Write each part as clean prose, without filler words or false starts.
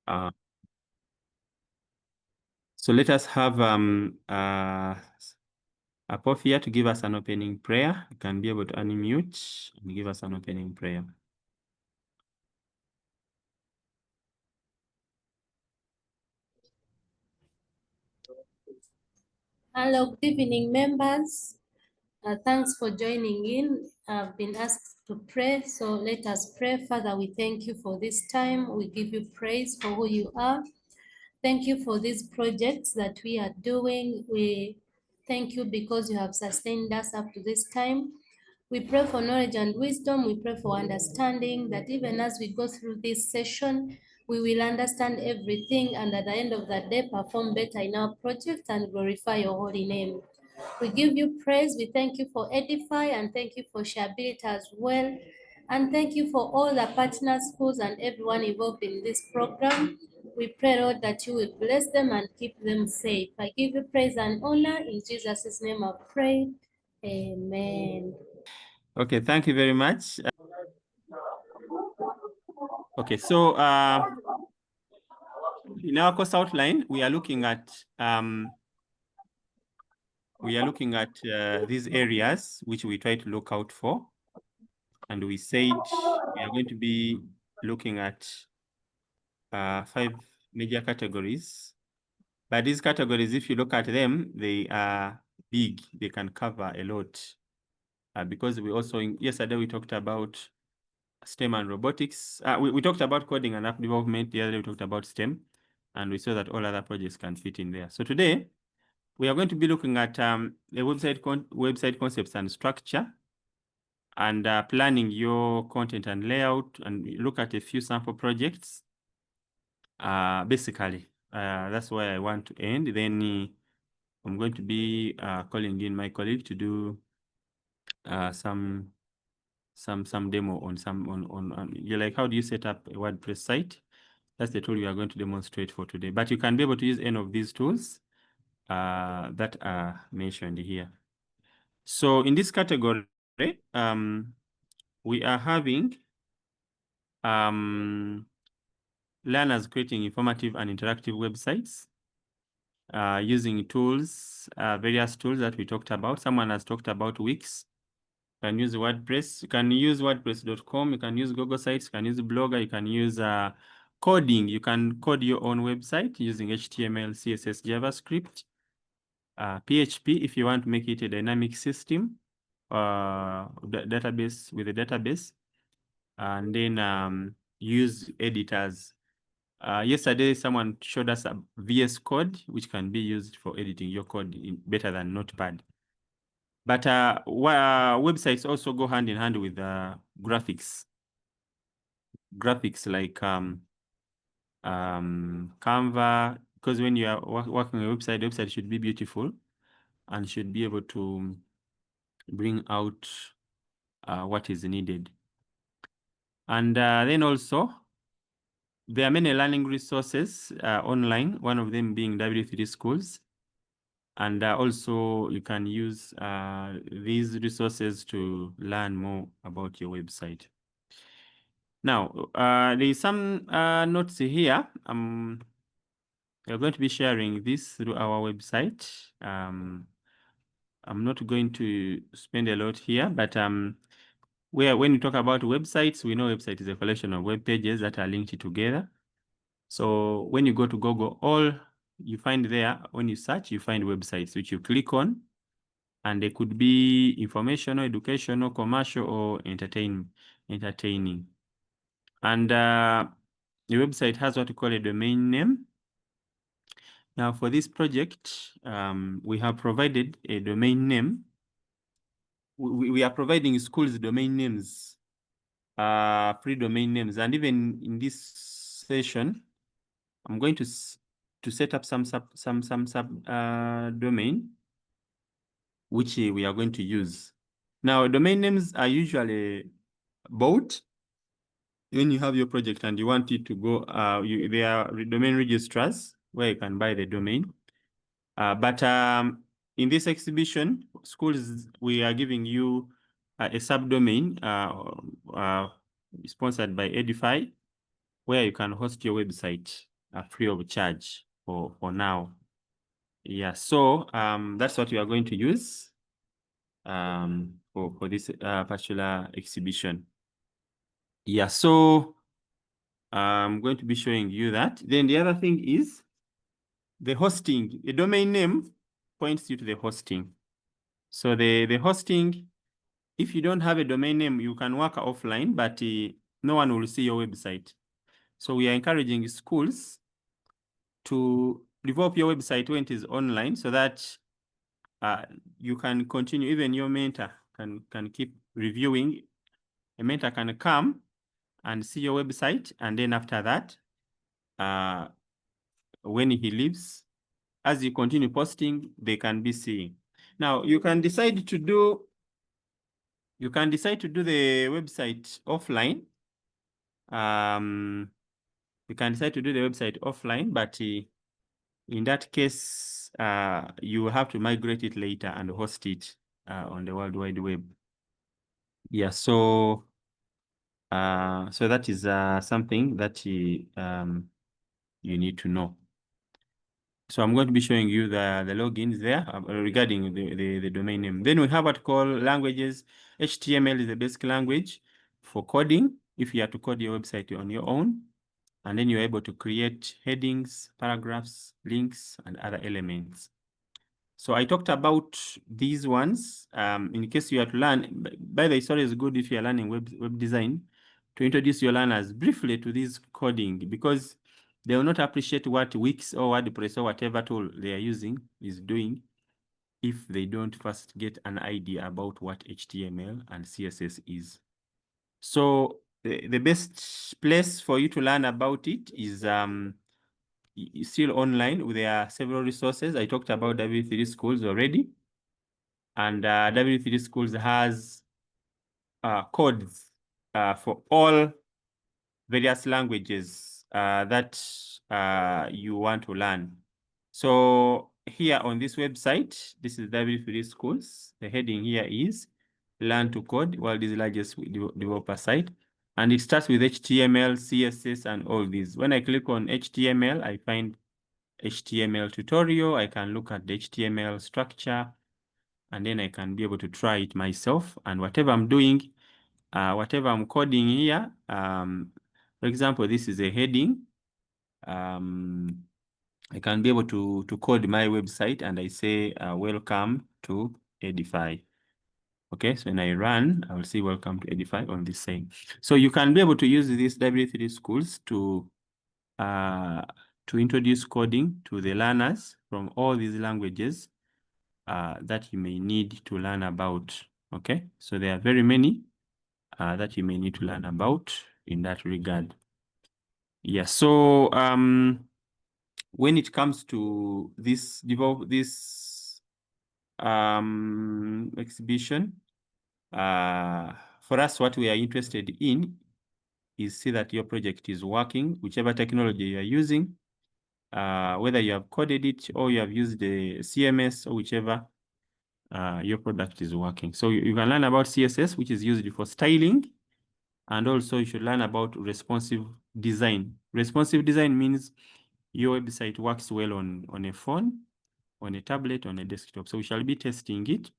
So let us have Apophia to give us an opening prayer. You can be able to unmute and give us an opening prayer. Hello, good evening, members. Thanks for joining in. I've been asked to pray, so let us pray. Father, we thank you for this time. We give you praise for who you are. Thank you for these projects that we are doing. We thank you because you have sustained us up to this time. We pray for knowledge and wisdom. We pray for understanding, that even as we go through this session, we will understand everything, and at the end of the day, perform better in our project and glorify your holy name. We give you praise. We thank you for Edify, and thank you for Shareability as well. And thank you for all the partner schools and everyone involved in this program. We pray, Lord, that you will bless them and keep them safe. I give you praise and honor. In Jesus' name I pray. Amen. Okay, thank you very much. Okay, so in our course outline, we are looking at these areas which we try to look out for, and we said we are going to be looking at 5 major categories. But these categories, if you look at them, they are big. They can cover a lot. Because we also, yesterday we talked about STEM and robotics. We talked about coding and app development. The other day we talked about STEM, and we saw that all other projects can fit in there. So today, we are going to be looking at the website concepts and structure, and planning your content and layout, and look at a few sample projects. Basically, that's where I want to end. Then I'm going to be calling in my colleague to do some demo on you're like, how do you set up a WordPress site? That's the tool we are going to demonstrate for today. But you can be able to use any of these tools that are mentioned here. So in this category, we are having learners creating informative and interactive websites using tools, various tools that we talked about. Someone has talked about Wix. You can use WordPress. You can use WordPress.com. You can use Google Sites. You can use Blogger. You can use coding. You can code your own website using HTML, CSS, JavaScript, PHP if you want to make it a dynamic system, database with a database, and then use editors. Yesterday, someone showed us a VS Code, which can be used for editing your code better than Notepad. But websites also go hand in hand with graphics. Graphics like Canva, because when you are working on a website, the website should be beautiful and should be able to bring out what is needed. And then also, there are many learning resources online, one of them being W3 Schools. And also, you can use these resources to learn more about your website. Now, there is some notes here. We're going to be sharing this through our website. I'm not going to spend a lot here, but when we talk about websites, we know website is a collection of web pages that are linked together. So when you go to Google, all you find there, when you search, you find websites which you click on, and they could be informational, educational, commercial, or entertaining. And the website has what we call a domain name. Now, for this project, we have provided a domain name. We are providing schools domain names, free domain names, and even in this session, I'm going to set up some sub domain which we are going to use. Now, domain names are usually bought when you have your project and you want it to go. There are domain registrars where you can buy the domain. But in this exhibition, schools, we are giving you a subdomain sponsored by Edify, where you can host your website. free of charge for now. Yeah, so that's what we are going to use for this particular exhibition. Yeah, so I'm going to be showing you that. Then the other thing is the hosting. The domain name points you to the hosting. So the hosting, if you don't have a domain name, you can work offline, but no one will see your website. So we are encouraging schools to develop your website when it is online so that you can continue, even your mentor can keep reviewing. A mentor can come and see your website, and then after that, when he leaves, as you continue posting, they can be seeing. Now you can decide to do the website offline. You can decide to do the website offline, but in that case, you have to migrate it later and host it on the World Wide Web. Yeah, so that is something that you need to know. So I'm going to be showing you the logins there regarding the domain name. Then we have what we call languages. HTML is the basic language for coding, if you have to code your website on your own. And then you're able to create headings, paragraphs, links, and other elements. So I talked about these ones. In case you have to learn, by the way, it's always good if you're learning web design to introduce your learners briefly to this coding, because they will not appreciate what Wix or WordPress or whatever tool they are using is doing if they don't first get an idea about what HTML and CSS is. So the best place for you to learn about it is still online. There are several resources. I talked about W3 Schools already. And W3 Schools has codes for all various languages that you want to learn. So here on this website, this is W3 Schools. The heading here is Learn to Code, world's largest developer site. And it starts with HTML, CSS, and all these. When I click on HTML, I find HTML tutorial. I can look at the HTML structure, and then I can be able to try it myself. And whatever I'm doing, whatever I'm coding here, for example, this is a heading. I can be able to code my website, and I say, welcome to Edify. Okay, so when I run, I will see welcome to Edify on this side. So you can be able to use these W3 schools to introduce coding to the learners from all these languages that you may need to learn about. Okay, so there are very many that you may need to learn about in that regard. Yeah, so when it comes to this exhibition, for us, what we are interested in is see that your project is working, whichever technology you are using, whether you have coded it or you have used the CMS or whichever, your product is working. So you can learn about CSS, which is used for styling, and also you should learn about responsive design. Responsive design means your website works well on a phone, on a tablet, on a desktop. So we shall be testing it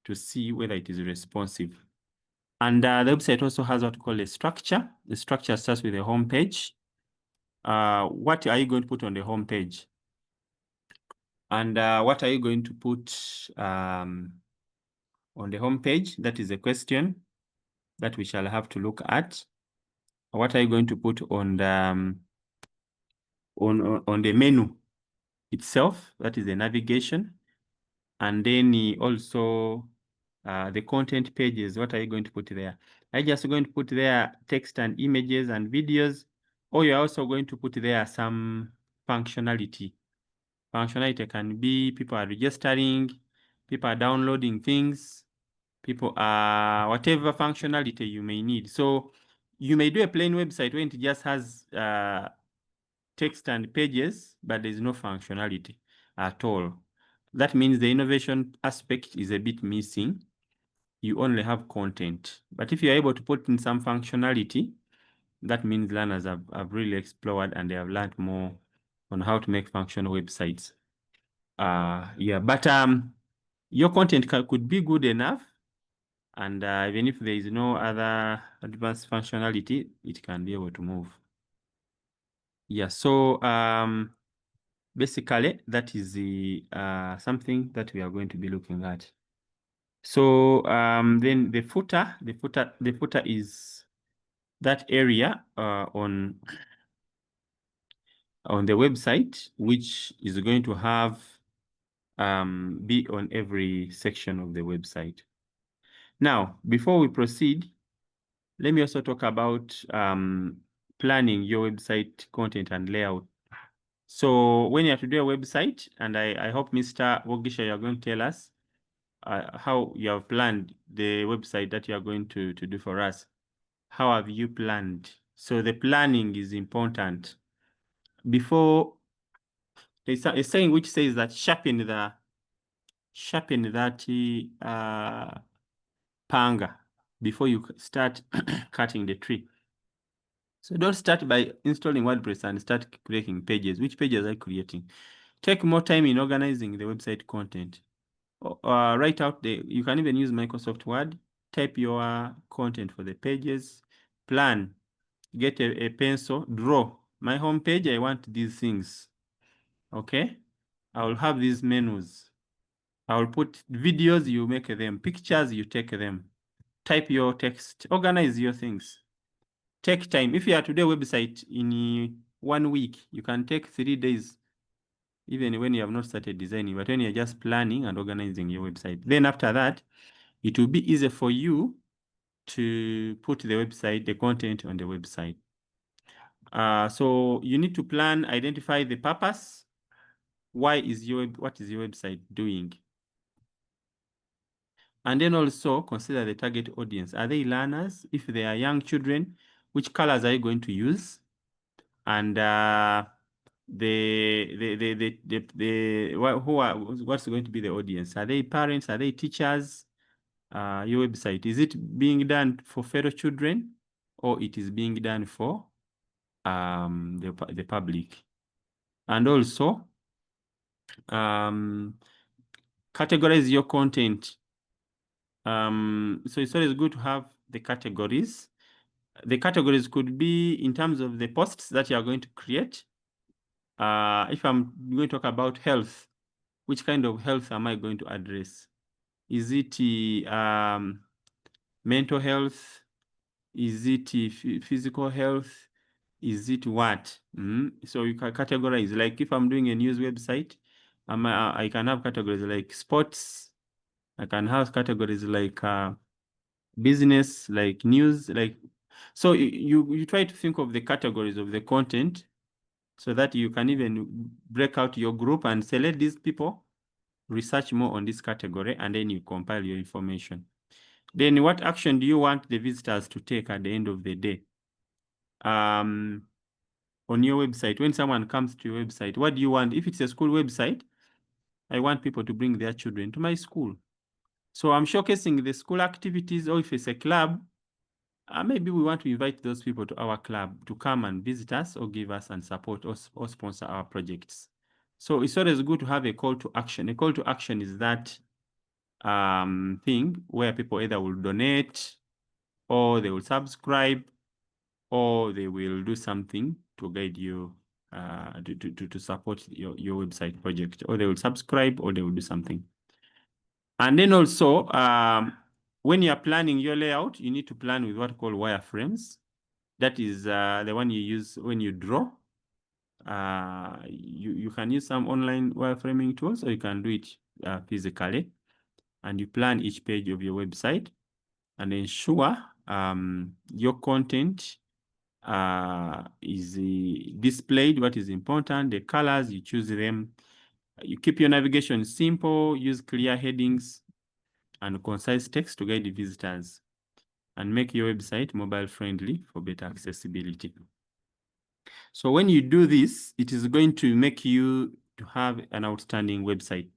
to see whether it is responsive. And the website also has what we call a structure. The structure starts with a home page. What are you going to put on the home page? And what are you going to put on the home page? That is a question that we shall have to look at. What are you going to put on the on the menu itself? That is the navigation. And then also the content pages. What are you going to put there? Are you just going to put there text and images and videos, or you're also going to put there some functionality? Functionality can be people are registering, people are downloading things, people are whatever functionality you may need. So you may do a plain website when it just has text and pages, but there's no functionality at all. That means the innovation aspect is a bit missing. You only have content. But if you're able to put in some functionality, that means learners have really explored and they have learned more on how to make functional websites. Yeah, but your content could be good enough, and even if there is no other advanced functionality, it can be able to move. Yeah, so basically that is the something that we are going to be looking at. So then the footer is that area on the website, which is going to have be on every section of the website. Now, before we proceed, let me also talk about planning your website content and layout. So when you have to do a website, and I hope Mr. Wogisha, you are going to tell us how you have planned the website that you are going to do for us. How have you planned? So the planning is important. Before, there's a saying which says that sharpen that panga before you start cutting the tree. So don't start by installing WordPress and start creating pages. Which pages are you creating? Take more time in organizing the website content. Write out you can even use Microsoft Word, type your content for the pages, plan, get a pencil, draw. My home page, I want these things. Okay? I will have these menus. I will put videos, you make them. Pictures, you take them. Type your text. Organize your things. Take time. If you are to do a website in 1 week, you can take 3 days, even when you have not started designing, but when you're just planning and organizing your website. Then after that, it will be easy for you to put the content on the website. So you need to plan, identify the purpose. What is your website doing? And then also consider the target audience. Are they learners? If they are young children, which colors are you going to use? And what's going to be the audience? Are they parents? Are they teachers? Your website, is it being done for fellow children, or it is being done for the public? And also categorize your content. So it's always good to have the categories. The categories could be in terms of the posts that you are going to create. If I'm going to talk about health, which kind of health am I going to address? Is it mental health? Is it physical health? Is it what? So you can categorize. Like if I'm doing a news website, I can have categories like sports. I can have categories like business, like news, like. So you try to think of the categories of the content, so that you can even break out your group and say, let these people research more on this category, and then you compile your information. Then what action do you want the visitors to take at the end of the day? On your website, when someone comes to your website, what do you want? If it's a school website, I want people to bring their children to my school. So I'm showcasing the school activities, or if it's a club, maybe we want to invite those people to our club to come and visit us, or give us and support us, or sponsor our projects. So it's always good to have a call to action. A call to action is that thing where people either will donate, or they will subscribe, or they will do something to guide you to support your website project, or they will subscribe, or they will do something. And then also, when you are planning your layout, you need to plan with what we call wireframes. That is the one you use when you draw. You can use some online wireframing tools, or you can do it physically. And you plan each page of your website and ensure your content is displayed, what is important, the colors, you choose them. You keep your navigation simple, use clear headings and concise text to guide the visitors, and make your website mobile friendly for better accessibility. So when you do this, it is going to make you to have an outstanding website.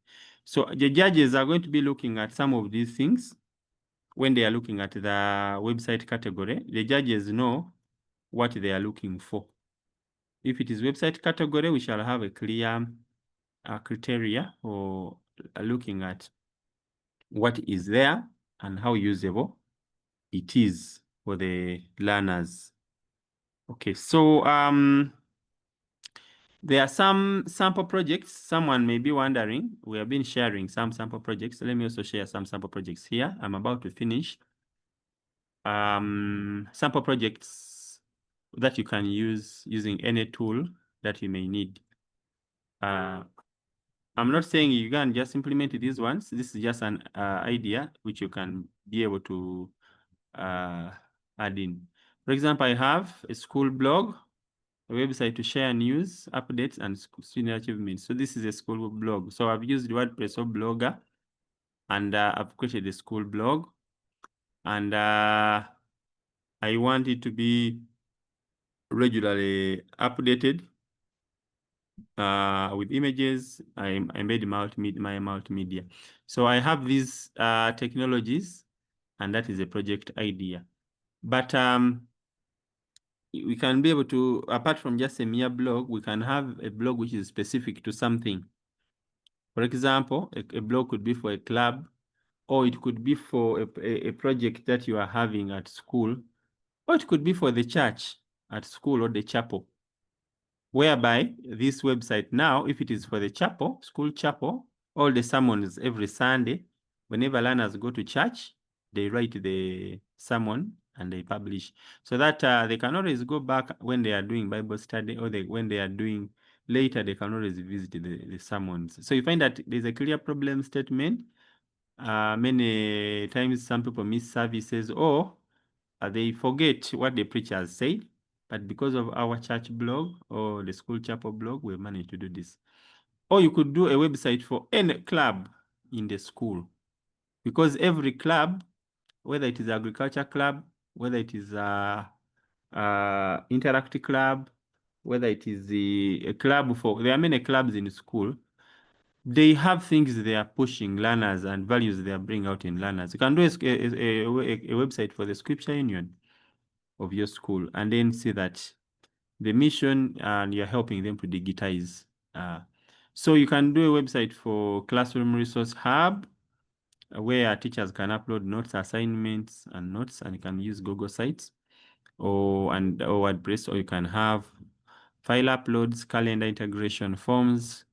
So the judges are going to be looking at some of these things. When they are looking at the website category, the judges know what they are looking for. If it is website category, we shall have a clear criteria for looking at what is there and how usable it is for the learners. Okay, so there are some sample projects. Someone may be wondering, we have been sharing some sample projects. Let me also share some sample projects here. I'm about to finish. Sample projects that you can use using any tool that you may need. I'm not saying you can just implement these ones. This is just an idea which you can be able to add in. For example, I have a school blog, a website to share news, updates, and student achievements. So this is a school blog. So I've used WordPress or Blogger, and I've created a school blog, and I want it to be regularly updated with images. I made my multimedia. So I have these technologies, and that is a project idea. But we can be able to, apart from just a mere blog, we can have a blog which is specific to something. For example, a blog could be for a club, or it could be for a project that you are having at school, or it could be for the church at school or the chapel. Whereby this website now, if it is for the chapel, school chapel, all the sermons every Sunday, whenever learners go to church, they write the sermon and they publish, so that they can always go back when they are doing Bible study, or when they are doing later, they can always visit the sermons. So you find that there's a clear problem statement. Many times some people miss services, or they forget what the preacher has said. But because of our church blog or the school chapel blog, we managed to do this. Or you could do a website for any club in the school, because every club, whether it is agriculture club, whether it is interactive club, whether it is a club there are many clubs in school, they have things they are pushing learners and values they are bringing out in learners. You can do a website for the scripture union of your school, and then see that the mission, and you're helping them to digitize. So you can do a website for Classroom Resource Hub, where teachers can upload notes, assignments, and notes, and you can use Google Sites or WordPress, or you can have file uploads, calendar integration forms,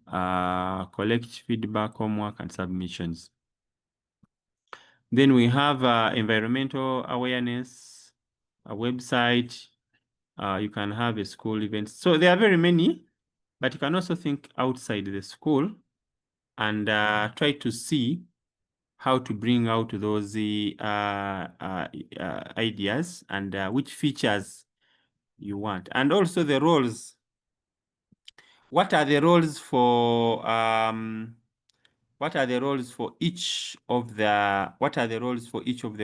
collect feedback, homework, and submissions. Then we have environmental awareness, a website. You can have a school event. So there are very many, but you can also think outside the school and try to see how to bring out those ideas and which features you want. And also the roles. What are the roles for what are the roles for each of the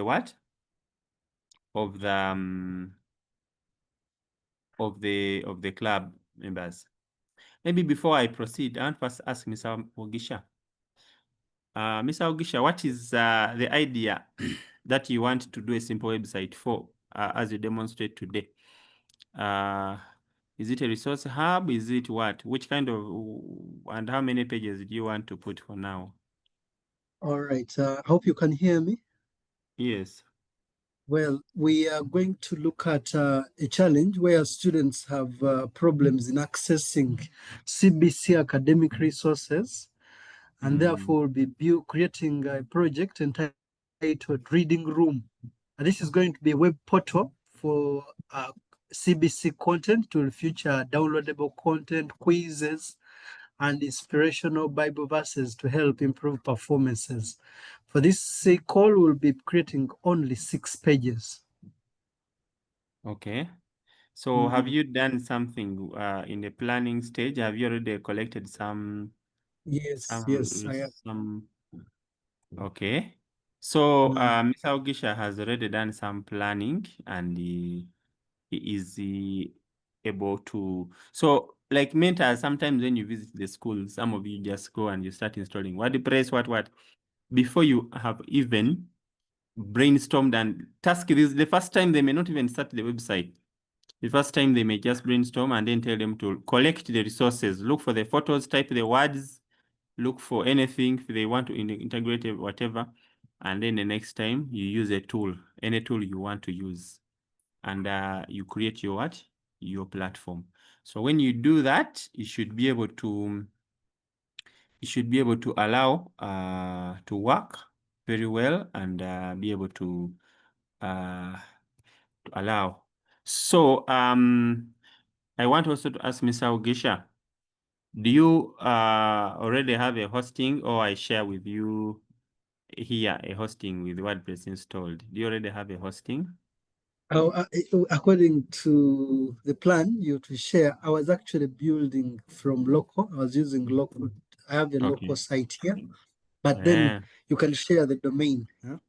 what? Of the club members. Maybe before I proceed, I want first ask Mr. Ogisha. Mr. Ogisha, what is the idea that you want to do a simple website for, as you demonstrate today? Is it a resource hub? Is it what? Which kind of, and how many pages do you want to put for now? All right. Hope you can hear me. Yes. Well, we are going to look at a challenge where students have problems in accessing CBC academic resources, and therefore we'll be creating a project entitled Reading Room. And this is going to be a web portal for CBC content to feature downloadable content, quizzes, and inspirational Bible verses to help improve performances. For this call, we'll be creating only 6 pages. Okay. So have you done something in the planning stage? Have you already collected some? Yes, I have. Okay. So Mr. Ogisha has already done some planning, and he is able to. So like mentors, sometimes when you visit the school, some of you just go and you start installing WordPress, what, before you have even brainstormed and task this the first time, they may not even start the website. The first time they may just brainstorm and then tell them to collect the resources, look for the photos, type the words, look for anything if they want to integrate it, whatever. And then the next time you use a tool, any tool you want to use. And you create your what? Your platform. So when you do that, you should be able to allow to work very well and be able to allow. So I want also to ask Mr. Ogisha, do you already have a hosting, or I share with you here a hosting with WordPress installed? Do you already have a hosting? According to the plan you to share, I was actually building from local. I was using local. I have a local site here, but then you can share the domain. Huh?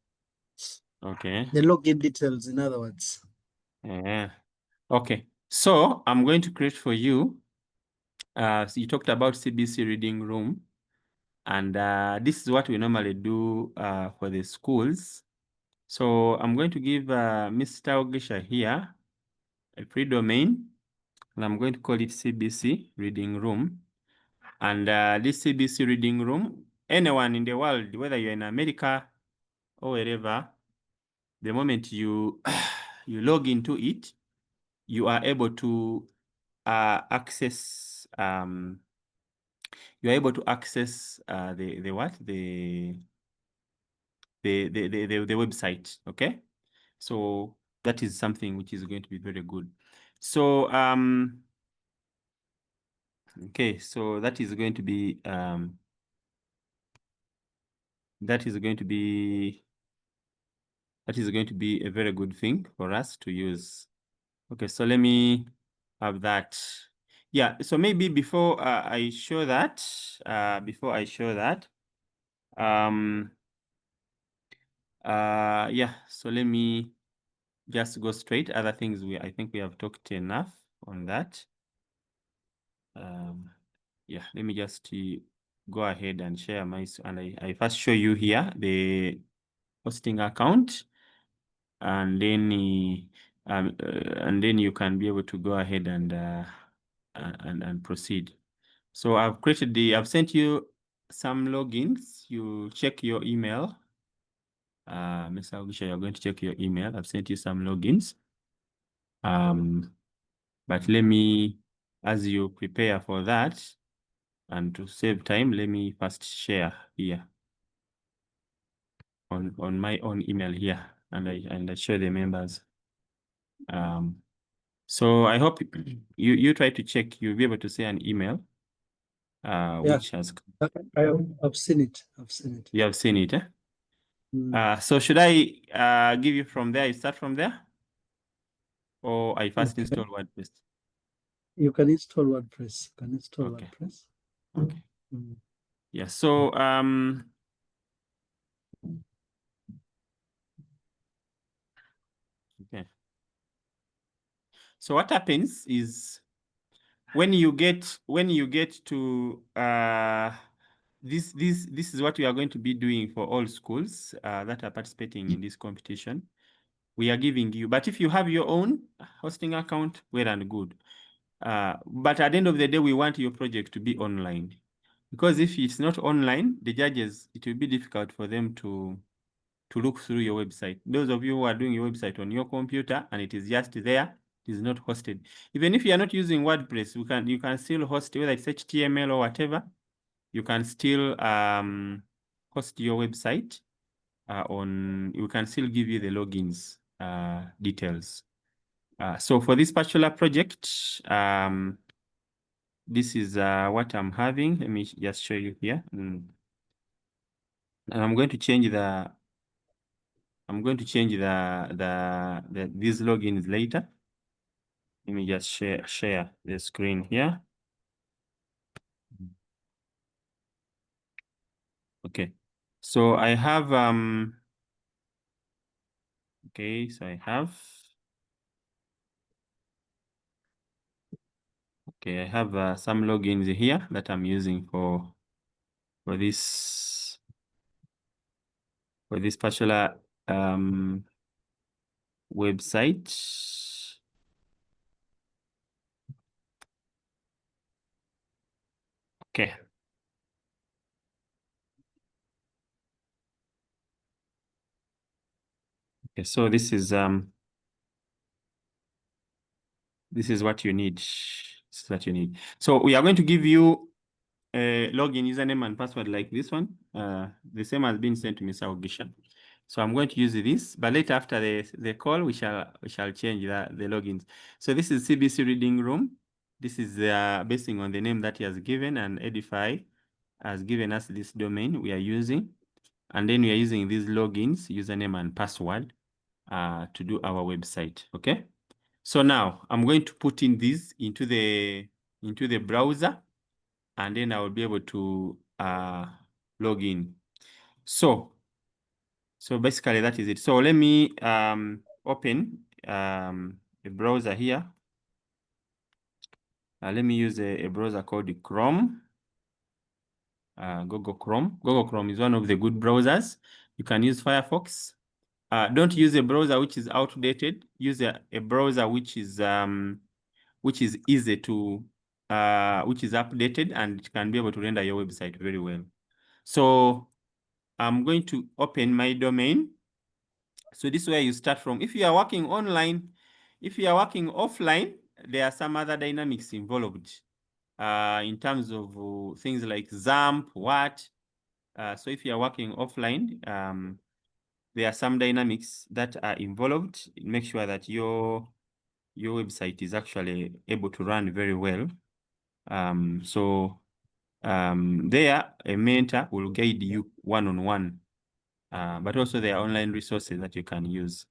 Okay. The login details, in other words. Okay. So I'm going to create for you. So you talked about CBC reading room, and this is what we normally do for the schools. So I'm going to give Mr. Ogisha here a free domain, and I'm going to call it CBC reading room. And this CBC reading room, anyone in the world, whether you're in America or wherever, the moment you you log into it, you are able to access the website. Okay, so that is something which is going to be very good. So okay, so that is going to be a very good thing for us to use. Okay, so let me have that. Yeah, so maybe before I show that, yeah, so let me just go straight. Other things I think we have talked enough on that. Yeah, let me just go ahead and share and I first show you here the hosting account, and then you can be able to go ahead and proceed. So I've sent you some logins. You check your email. Mr. Ogisha, you're going to check your email. I've sent you some logins. But let me, as you prepare for that, and to save time, let me first share here on my own email here, and I show the members. So I hope you try to check. You'll be able to see an email which has. I've seen it. You have seen it, eh? So should I give you from there? You start from there, or I first install WordPress? You can install WordPress. Okay. Okay. Yeah. So okay. So what happens is when you get to this is what we are going to be doing for all schools that are participating in this competition. We are giving you, but if you have your own hosting account, well and good. But at the end of the day, we want your project to be online, because if it's not online, the judges, it will be difficult for them to look through your website. Those of you who are doing your website on your computer and it is just there, it is not hosted. Even if you are not using WordPress, you can still host, whether it's HTML or whatever, you can still host your website you can still give you the logins details. So for this particular project, this is what I'm having. Let me just show you here. And I'm going to change these logins later. Let me just share the screen here. Okay. So I have okay, so I have some logins here that I'm using for this particular website. Okay. Okay, so this is what you need. This is what you need. So we are going to give you a login username and password like this one. The same has been sent to Mr. Ogisha. So I'm going to use this, but later after the call, we shall change the logins. So this is CBC Reading Room. This is basing on the name that he has given, and Edify has given us this domain we are using. And then we are using these logins, username and password, to do our website, okay? So now I'm going to put in this into the browser, and then I will be able to log in. So basically that is it. So let me open a browser here. Let me use a browser called Chrome. Google Chrome. Google Chrome is one of the good browsers. You can use Firefox. Don't use a browser which is outdated. Use a browser which is easy to which is updated and can be able to render your website very well. So I'm going to open my domain. So this is where you start from. If you are working online, if you are working offline, there are some other dynamics involved in terms of things like XAMPP, what. So if you are working offline, there are some dynamics that are involved. Make sure that your website is actually able to run very well. There, a mentor will guide you one-on-one, but also there are online resources that you can use.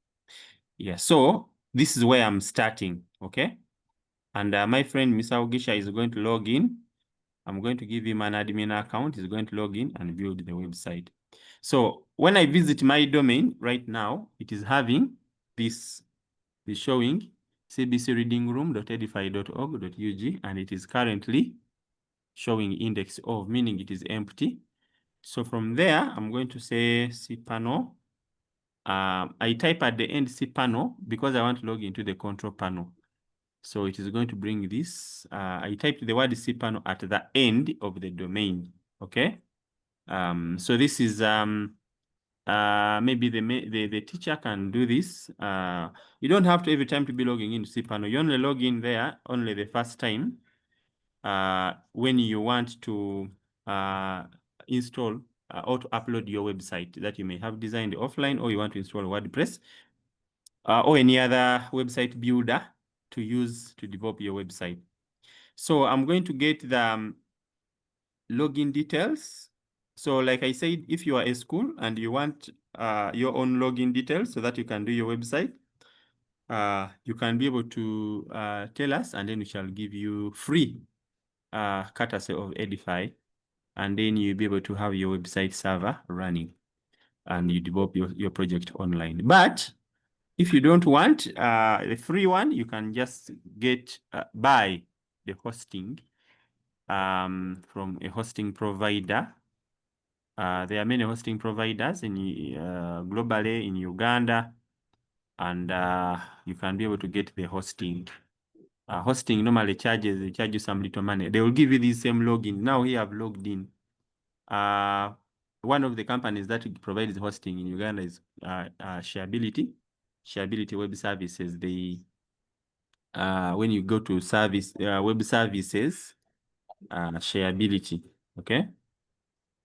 Yeah, so this is where I'm starting, okay? And my friend, Mr. Ogisha, is going to log in. I'm going to give him an admin account. He's going to log in and build the website. So when I visit my domain right now, it is having this is showing cbcreadingroom.edify.org.ug, and it is currently showing index of, meaning it is empty. So from there, I'm going to say cpanel. I type at the end cpanel because I want to log into the control panel. So it is going to bring this. I typed the word cpanel at the end of the domain. Okay. So this is maybe the teacher can do this. You don't have to every time to be logging into cpanel. You only log in there only the first time when you want to install or to upload your website that you may have designed offline, or you want to install WordPress or any other website builder to use to develop your website. So I'm going to get the login details. So like I said, if you are a school and you want your own login details so that you can do your website, you can be able to tell us, and then we shall give you free courtesy of Edify, and then you'll be able to have your website server running and you develop your project online. But if you don't want the free one, you can just get buy the hosting from a hosting provider. There are many hosting providers in globally in Uganda, and you can be able to get the hosting. Hosting normally they charge you some little money. They will give you the same login. Now here I've logged in. One of the companies that provides hosting in Uganda is Shareability Web Services. They when you go to service web services, Shareability, okay,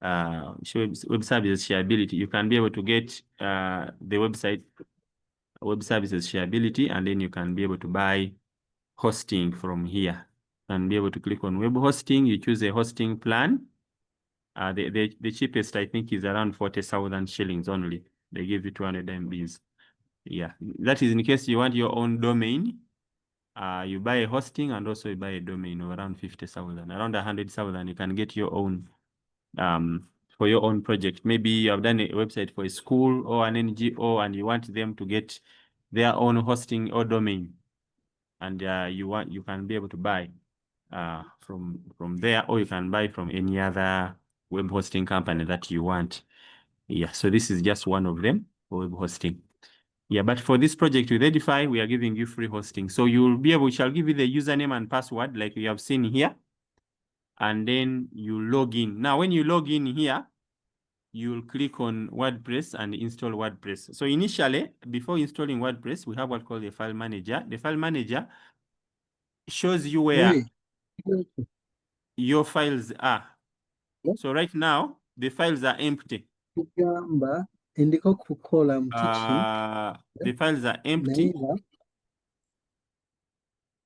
web services Shareability, you can be able to get the website web services Shareability, and then you can be able to buy hosting from here and be able to click on web hosting. You choose a hosting plan. The cheapest, I think, is around 40,000 shillings only. They give you 200 MBs. Yeah, that is in case you want your own domain. You buy a hosting and also you buy a domain of around 50,000, around 100,000. You can get your own for your own project. Maybe you have done a website for a school or an NGO, and you want them to get their own hosting or domain, and you can be able to buy from there, or you can buy from any other web hosting company that you want. Yeah, so this is just one of them for web hosting. Yeah, but for this project with Edify, we are giving you free hosting. So you'll be able, we shall give you the username and password like you have seen here. and then you log in. Now, when you log in here, you'll click on WordPress and install WordPress. So initially, before installing WordPress, we have what's called the file manager. The file manager shows you where your files are. So right now, the files are empty. The files are empty.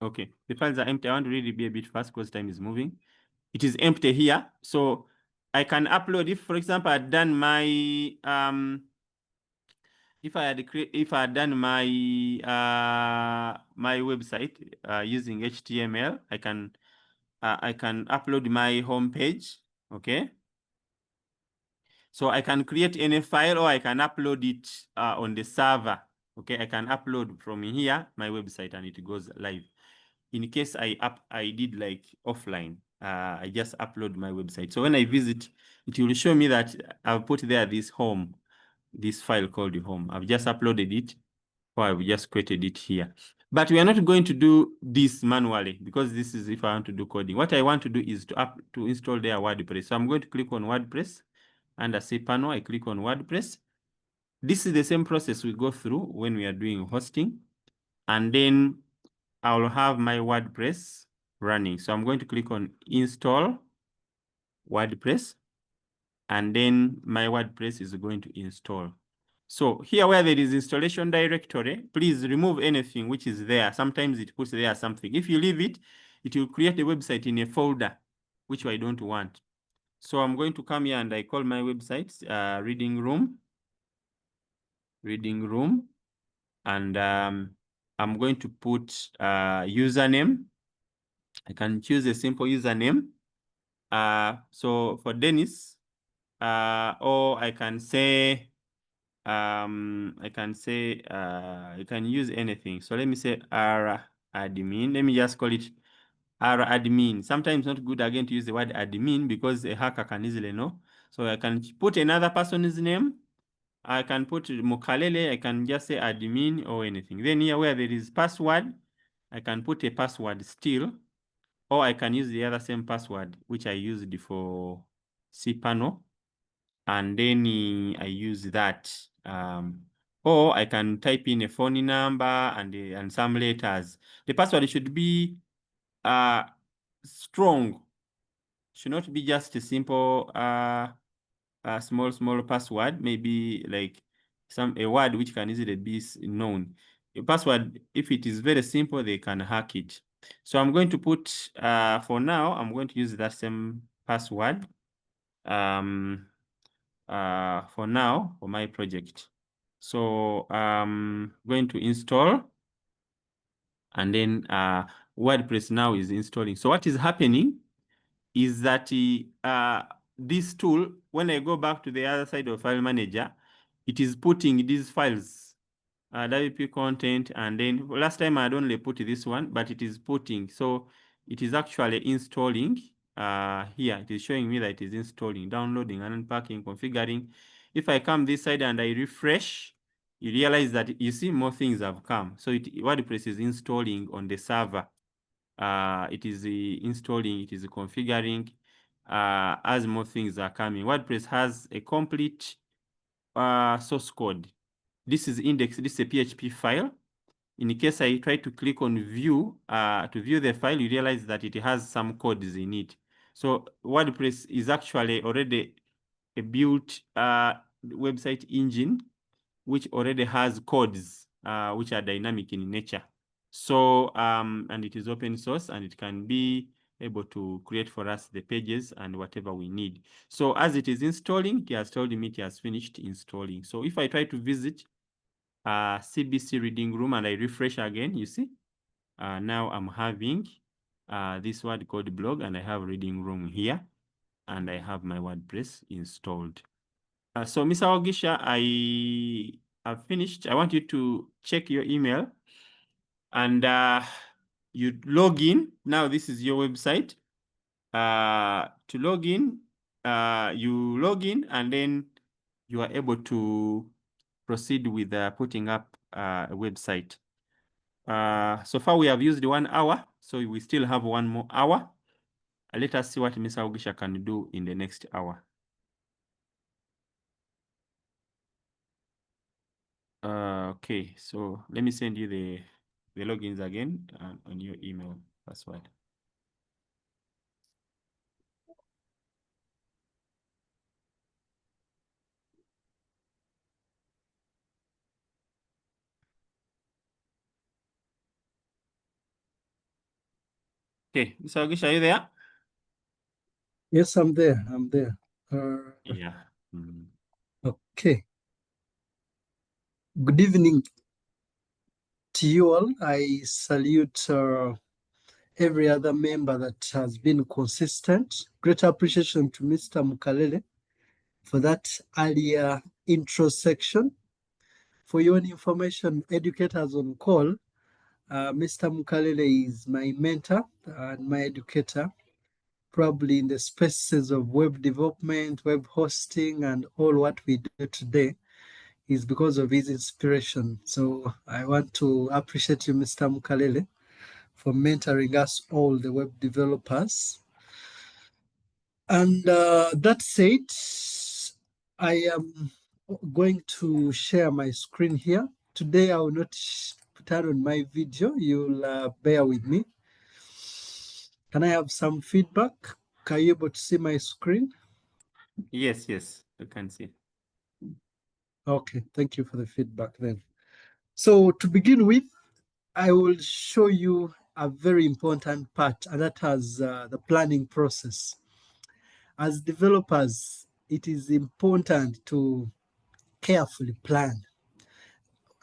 Okay, the files are empty. I want to really be a bit fast because time is moving. It is empty here. So I can upload, if for example, I had done my if I had done my my website using HTML, I can upload my home page. Okay. So I can create any file or I can upload it on the server. Okay, I can upload from here my website and it goes live. In case I did like offline, I just upload my website. So when I visit, it will show me that I've put there this home, this file called home. I've just uploaded it, or I've just created it here. But we are not going to do this manually because this is if I want to do coding. What I want to do is to install their WordPress. So I'm going to click on WordPress. Under cPanel, I click on WordPress. This is the same process we go through when we are doing hosting. And then I'll have my WordPress running. So I'm going to click on install WordPress. And then my WordPress is going to install. So here where there is installation directory, please remove anything which is there. Sometimes it puts there something. If you leave it, it will create a website in a folder, which I don't want. So I'm going to come here and I call my website reading room. And I'm going to put username. I can choose a simple username. So for Dennis, or I can say, you can use anything. So let me say admin. Let me just call it admin. Sometimes not good again to use the word admin because a hacker can easily know. So I can put another person's name. I can put Mukalele, I can just say admin or anything. Then here where there is password, I can put a password still, or I can use the other same password, which I used for cPanel. And then I use that. Or I can type in a phone number and some letters. The password should be strong. Should not be just a simple small password, maybe like a word which can easily be known. A password, if it is very simple, they can hack it. So I'm going to put, for now, I'm going to use that same password for now for my project. So I'm going to install, and then WordPress now is installing. So what is happening is that this tool, when I go back to the other side of File Manager, it is putting these files, WP content, and then last time I had only put this one, but it is putting. So it is actually installing here. It is showing me that it is installing, downloading, and unpacking, configuring. If I come this side and I refresh, you realize that you see more things have come. So WordPress is installing on the server. It is installing, it is configuring as more things are coming. WordPress has a complete source code. This is index, this is a PHP file. In case I try to click on view, to view the file, you realize that it has some codes in it. So WordPress is actually already a built website engine, which already has codes which are dynamic in nature. So, and it is open source and it can be able to create for us the pages and whatever we need. So as it is installing, it has told me it has finished installing. So if I try to visit CBC reading room and I refresh again, you see, now I'm having this word called blog and I have reading room here and I have my WordPress installed. So Mr. Ogisha, I have finished. I want you to check your email and you log in. Now this is your website. To log in, you log in and then you are able to proceed with putting up a website. So far we have used 1 hour, so we still have 1 more hour. Let us see what Mr. Ogisha can do in the next hour. Okay, so let me send you the logins again on your email password. Okay, Mr. Ogisha, are you there? Yes, I'm there. I'm there. Yeah. Mm. Okay. Good evening to you all. I salute every other member that has been consistent. Great appreciation to Mr. Mukalele for that earlier intro section. For your information, educators on call, Mr. Mukalele is my mentor and my educator, probably in the spaces of web development, web hosting, and all what we do today is because of his inspiration. So I want to appreciate you, Mr. Mukalele, for mentoring us all, the web developers. And that said, I am going to share my screen here. Today I will not turn on my video. You'll bear with me. Can I have some feedback? Are you able to see my screen? Yes, you can see. Okay, thank you for the feedback then. So to begin with, I will show you a very important part, and that is the planning process. As developers, it is important to carefully plan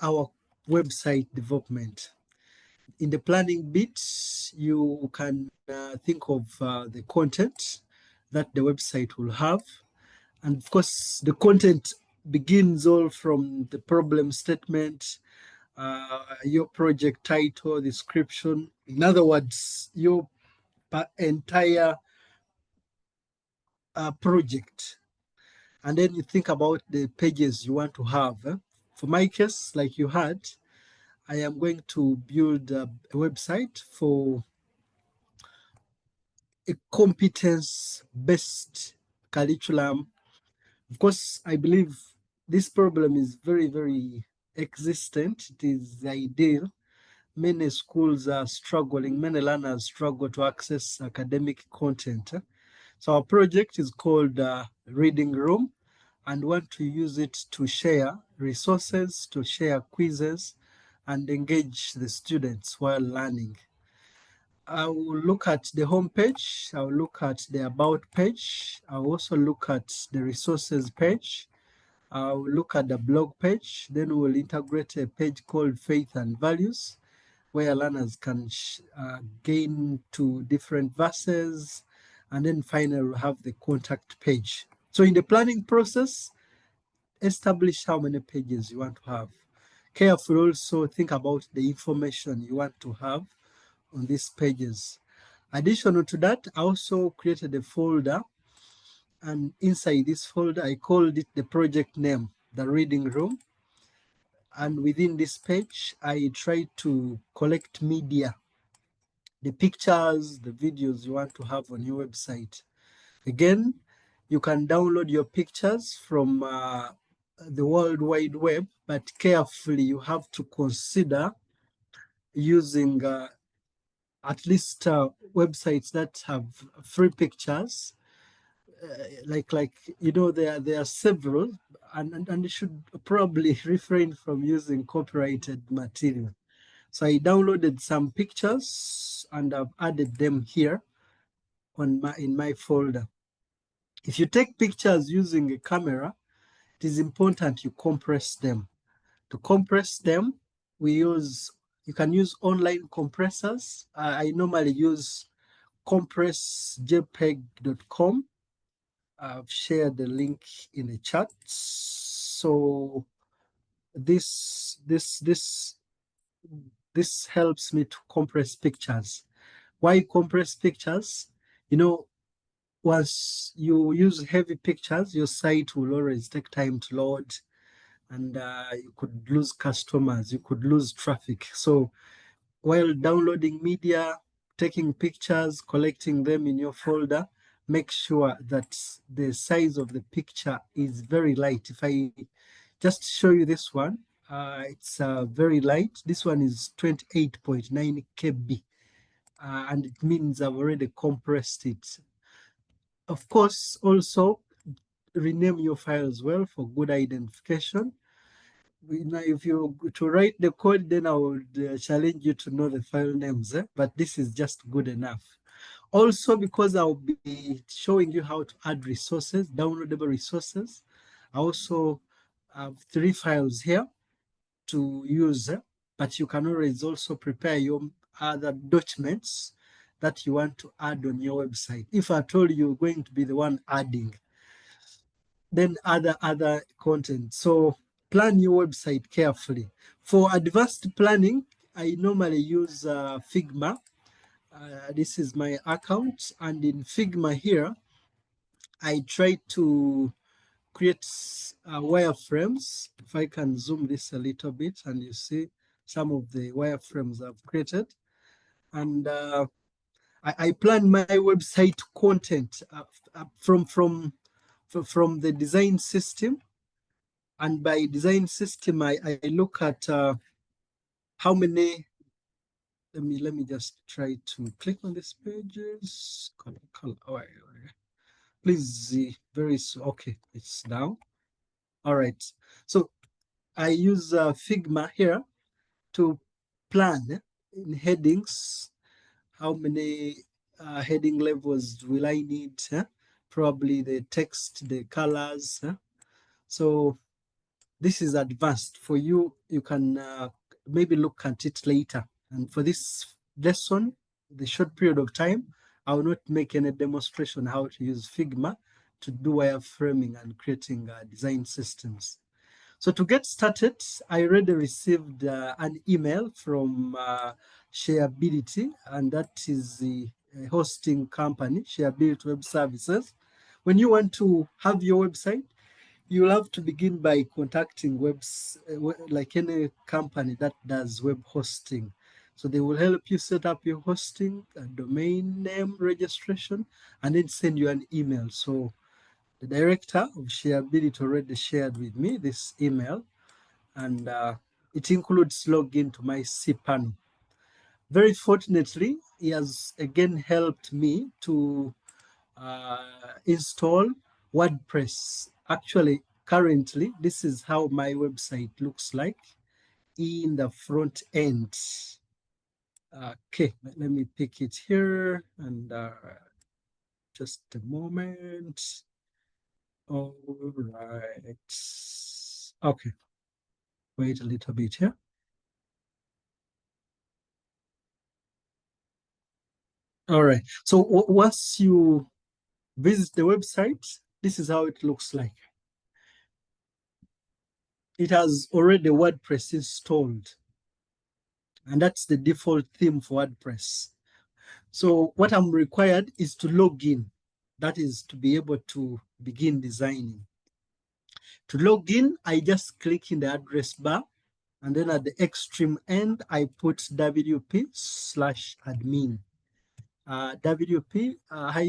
our website development. In the planning bit, you can think of the content that the website will have. And of course, the content begins all from the problem statement, your project title, description. In other words, your entire project. And then you think about the pages you want to have. For my case, like you had, I am going to build a website for a competence-based curriculum. Of course, I believe this problem is very, very existent. It is ideal. Many schools are struggling, many learners struggle to access academic content. So our project is called Reading Room, and want to use it to share resources, to share quizzes, and engage the students while learning. I will look at the home page, I will look at the about page, I will also look at the resources page, I will look at the blog page, then we'll integrate a page called Faith and Values, where learners can gain to different verses, and then finally we'll have the contact page. So in the planning process, establish how many pages you want to have. Carefully also think about the information you want to have on these pages. Additional to that, I also created a folder, and inside this folder, I called it the project name, the Reading Room. And within this page, I tried to collect media, the pictures, the videos you want to have on your website. Again, you can download your pictures from the World Wide Web, but carefully you have to consider using at least websites that have free pictures. Like you know, there are several, and you should probably refrain from using copyrighted material. So I downloaded some pictures and I've added them here in my folder. If you take pictures using a camera, it is important you compress them. To compress them, you can use online compressors. I normally use compressjpeg.com. I've shared the link in the chat. So this helps me to compress pictures. Why compress pictures? You know, once you use heavy pictures, your site will always take time to load, and you could lose customers, you could lose traffic. So while downloading media, taking pictures, collecting them in your folder, make sure that the size of the picture is very light. If I just show you this one, it's very light. This one is 28.9 KB, and it means I've already compressed it. Of course, also rename your files well for good identification. Now, if you to write the code, then I would challenge you to know the file names, but this is just good enough. Also, because I'll be showing you how to add resources, downloadable resources, I also have 3 files here to use, but you can always also prepare your other documents that you want to add on your website. If I told you you're going to be the one adding, then other content. So plan your website carefully. For advanced planning, I normally use Figma. This is my account, and in Figma here, I try to create wireframes. If I can zoom this a little bit, and you see some of the wireframes I've created. And I plan my website content from the design system. And by design system, I look at how many. Let me just try to click on these pages. Color. Oh, please, okay, it's down. All right. So I use Figma here to plan in headings. How many heading levels will I need? Probably the text, the colors. So this is advanced. For you, you can maybe look at it later. And for this lesson, the short period of time, I will not make any demonstration how to use Figma to do wireframing and creating design systems. So to get started, I already received an email from Shareability, and that is the hosting company, Shareability Web Services. When you want to have your website, you'll have to begin by contacting like any company that does web hosting. So they will help you set up your hosting, a domain name registration, and then send you an email. So the director of Shareability already shared with me this email, and it includes login to my cPanel. Very fortunately, he has again helped me to install WordPress. Actually, currently, this is how my website looks like in the front end. Okay, let me pick it here, and just a moment. All right. Okay. Wait a little bit here. All right. So once you visit the website, this is how it looks like. It has already WordPress installed, and that's the default theme for WordPress. So what I'm required is to log in. That is to be able to begin designing. To log in, I just click in the address bar, and then at the extreme end, I put wp/admin. wp-admin.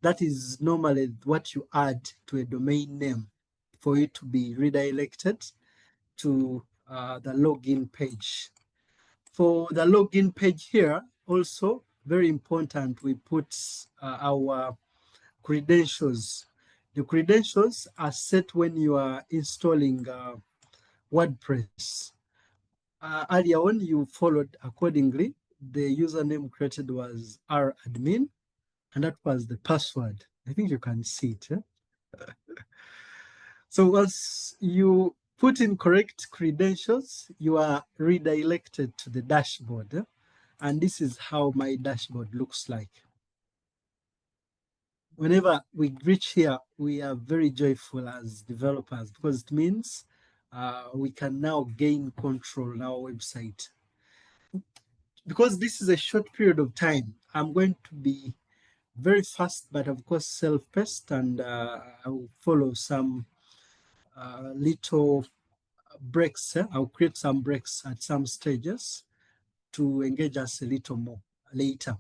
That is normally what you add to a domain name for it to be redirected to the login page. For the login page here, also very important, we put our credentials. The credentials are set when you are installing WordPress. Earlier on, you followed accordingly. The username created was radmin, and that was the password. I think you can see it. So once you put in correct credentials, you are redirected to the dashboard. And this is how my dashboard looks like. Whenever we reach here, we are very joyful as developers because it means we can now gain control on our website. Because this is a short period of time, I'm going to be very fast, but of course self-paced, and I will follow some little breaks. I'll create some breaks at some stages. to engage us a little more later.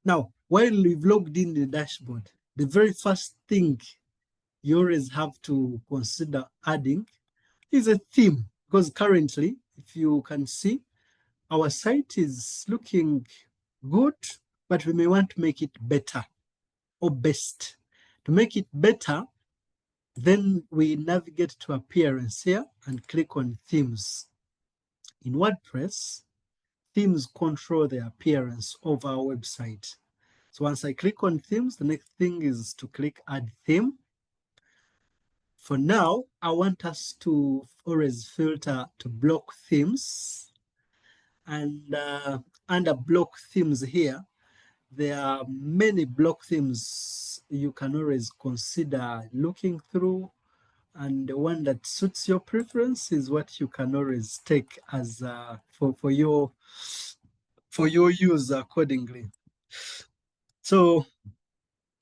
Now, while we've logged in the dashboard, the very first thing you always have to consider adding is a theme, because currently, if you can see, our site is looking good, but we may want to make it better or best. To make it better, then we navigate to appearance here and click on themes. In WordPress, themes control the appearance of our website. So once I click on themes, the next thing is to click add theme. For now, I want us to always filter to block themes. And under block themes here, there are many block themes you can always consider looking through. And the one that suits your preference is what you can always take as for your use accordingly. So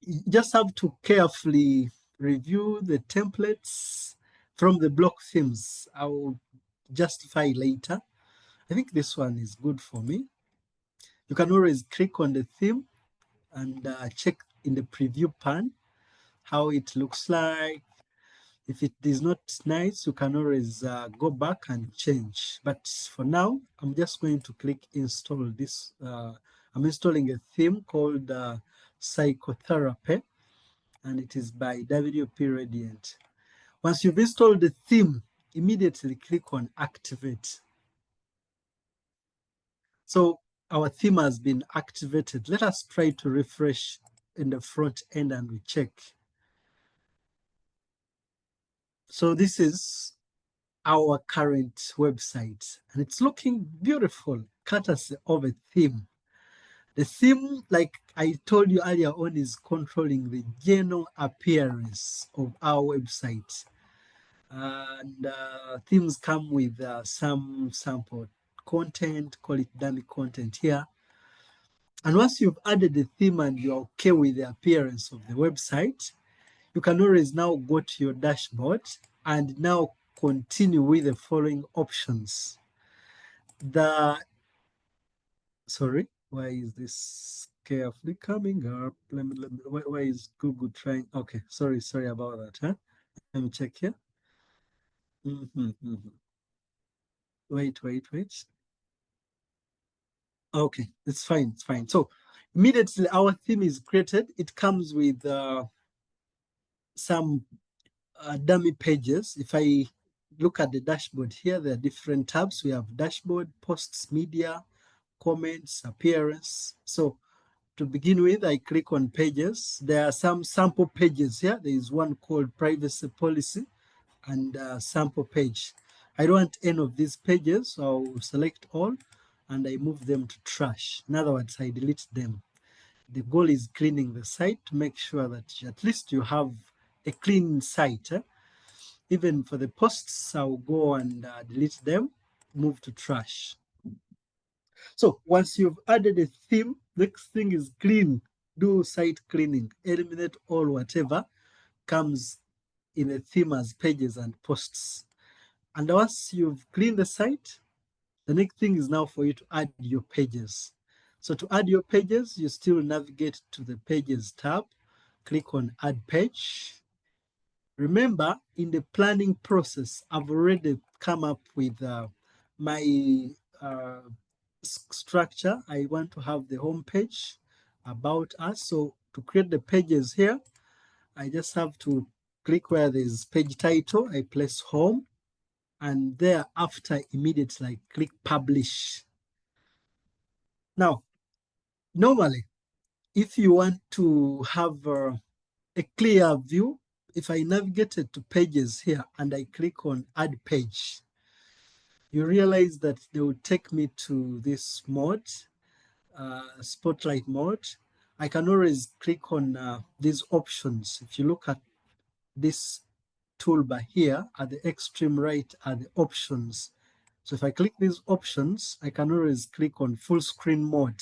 you just have to carefully review the templates from the block themes. I will justify later. I think this one is good for me. You can always click on the theme and check in the preview pane how it looks like. If it is not nice, you can always go back and change. But for now, I'm just going to click install this. I'm installing a theme called Psychotherapy, and it is by WP Radiant. Once you've installed the theme, immediately click on activate. So our theme has been activated. Let us try to refresh in the front end and we check. So this is our current website and it's looking beautiful, courtesy of a theme. The theme, like I told you earlier on, is controlling the general appearance of our website. And themes come with some sample content, call it dummy content here. And once you've added the theme and you're okay with the appearance of the website, you can always now go to your dashboard and now continue with the following options. Sorry, why is this carefully coming up? Why is Google trying? Okay, sorry about that. Huh? Let me check here. Wait. Okay, it's fine. So immediately our theme is created. It comes with some dummy pages. If I look at the dashboard here, there are different tabs. We have dashboard, posts, media, comments, appearance. So to begin with, I click on pages. There are some sample pages here. There is one called privacy policy and sample page. I don't want any of these pages, so I'll select all and I move them to trash. In other words, I delete them. The goal is cleaning the site to make sure that at least you have a clean site. Even for the posts, I'll go and delete them, move to trash. So once you've added a theme, next thing is clean. Do site cleaning, eliminate all whatever comes in a theme as pages and posts. And once you've cleaned the site, the next thing is now for you to add your pages. So to add your pages, you still navigate to the Pages tab, click on Add Page. Remember, in the planning process, I've already come up with my structure. I want to have the home page, about us. So to create the pages here, I just have to click where there's page title, I place home, and thereafter immediately I click publish. Now, normally, if you want to have a clear view, if I navigated to pages here and I click on add page, you realize that they will take me to this mode, spotlight mode. I can always click on these options. If you look at this toolbar here at the extreme right are the options. So if I click these options, I can always click on full screen mode.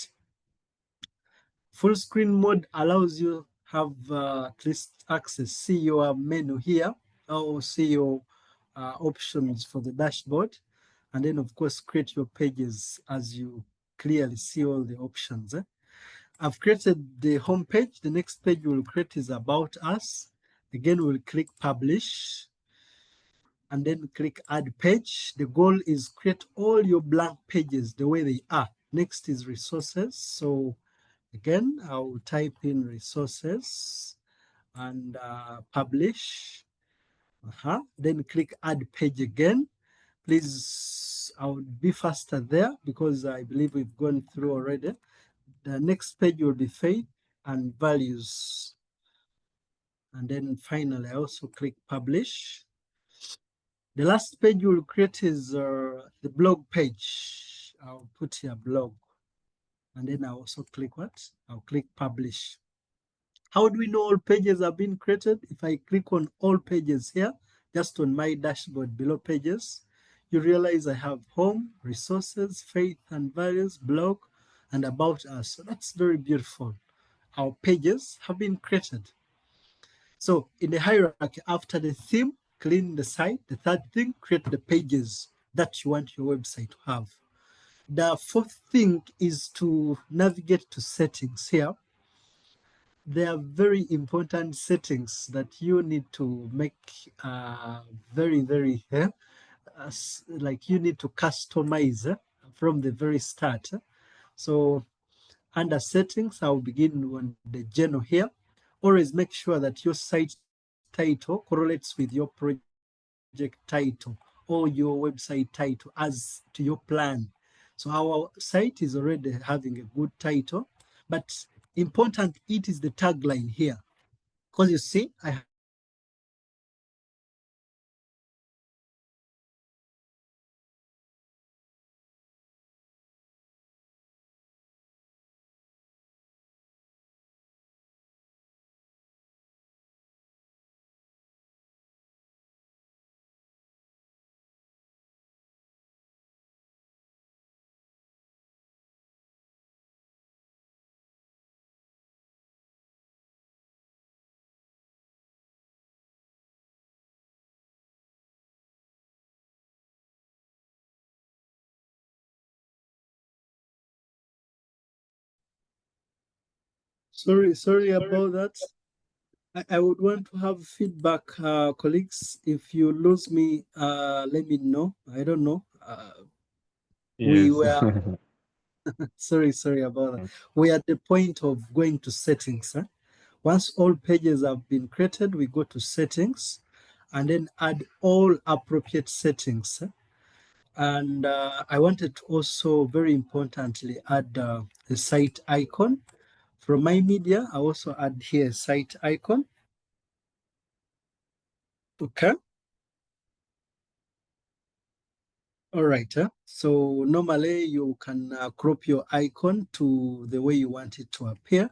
Full screen mode allows you have at least access, see your menu here, or see your options for the dashboard. and then of course create your pages as you clearly see all the options. I've created the home page. The next page we'll create is about us. Again, we'll click publish and then click add page. The goal is create all your blank pages the way they are. Next is resources. So again, I'll type in resources and publish. Then click add page again. Please, I would be faster there because I believe we've gone through already. The next page will be faith and values. And then finally, I also click publish. The last page you will create is the blog page. I'll put here blog. And then I'll also click what? I'll click publish. How do we know all pages have been created? If I click on all pages here, just on my dashboard below pages, you realize I have home, resources, faith and values, blog, and about us. So that's very beautiful. Our pages have been created. So in the hierarchy, after the theme, clean the site. The third thing, create the pages that you want your website to have. The fourth thing is to navigate to settings here. There are very important settings that you need to make very, like you need to customize from the very start. So under settings, I'll begin on the journal here. Always make sure that your site title correlates with your project title or your website title as to your plan. So our site is already having a good title, but important, it is the tagline here. Because you see, I have sorry about that. I would want to have feedback, colleagues. If you lose me, let me know. I don't know. We Yes. were sorry about that. We are at the point of going to settings. Once all pages have been created, we go to settings and then add all appropriate settings. And I wanted to also very importantly add the site icon. From my media, I also add here site icon. Okay. All right. So normally you can crop your icon to the way you want it to appear.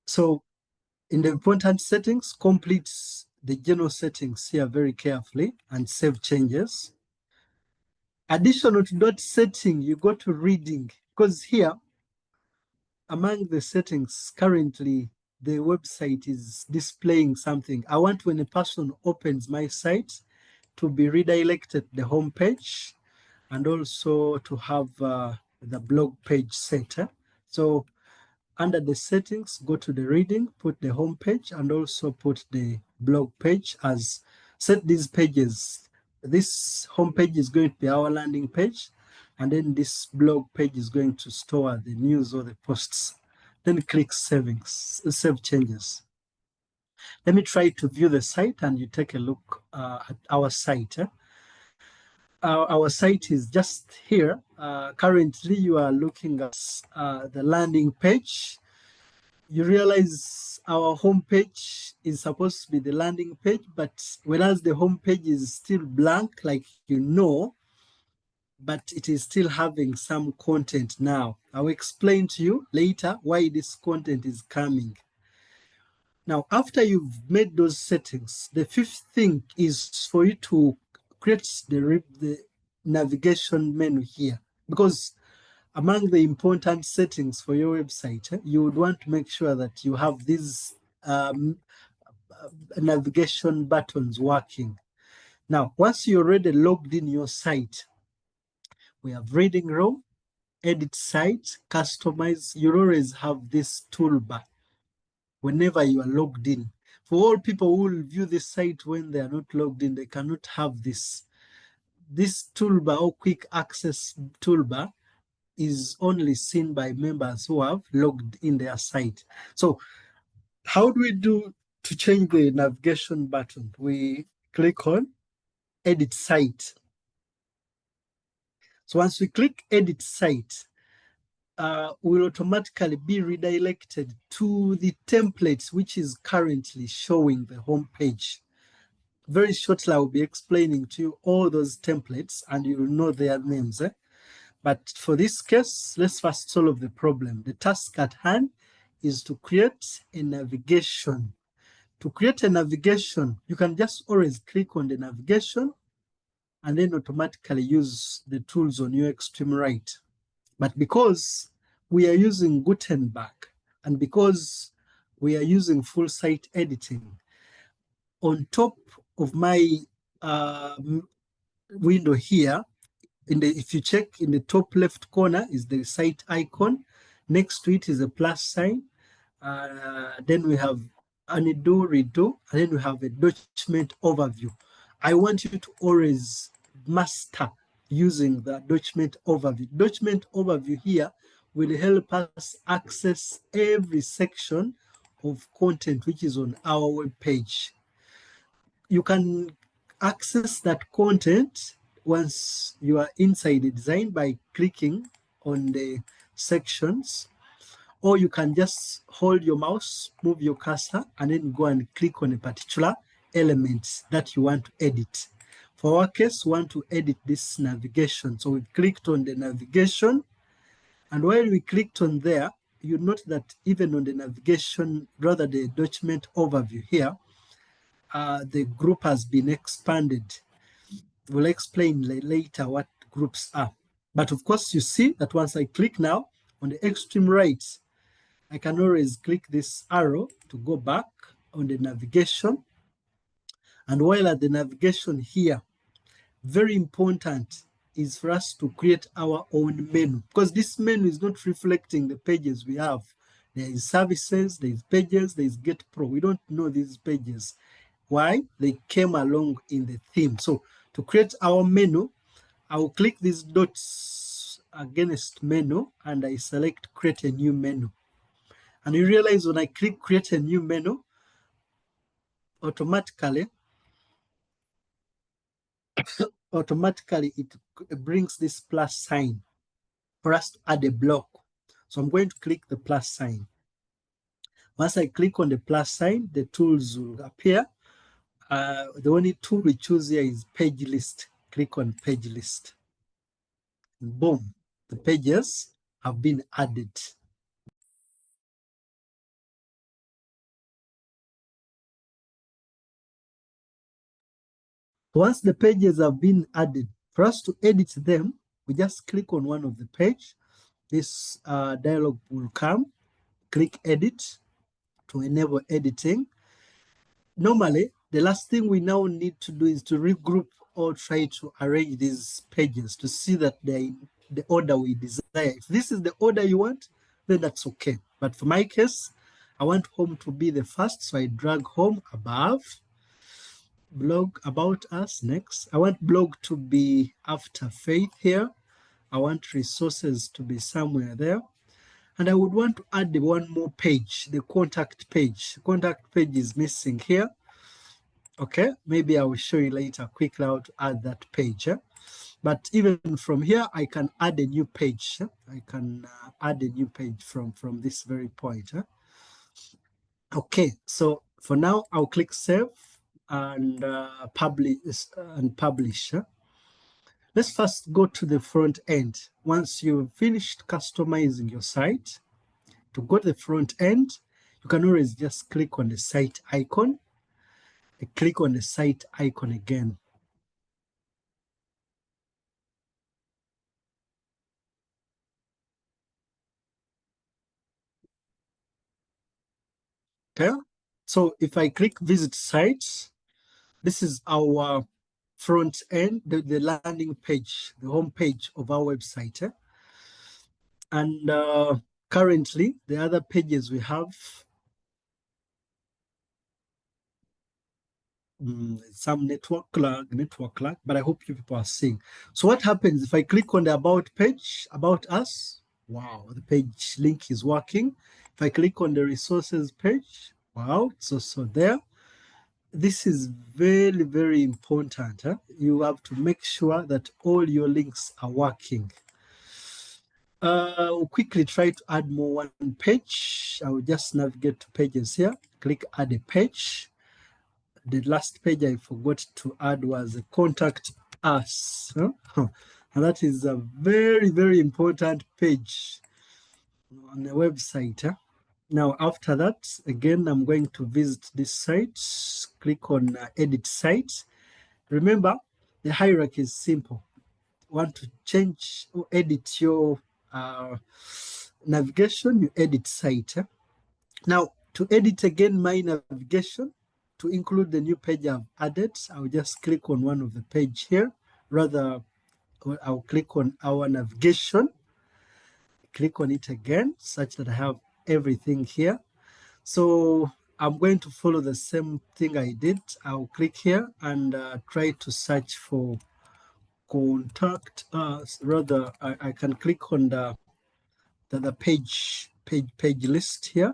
So in the important settings, complete the general settings here very carefully and save changes. Additional to that setting, you go to reading, because here, among the settings, currently the website is displaying something. I want when a person opens my site to be redirected the home page and also to have the blog page set. So under the settings, go to the reading, put the home page and also put the blog page as set these pages. This home page is going to be our landing page, and then this blog page is going to store the news or the posts. Then click save changes. Let me try to view the site and you take a look at our site. Our site is just here. Currently, you are looking at the landing page. You realize our homepage is supposed to be the landing page, but whereas the homepage is still blank, like you know, but it is still having some content now. I'll explain to you later why this content is coming. Now, after you've made those settings, the fifth thing is for you to create the navigation menu here, because among the important settings for your website, you would want to make sure that you have these navigation buttons working. Now, once you're already logged in your site, we have reading room, edit site, customize. You always have this toolbar whenever you are logged in. For all people who will view this site when they are not logged in, they cannot have this. This toolbar or quick access toolbar is only seen by members who have logged in their site. So how do we do to change the navigation button? We click on edit site. So once we click edit site, will automatically be redirected to the template which is currently showing the home page. Very shortly, I will be explaining to you all those templates and you will know their names. But for this case, let's first solve the problem. The task at hand is to create a navigation. To create a navigation, you can just always click on the navigation and then automatically use the tools on your extreme right. But because we are using Gutenberg and because we are using full site editing, on top of my window here, if you check in the top left corner is the site icon. Next to it is a plus sign. Then we have undo, redo, and then we have a document overview. I want you to always master using the document overview. Document overview here will help us access every section of content which is on our web page. You can access that content once you are inside the design by clicking on the sections, or you can just hold your mouse, move your cursor, and then go and click on a particular element that you want to edit. For our case, we want to edit this navigation. So we clicked on the navigation, and while we clicked on there, you note that even on the navigation, rather the document overview here, the group has been expanded. We'll explain later what groups are. But of course, you see that once I click now on the extreme right, I can always click this arrow to go back on the navigation. And while at the navigation here, very important is for us to create our own menu, because this menu is not reflecting the pages we have. There is services, there is pages, there is Get Pro. We don't know these pages. Why? They came along in the theme. So to create our menu, I will click these dots against menu and I select create a new menu. And you realize when I click create a new menu, automatically it brings this plus sign for us to add a block. So I'm going to click the plus sign. Once I click on the plus sign, the tools will appear. The only tool we choose here is page list. Click on page list. And boom, the pages have been added. Once the pages have been added, for us to edit them, we just click on one of the page. This dialog will come. Click edit to enable editing. Normally, the last thing we now need to do is to regroup or try to arrange these pages to see that they're in the order we desire. If this is the order you want, then that's okay. But for my case, I want home to be the first, so I drag home above. Blog about us next. I want blog to be after faith here. I want resources to be somewhere there. And I would want to add one more page, the contact page. Contact page is missing here. Okay, maybe I will show you later quickly how to add that page. But even from here, I can add a new page. I can add a new page from this very point. Okay, so for now, I'll click save and publish. Let's first go to the front end. Once you've finished customizing your site, to go to the front end, you can always just click on the site icon and click on the site icon again. Okay, so if I click visit sites, this is our front end, the landing page, the home page of our website. And currently, the other pages we have, some network lag, but I hope you people are seeing. So what happens if I click on the about page, about us? Wow, the page link is working. If I click on the resources page, wow, it's also there. This is very, very important. You have to make sure that all your links are working. We'll quickly try to add more one page. I will just navigate to pages here, click add a page. The last page I forgot to add was contact us. And that is a very, very important page on the website. Now, after that, again, I'm going to visit this site, click on edit site. Remember, the hierarchy is simple. Want to change or edit your navigation, you edit site. Now, to edit again my navigation, to include the new page I've added, I'll just click on one of the page here. Rather, I'll click on our navigation, click on it again, such that I have everything here. So I'm going to follow the same thing I did. I'll click here and try to search for contact us. Rather, I can click on the page list here.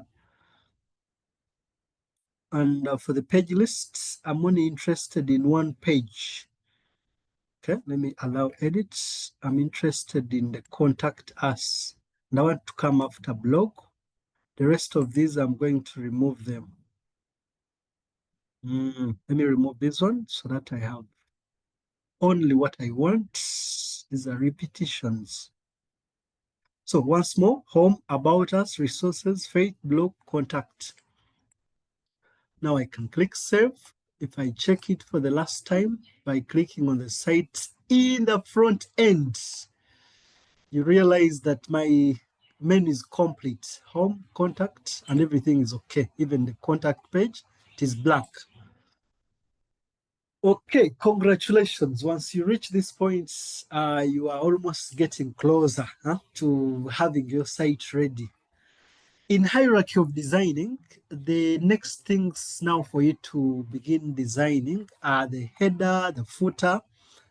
And for the page lists, I'm only interested in one page. Okay, let me allow edits. I'm interested in the contact us. And I want to come after blog. The rest of these, I'm going to remove them. Let me remove this one so that I have only what I want. These are repetitions. So once more, home, about us, resources, faith, blog, contact. Now I can click save. If I check it for the last time by clicking on the site in the front end, you realize that my menu is complete. Home, contact, and everything is okay. Even the contact page, it is blank. Okay, congratulations. Once you reach this point, you are almost getting closer to having your site ready. In hierarchy of designing, the next things now for you to begin designing are the header, the footer,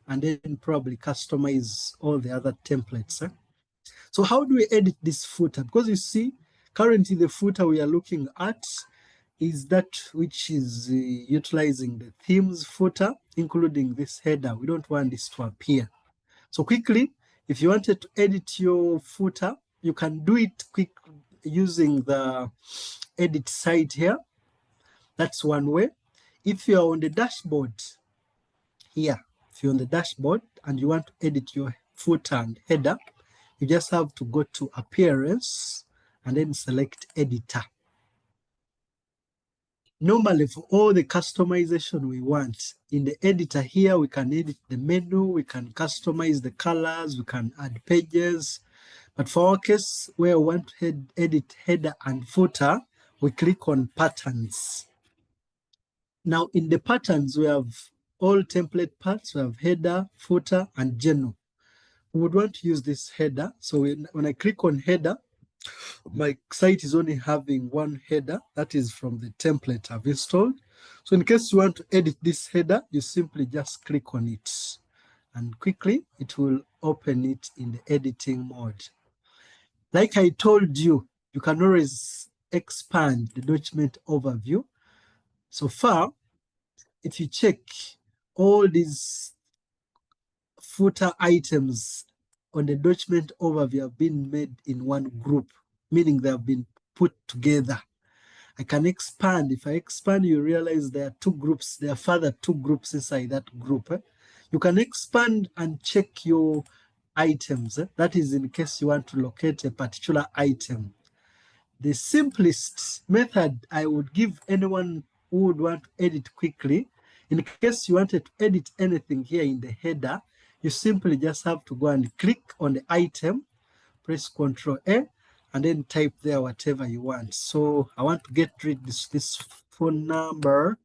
and then probably customize all the other templates. So how do we edit this footer? Because you see, currently the footer we are looking at is that which is utilizing the themes footer, including this header. We don't want this to appear. So quickly, if you wanted to edit your footer, you can do it quick using the edit site here. That's one way. If you are on the dashboard here, if you're on the dashboard and you want to edit your footer and header, you just have to go to appearance and then select editor. Normally, for all the customization we want, in the editor here, we can edit the menu, we can customize the colors, we can add pages. But for our case, where we want to edit header and footer, we click on patterns. Now, in the patterns, we have all template parts. We have header, footer, and general. We would want to use this header. So when I click on header, my site is only having one header, that is from the template I've installed. So in case you want to edit this header, you simply just click on it and quickly it will open it in the editing mode. Like I told you, you can always expand the document overview. So far, if you check, all these footer items on the document overview have been made in one group, meaning they have been put together. I can expand. If I expand, you realize there are two groups. There are further two groups inside that group. You can expand and check your items. That is in case you want to locate a particular item. The simplest method I would give anyone who would want to edit quickly, in case you wanted to edit anything here in the header, you simply just have to go and click on the item, press Ctrl A, and then type there whatever you want. So I want to get rid of this phone number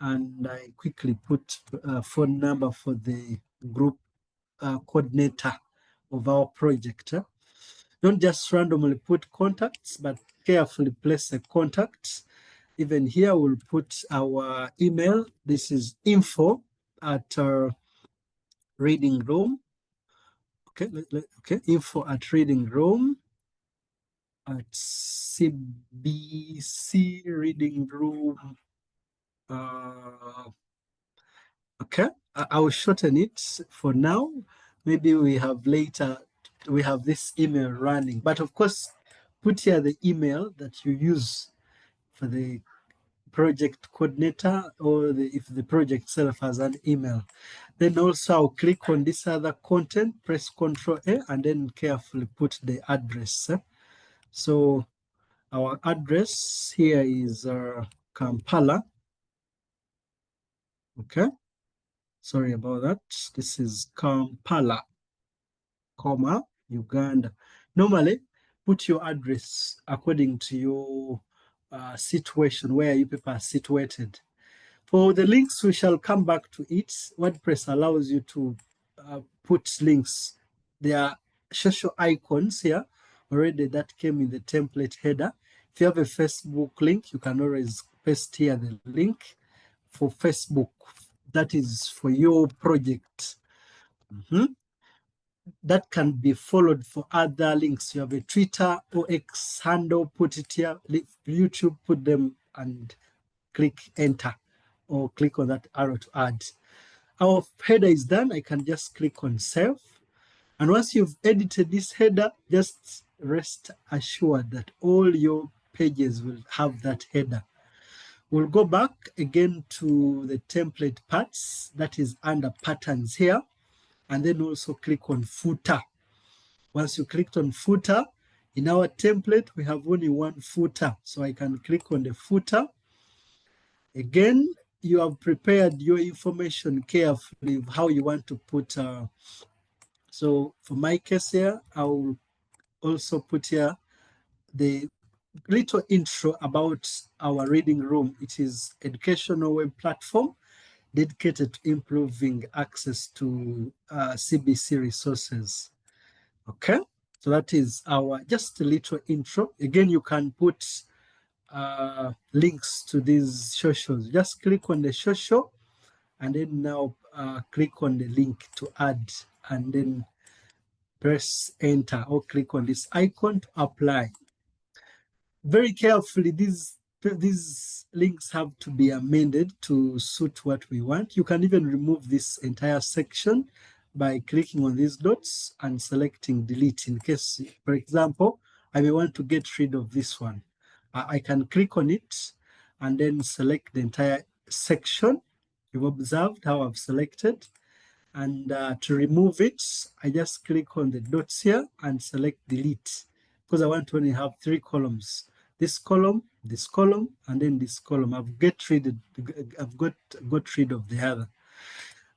and I quickly put a phone number for the group coordinator of our project. Don't just randomly put contacts, but carefully place the contacts. Even here, we'll put our email. This is info at reading room. Okay, okay, info at reading room at CBC reading room. Okay, I will shorten it for now. Maybe we have later, we have this email running, but of course, put here the email that you use for the project coordinator, or if the project itself has an email. Then also I'll click on this other content, press Ctrl A, and then carefully put the address. So our address here is Kampala. Okay, sorry about that. This is Kampala, comma, Uganda. Normally, put your address according to your situation, where you people are situated. For the links, we shall come back to it. WordPress allows you to put links. There are social icons here already that came in the template header. If you have a Facebook link, you can always paste here the link for Facebook. That is for your project. That can be followed for other links. You have a Twitter or X handle, put it here. YouTube, put them and click enter, or click on that arrow to add. Our header is done. I can just click on save. And once you've edited this header, just rest assured that all your pages will have that header. We'll go back again to the template parts, that is under patterns here, and then also click on footer. Once you clicked on footer, in our template, we have only one footer. So I can click on the footer. Again, you have prepared your information carefully, how you want to put. So for my case here, I will also put here the little intro about our reading room. It is educational web platform dedicated to improving access to CBC resources. Okay, so that is our just a little intro. Again, you can put links to these socials. Just click on the social, and then now click on the link to add, and then press enter, or click on this icon to apply. Very carefully, these links have to be amended to suit what we want. You can even remove this entire section by clicking on these dots and selecting delete, in case, for example, I may want to get rid of this one. I can click on it and then select the entire section. You've observed how I've selected. And to remove it, I just click on the dots here and select delete, because I want to only have 3 columns. This column, and then this column. I've got rid of the other.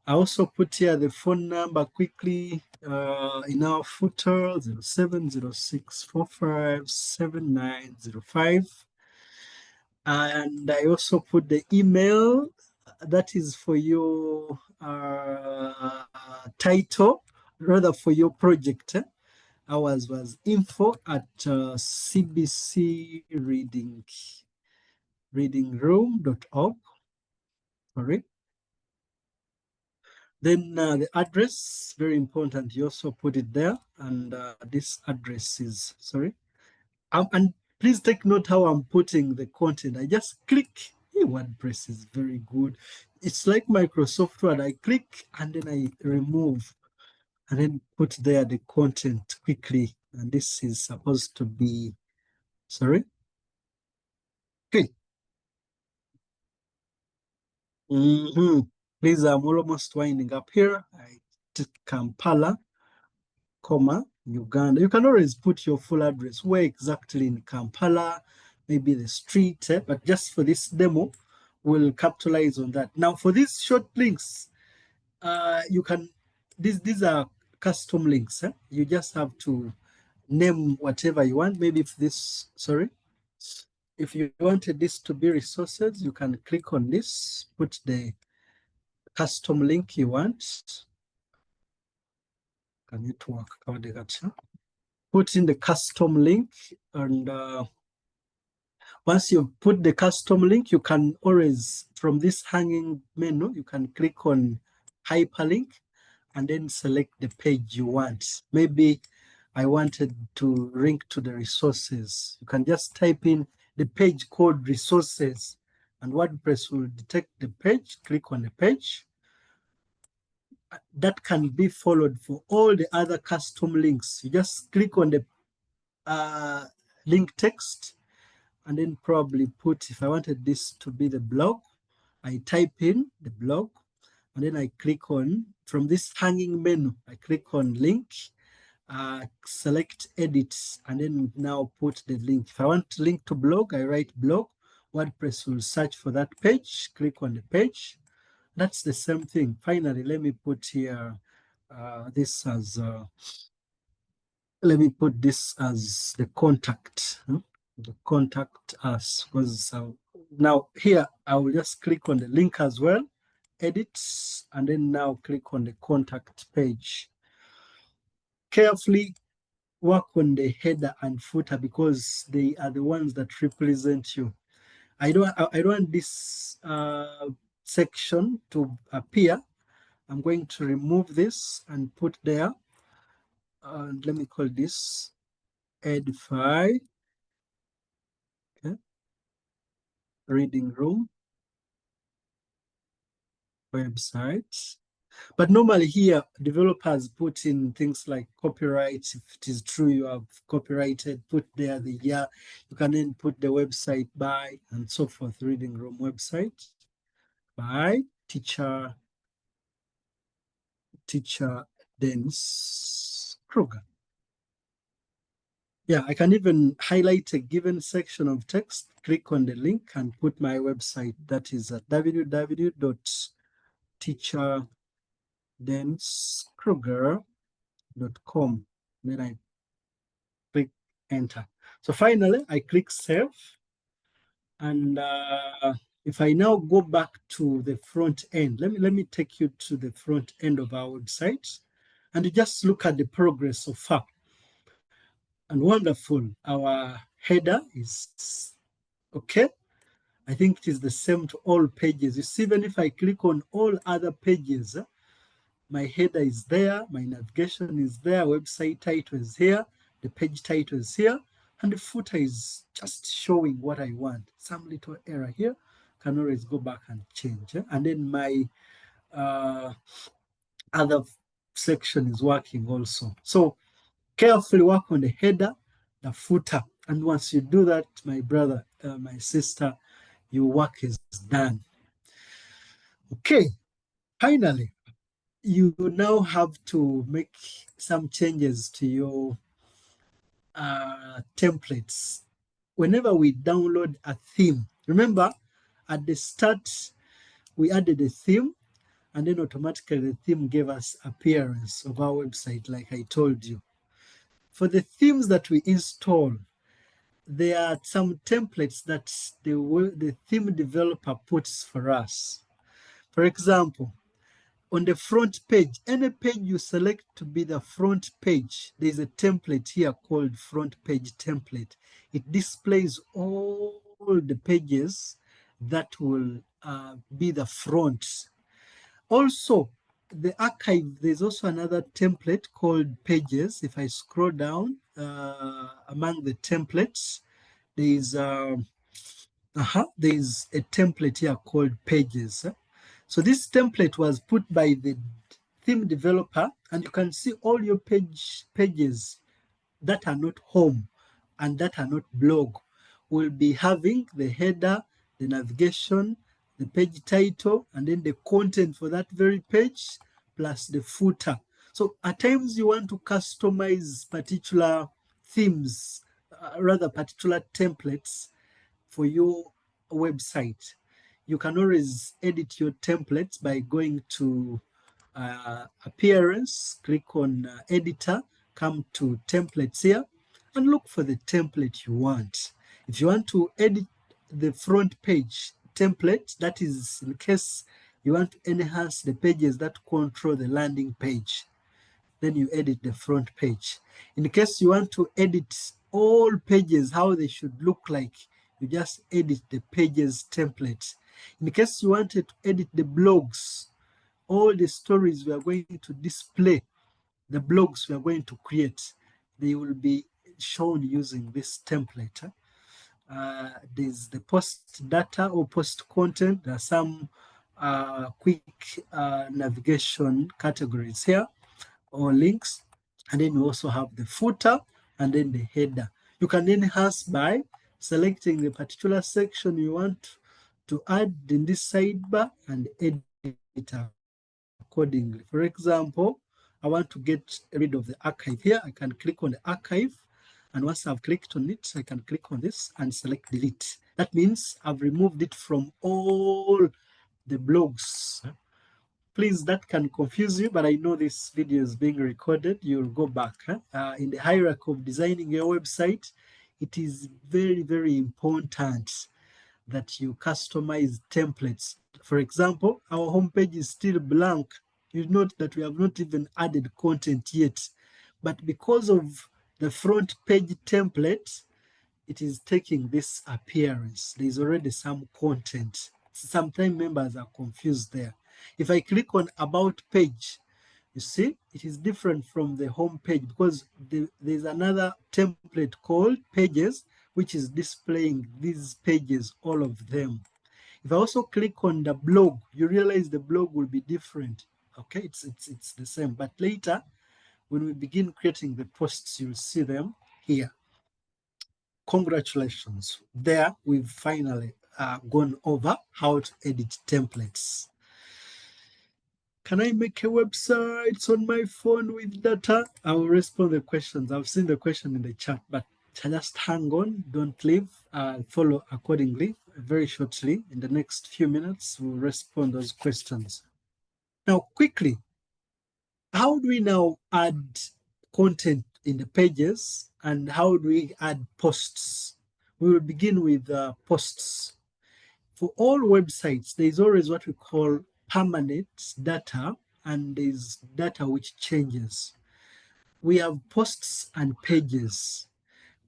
I also put here the phone number quickly in our footer, 0706457905. And I also put the email that is for your title, rather for your project. Ours was info@cbcreadingroom.org. Sorry. Then the address, very important. You also put it there, and this address is, sorry. And please take note how I'm putting the content. I just click. Hey, WordPress is very good. It's like Microsoft Word. I click and then I remove and then put there the content quickly. And this is supposed to be, sorry. Okay. Please, I'm almost winding up here. I took Kampala, comma, Uganda. You can always put your full address, where exactly in Kampala, maybe the street, but just for this demo, we'll capitalize on that. Now, for these short links, you can, these are custom links. You just have to name whatever you want. Maybe if this, sorry. If you wanted this to be resources, you can click on this, put the custom link you want. Can it work? Put in the custom link, and once you've put the custom link, you can always, from this hanging menu, you can click on hyperlink and then select the page you want. Maybe I wanted to link to the resources. You can just type in the page called resources, and WordPress will detect the page, click on the page. That can be followed for all the other custom links. You just click on the link text and then probably put, if I wanted this to be the blog, I type in the blog and then I click on, from this hanging menu, I click on link, select edit, and then now put the link. If I want to link to blog, I write blog. WordPress will search for that page, click on the page. That's the same thing. Finally, let me put here this as, let me put this as the contact, the contact us, because now here I will just click on the link as well, edit, and then now click on the contact page. Carefully work on the header and footer because they are the ones that represent you. I don't want this section to appear. I'm going to remove this and put there. Let me call this Edify. Okay. Reading room website. But normally here, developers put in things like copyright. If it is true you have copyrighted, put there the year. You can then put the website by and so forth. Reading room website by teacher Dennis Kruger. Yeah, I can even highlight a given section of text, click on the link and put my website. That is at www.teacherdeniskruger.com. Then I click enter. So finally, I click save. And if I now go back to the front end, let me take you to the front end of our website and you just look at the progress so far. And wonderful, our header is okay. I think it is the same to all pages. You see, even if I click on all other pages, my header is there, my navigation is there, website title is here, the page title is here, and the footer is just showing what I want. Some little error here, can always go back and change. And then my other section is working also. So carefully work on the header, the footer. And once you do that, my brother, my sister, your work is done. Okay, finally, you now have to make some changes to your templates. Whenever we download a theme, remember at the start, we added a theme and then automatically the theme gave us appearance of our website, like I told you. For the themes that we install, there are some templates that the theme developer puts for us. For example, on the front page, any page you select to be the front page, there's a template here called front page template. It displays all the pages that will be the front. Also, the archive, there's also another template called pages. If I scroll down among the templates, there's a template here called pages. So this template was put by the theme developer, and you can see all your pages that are not home and that are not blog will be having the header, the navigation, the page title, and then the content for that very page, plus the footer. So at times you want to customize particular themes, rather particular templates for your website. You can always edit your templates by going to appearance, click on editor, come to templates here, and look for the template you want. If you want to edit the front page template, that is in case you want to enhance the pages that control the landing page, then you edit the front page. In case you want to edit all pages, how they should look like, you just edit the pages template. In case you wanted to edit the blogs, all the stories we are going to display, the blogs we are going to create, they will be shown using this template. There's the post data or post content. There are some quick navigation categories here or links. And then you also have the footer and then the header. You can enhance by selecting the particular section you want to add in this sidebar and edit it accordingly. For example, I want to get rid of the archive here. I can click on the archive. And once I've clicked on it, I can click on this and select delete. That means I've removed it from all the blogs. Please, that can confuse you, but I know this video is being recorded. You'll go back. In the hierarchy of designing your website, it is very, very important that you customize templates. For example, our homepage is still blank. You note that we have not even added content yet. But because of the front page template, it is taking this appearance. There's already some content. Sometimes members are confused there. If I click on About Page, you see, it is different from the home page because there's another template called Pages, which is displaying these pages, all of them. If I also click on the blog, you realize the blog will be different. Okay, it's the same. But later, when we begin creating the posts, you'll see them here. Congratulations. There, we've finally gone over how to edit templates. Can I make a website on my phone with data? I will respond to the questions. I've seen the question in the chat, but just hang on, don't leave. Follow accordingly. Very shortly, in the next few minutes, we'll respond those questions. Now, quickly, how do we now add content in the pages and how do we add posts? We will begin with posts. For all websites, there's always what we call permanent data and there's data which changes. We have posts and pages.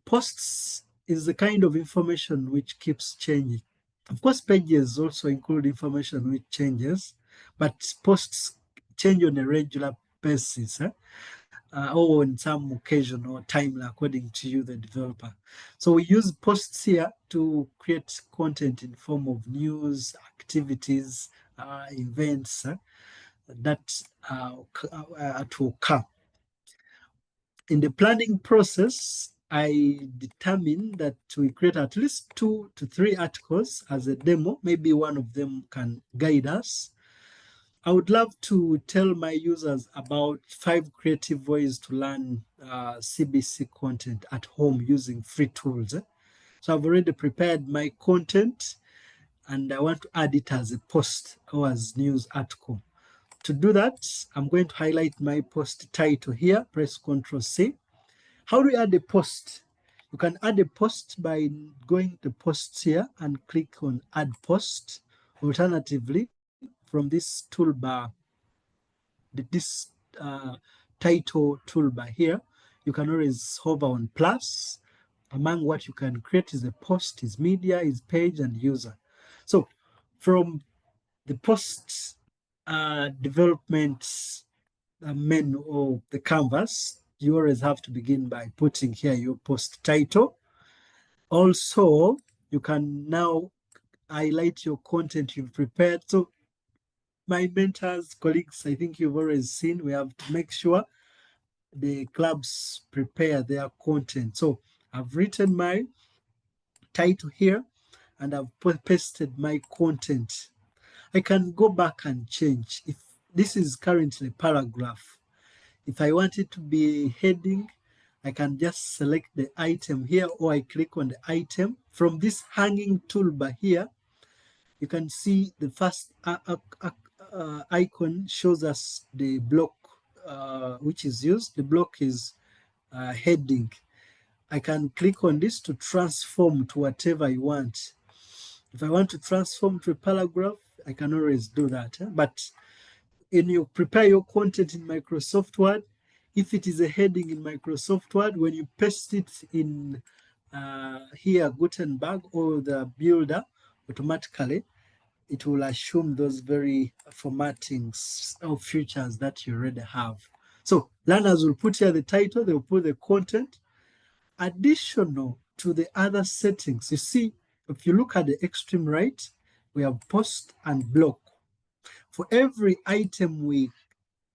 Posts is the kind of information which keeps changing. Of course, pages also include information which changes, but posts change on a regular basis, or on some occasion or time according to you, the developer. So we use posts here to create content in form of news, activities, events that to occur. In the planning process, I determined that we create at least 2 to 3 articles as a demo. Maybe one of them can guide us. I would love to tell my users about 5 creative ways to learn CBC content at home using free tools. So I've already prepared my content and I want to add it as a post or as news article. To do that, I'm going to highlight my post title here, press Ctrl C. How do we add a post? You can add a post by going to posts here and click on add post. Alternatively, from this toolbar, this title toolbar here, you can always hover on plus. Among what you can create is a post, is media, is page, and user. So from the post development menu or the canvas, you always have to begin by putting here your post title. Also, you can now highlight your content you've prepared. So my mentors, colleagues, I think you've always seen, we have to make sure the clubs prepare their content. So I've written my title here and I've pasted my content. I can go back and change. If this is currently a paragraph, if I want it to be heading, I can just select the item here or I click on the item. From this hanging toolbar here, you can see the first icon shows us the block which is used. The block is heading. I can click on this to transform to whatever I want. If I want to transform to a paragraph, I can always do that. But when you prepare your content in Microsoft Word, if it is a heading in Microsoft Word, when you paste it in here, Gutenberg or the builder, automatically, it will assume those very formattings or features that you already have. So learners will put here the title, they will put the content. Additional to the other settings, you see, if you look at the extreme right, we have post and block. For every item we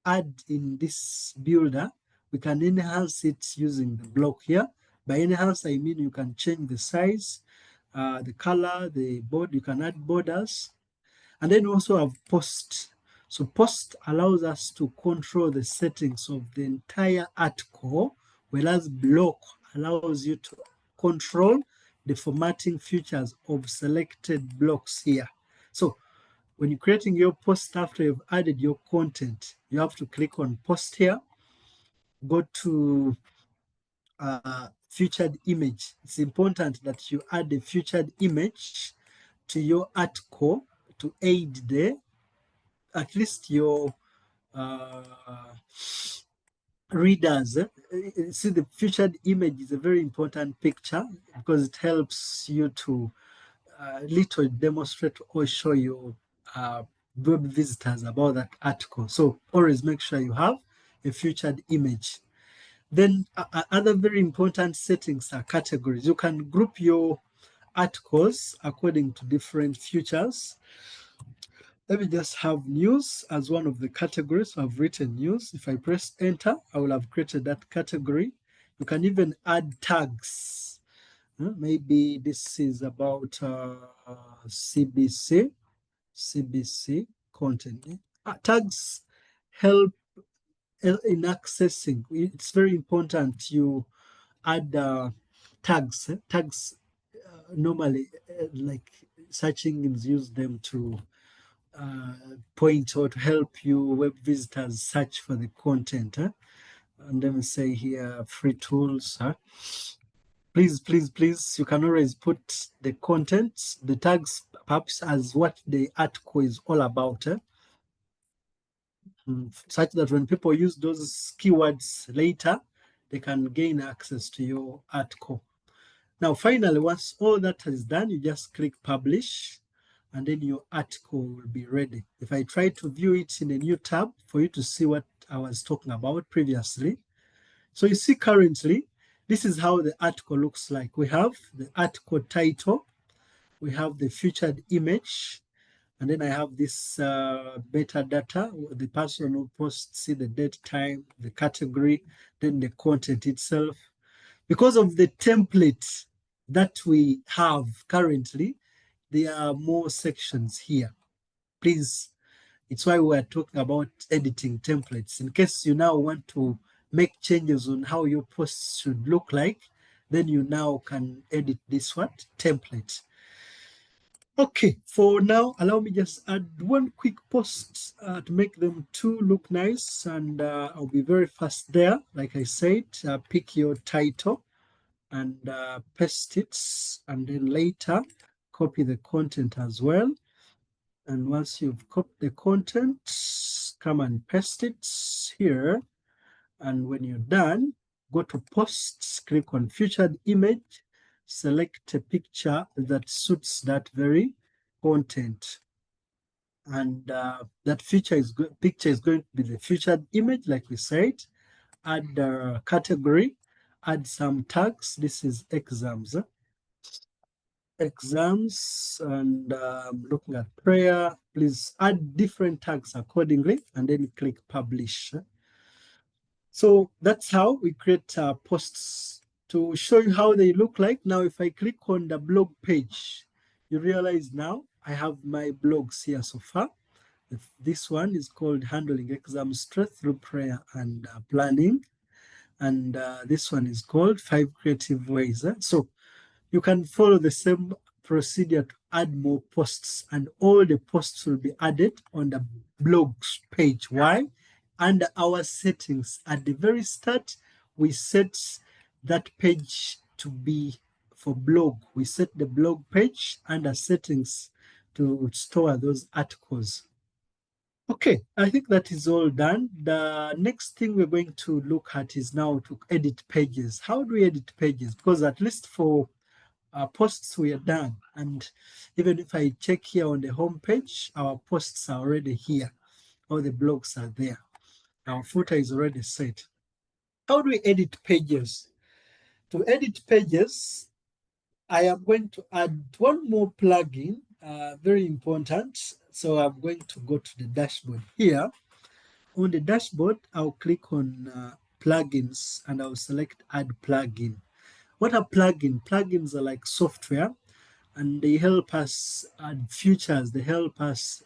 add in this builder, we can enhance it using the block here. By enhance, I mean you can change the size, the color, the board, you can add borders. And then we also have post. So post allows us to control the settings of the entire article, whereas block allows you to control the formatting features of selected blocks here. So when you're creating your post after you've added your content, you have to click on post here, go to featured image. It's important that you add a featured image to your article to aid the, at least your readers. See, the featured image is a very important picture because it helps you to little demonstrate or show your web visitors about that article. So always make sure you have a featured image. Then other very important settings are categories. You can group your articles according to different features. Let me just have news as one of the categories. I've written news. If I press enter, I will have created that category. You can even add tags. Maybe this is about CBC content. Tags help in accessing. It's very important you add tags. Tags normally, like search engines use them to point or to help you web visitors search for the content. And let me say here, free tools. Please, you can always put the content, the tags, perhaps as what the article is all about. Such that when people use those keywords later, they can gain access to your article. Now, finally, once all that is done, you just click publish, and then your article will be ready. If I try to view it in a new tab for you to see what I was talking about previously. So you see currently, this is how the article looks like. We have the article title, we have the featured image, and then I have this metadata, the person who posts, see the date, time, the category, then the content itself. Because of the template that we have currently, there are more sections here. Please, it's why we're talking about editing templates. In case you now want to make changes on how your posts should look like, then you now can edit this template. Okay, for now, allow me just add one quick post to make them two look nice, and I'll be very fast there. Like I said, pick your title and paste it, and then later copy the content as well. And once you've copied the content, come and paste it here. And when you're done, go to posts, click on featured image, select a picture that suits that very content. And that picture is going to be the featured image, like we said. Add the category, add some tags. This is exams. Exams, and looking at prayer. Please add different tags accordingly, and then click publish. So that's how we create posts. To show you how they look like, now if I click on the blog page, you realize now I have my blogs here so far. This one is called Handling Exam Stress Through Prayer and Planning. And this one is called 5 Creative Ways. So you can follow the same procedure to add more posts, and all the posts will be added on the blogs page. Why? Under our settings at the very start, we set that page to be for blog. We set the blog page under settings to store those articles. Okay, I think that is all done. The next thing we're going to look at is now to edit pages. How do we edit pages? Because at least for posts we are done. And even if I check here on the home page, our posts are already here. All the blogs are there. Our footer is already set. How do we edit pages? To edit pages, I am going to add one more plugin, very important. So I'm going to go to the dashboard here. On the dashboard, I'll click on plugins and I'll select add plugin. What are plugins? Plugins are like software and they help us add features. They help us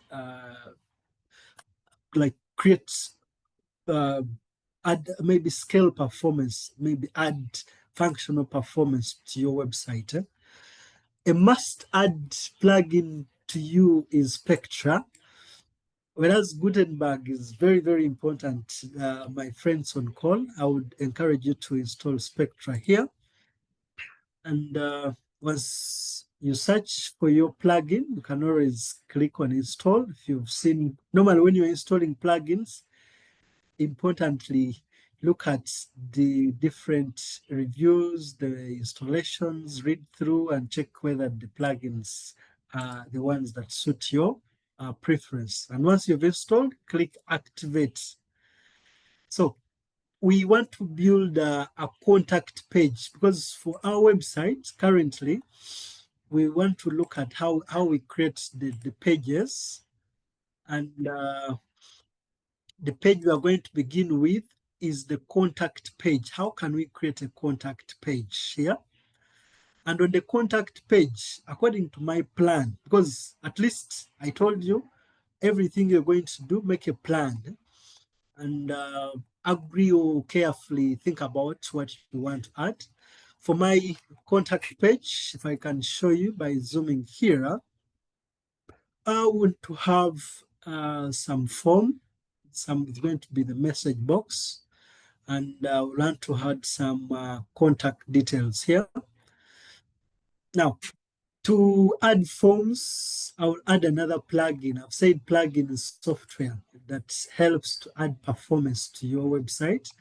like create, add, maybe scale performance, maybe add functional performance to your website. A must-add plugin to you is Spectra, whereas Gutenberg is very, very important. My friends on call, I would encourage you to install Spectra here. And once you search for your plugin, you can always click on install. If you've seen, normally when you're installing plugins, importantly, look at the different reviews, the installations, read through and check whether the plugins are the ones that suit your preference. And once you've installed, click activate. So we want to build a contact page because for our website currently, we want to look at how we create the pages. And the page we are going to begin with is the contact page. How can we create a contact page here? And on the contact page, according to my plan, because at least I told you everything you're going to do, make a plan and agree or carefully think about what you want to add. For my contact page, if I can show you by zooming here, I want to have some form. It's going to be the message box, and I want to add some contact details here. Now, to add forms, I'll add another plugin. I've said plugin is software that helps to add performance to your website.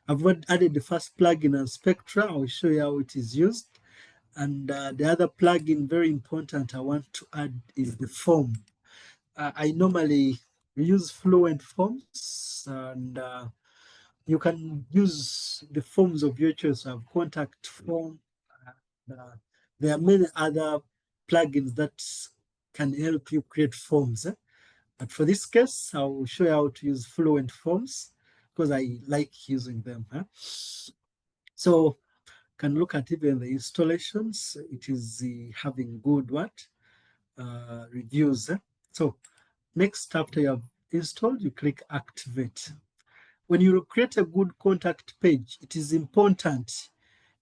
I've added the first plugin on Spectra. I'll show you how it is used. And the other plugin, very important, I want to add is the form. I normally use Fluent Forms, and you can use the forms of your choice. I have contact form. There are many other plugins that can help you create forms. But for this case, I will show you how to use Fluent Forms because I like using them. So you can look at even the installations. It is having good reviews. So next, after you have installed, you click activate. When you create a good contact page, it is important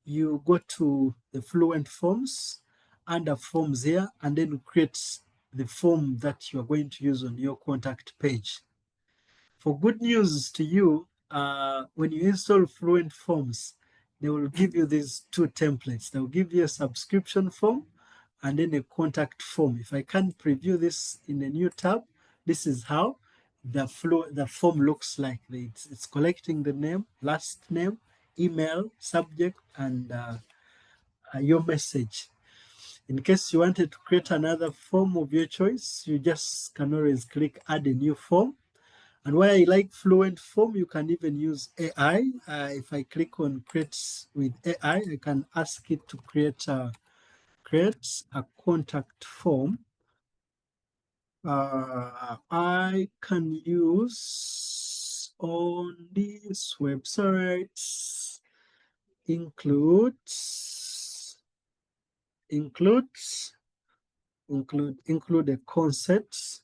you go to the Fluent Forms, under Forms here, and then create the form that you are going to use on your contact page. For good news to you, when you install Fluent Forms, they will give you these two templates. They will give you a subscription form and then a contact form. If I can preview this in a new tab, this is how the form looks like. It's collecting the name, last name, email, subject, and your message. In case you wanted to create another form of your choice, you just can always click add a new form. And where I like Fluent Form, you can even use AI. If I click on create with AI, I can ask it to create a contact form. I can use on this website include a concept.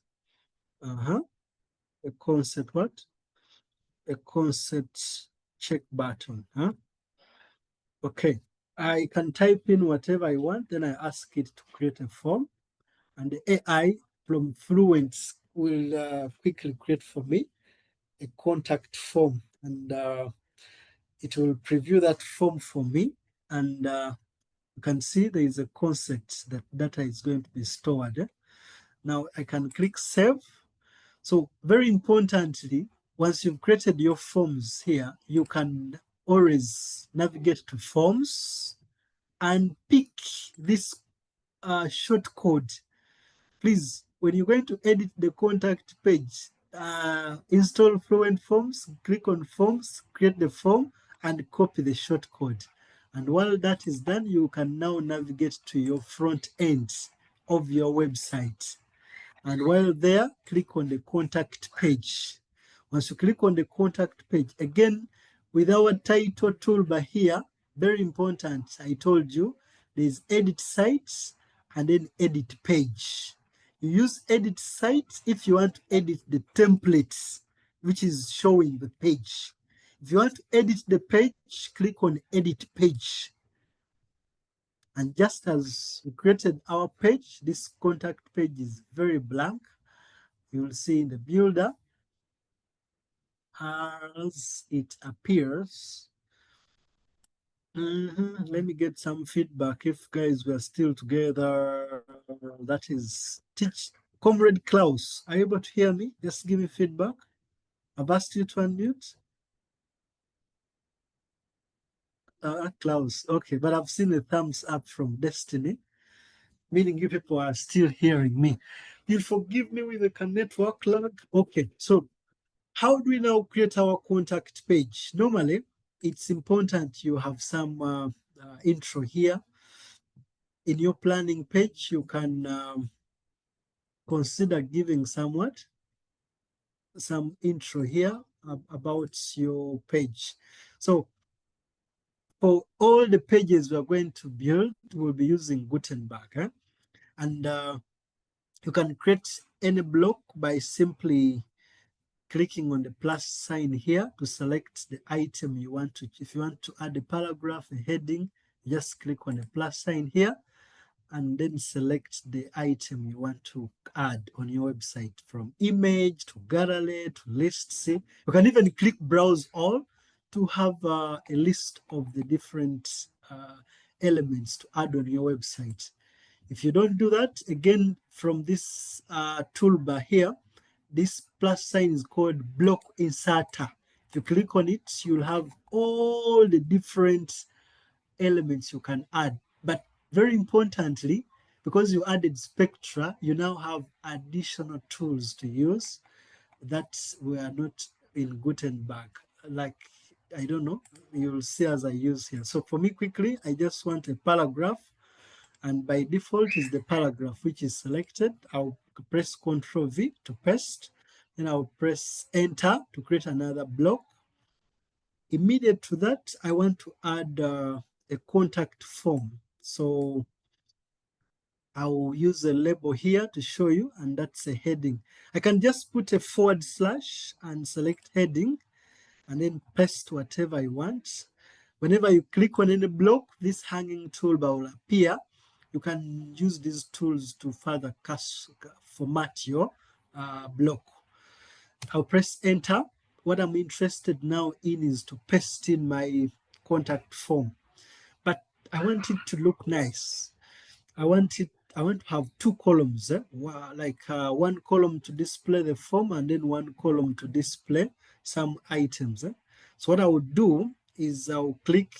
A concept what? A concept check button. Okay. I can type in whatever I want, then I ask it to create a form, and the AI from Fluent will quickly create for me a contact form, and it will preview that form for me. and you can see there is a concept that data is going to be stored. Now I can click save. So very importantly, once you've created your forms here, you can always navigate to forms and pick this short code. Please, when you're going to edit the contact page, install Fluent Forms, click on Forms, create the form, and copy the short code. And while that is done, you can now navigate to your front end of your website. And while there, click on the contact page. Once you click on the contact page, again, with our title toolbar here, very important, I told you, there's edit sites and then edit page. You use edit sites if you want to edit the templates, which is showing the page. If you want to edit the page, click on edit page. And just as we created our page, this contact page is very blank. You will see in the builder as it appears. Let me get some feedback if guys were still together. That is Comrade Klaus. Are you able to hear me? Just give me feedback. I've asked you to unmute. Klaus, okay, but I've seen a thumbs up from Destiny, meaning you people are still hearing me. You'll forgive me with a network lag. Okay, so how do we now create our contact page? Normally, it's important you have some intro here. In your planning page, you can consider giving some intro here about your page. So for all the pages we're going to build, we'll be using Gutenberg. And you can create any block by simply clicking on the plus sign here to select the item you want to. If you want to add a paragraph, a heading, just click on the plus sign here and then select the item you want to add on your website, from image to gallery to lists. You can even click browse all to have a list of the different elements to add on your website. If you don't do that, again, from this toolbar here, this plus sign is called block inserter. If you click on it, you'll have all the different elements you can add. But very importantly, because you added Spectra, you now have additional tools to use that were not in Gutenberg. Like, I don't know, you'll see as I use here. So for me, quickly, I just want a paragraph. And by default is the paragraph which is selected. I'll press Ctrl V to paste. Then I'll press Enter to create another block. Immediate to that, I want to add a contact form. So I'll use a label here to show you, and that's a heading. I can just put a / and select heading, and then paste whatever I want. Whenever you click on any block, this hanging toolbar will appear. You can use these tools to further format your block. I'll press Enter. What I'm interested now in is to paste in my contact form, but I want it to look nice. I want to have two columns, like one column to display the form and then one column to display some items. So what I would do is I'll click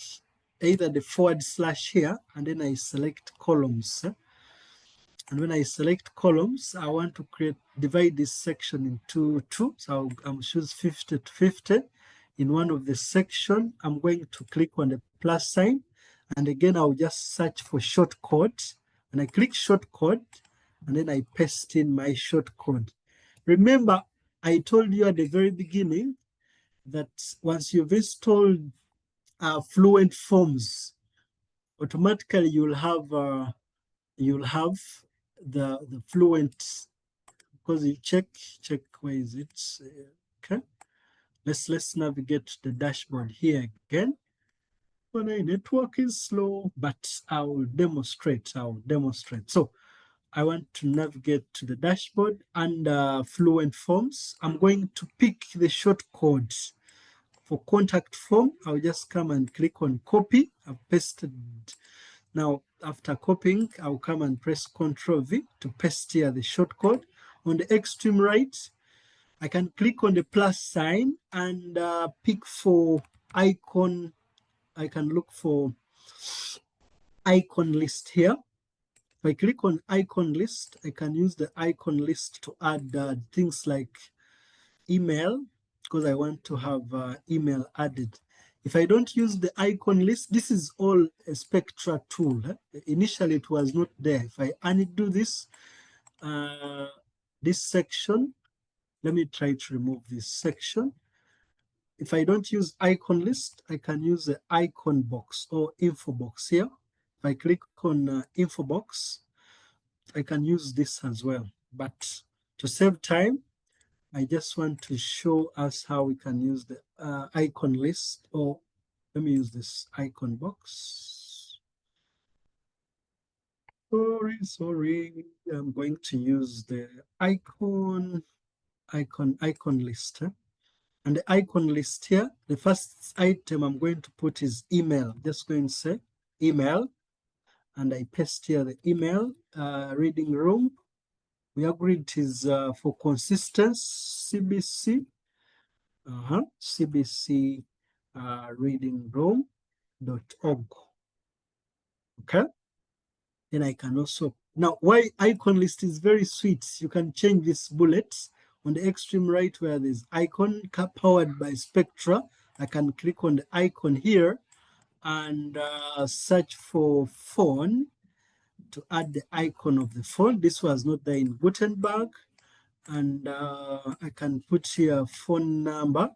either the / here, and then I select columns. And when I select columns, I want to divide this section into two. So I'll choose 50 to 50. In one of the section, I'm going to click on the plus sign. And again, I'll just search for shortcode. And I click shortcode, and then I paste in my shortcode. Remember, I told you at the very beginning that once you've installed Fluent Forms, automatically you'll have the Fluent, because you check where is it? Okay, let's navigate to the dashboard here again. My network is slow, but I will demonstrate. So I want to navigate to the dashboard under Fluent Forms. I'm going to pick the shortcode for contact form, I'll just come and click on copy. I've pasted. Now, after copying, I'll come and press Ctrl V to paste here the shortcode. On the extreme right, I can click on the plus sign and pick for icon. I can look for icon list here. If I click on icon list, I can use the icon list to add things like email, because I want to have email added. If I don't use the icon list, this is all a Spectra tool. Initially, it was not there. If I undo this, this section, let me try to remove this section. If I don't use icon list, I can use the icon box or info box here. If I click on info box, I can use this as well. But to save time, I just want to show us how we can use the icon list, or let me use this icon box. Sorry. I'm going to use the icon list. And the icon list here, the first item I'm going to put is email. Just going to say email, and I paste here the email, reading room. We agreed it is for consistency, CBC, CBC readingroom.org. Okay. Then I can also, now why icon list is very sweet. You can change this bullet on the extreme right where there's icon powered by Spectra. I can click on the icon here and search for phone to add the icon of the phone. This was not there in Gutenberg. And I can put here phone number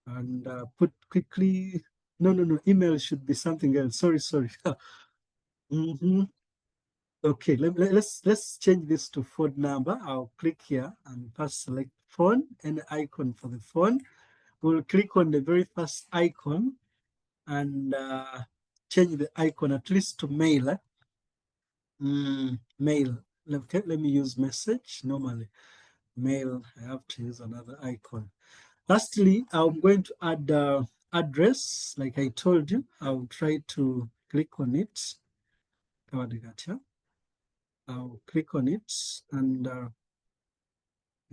and put quickly. No. Email should be something else. Sorry. Okay, let's change this to phone number. I'll click here and first select phone and icon for the phone. We'll click on the very first icon and change the icon at least to mail. Mail. Okay, let me use message normally. Mail, I have to use another icon. Lastly, I'm going to add address. Like I told you, I'll try to click on it. I'll click on it and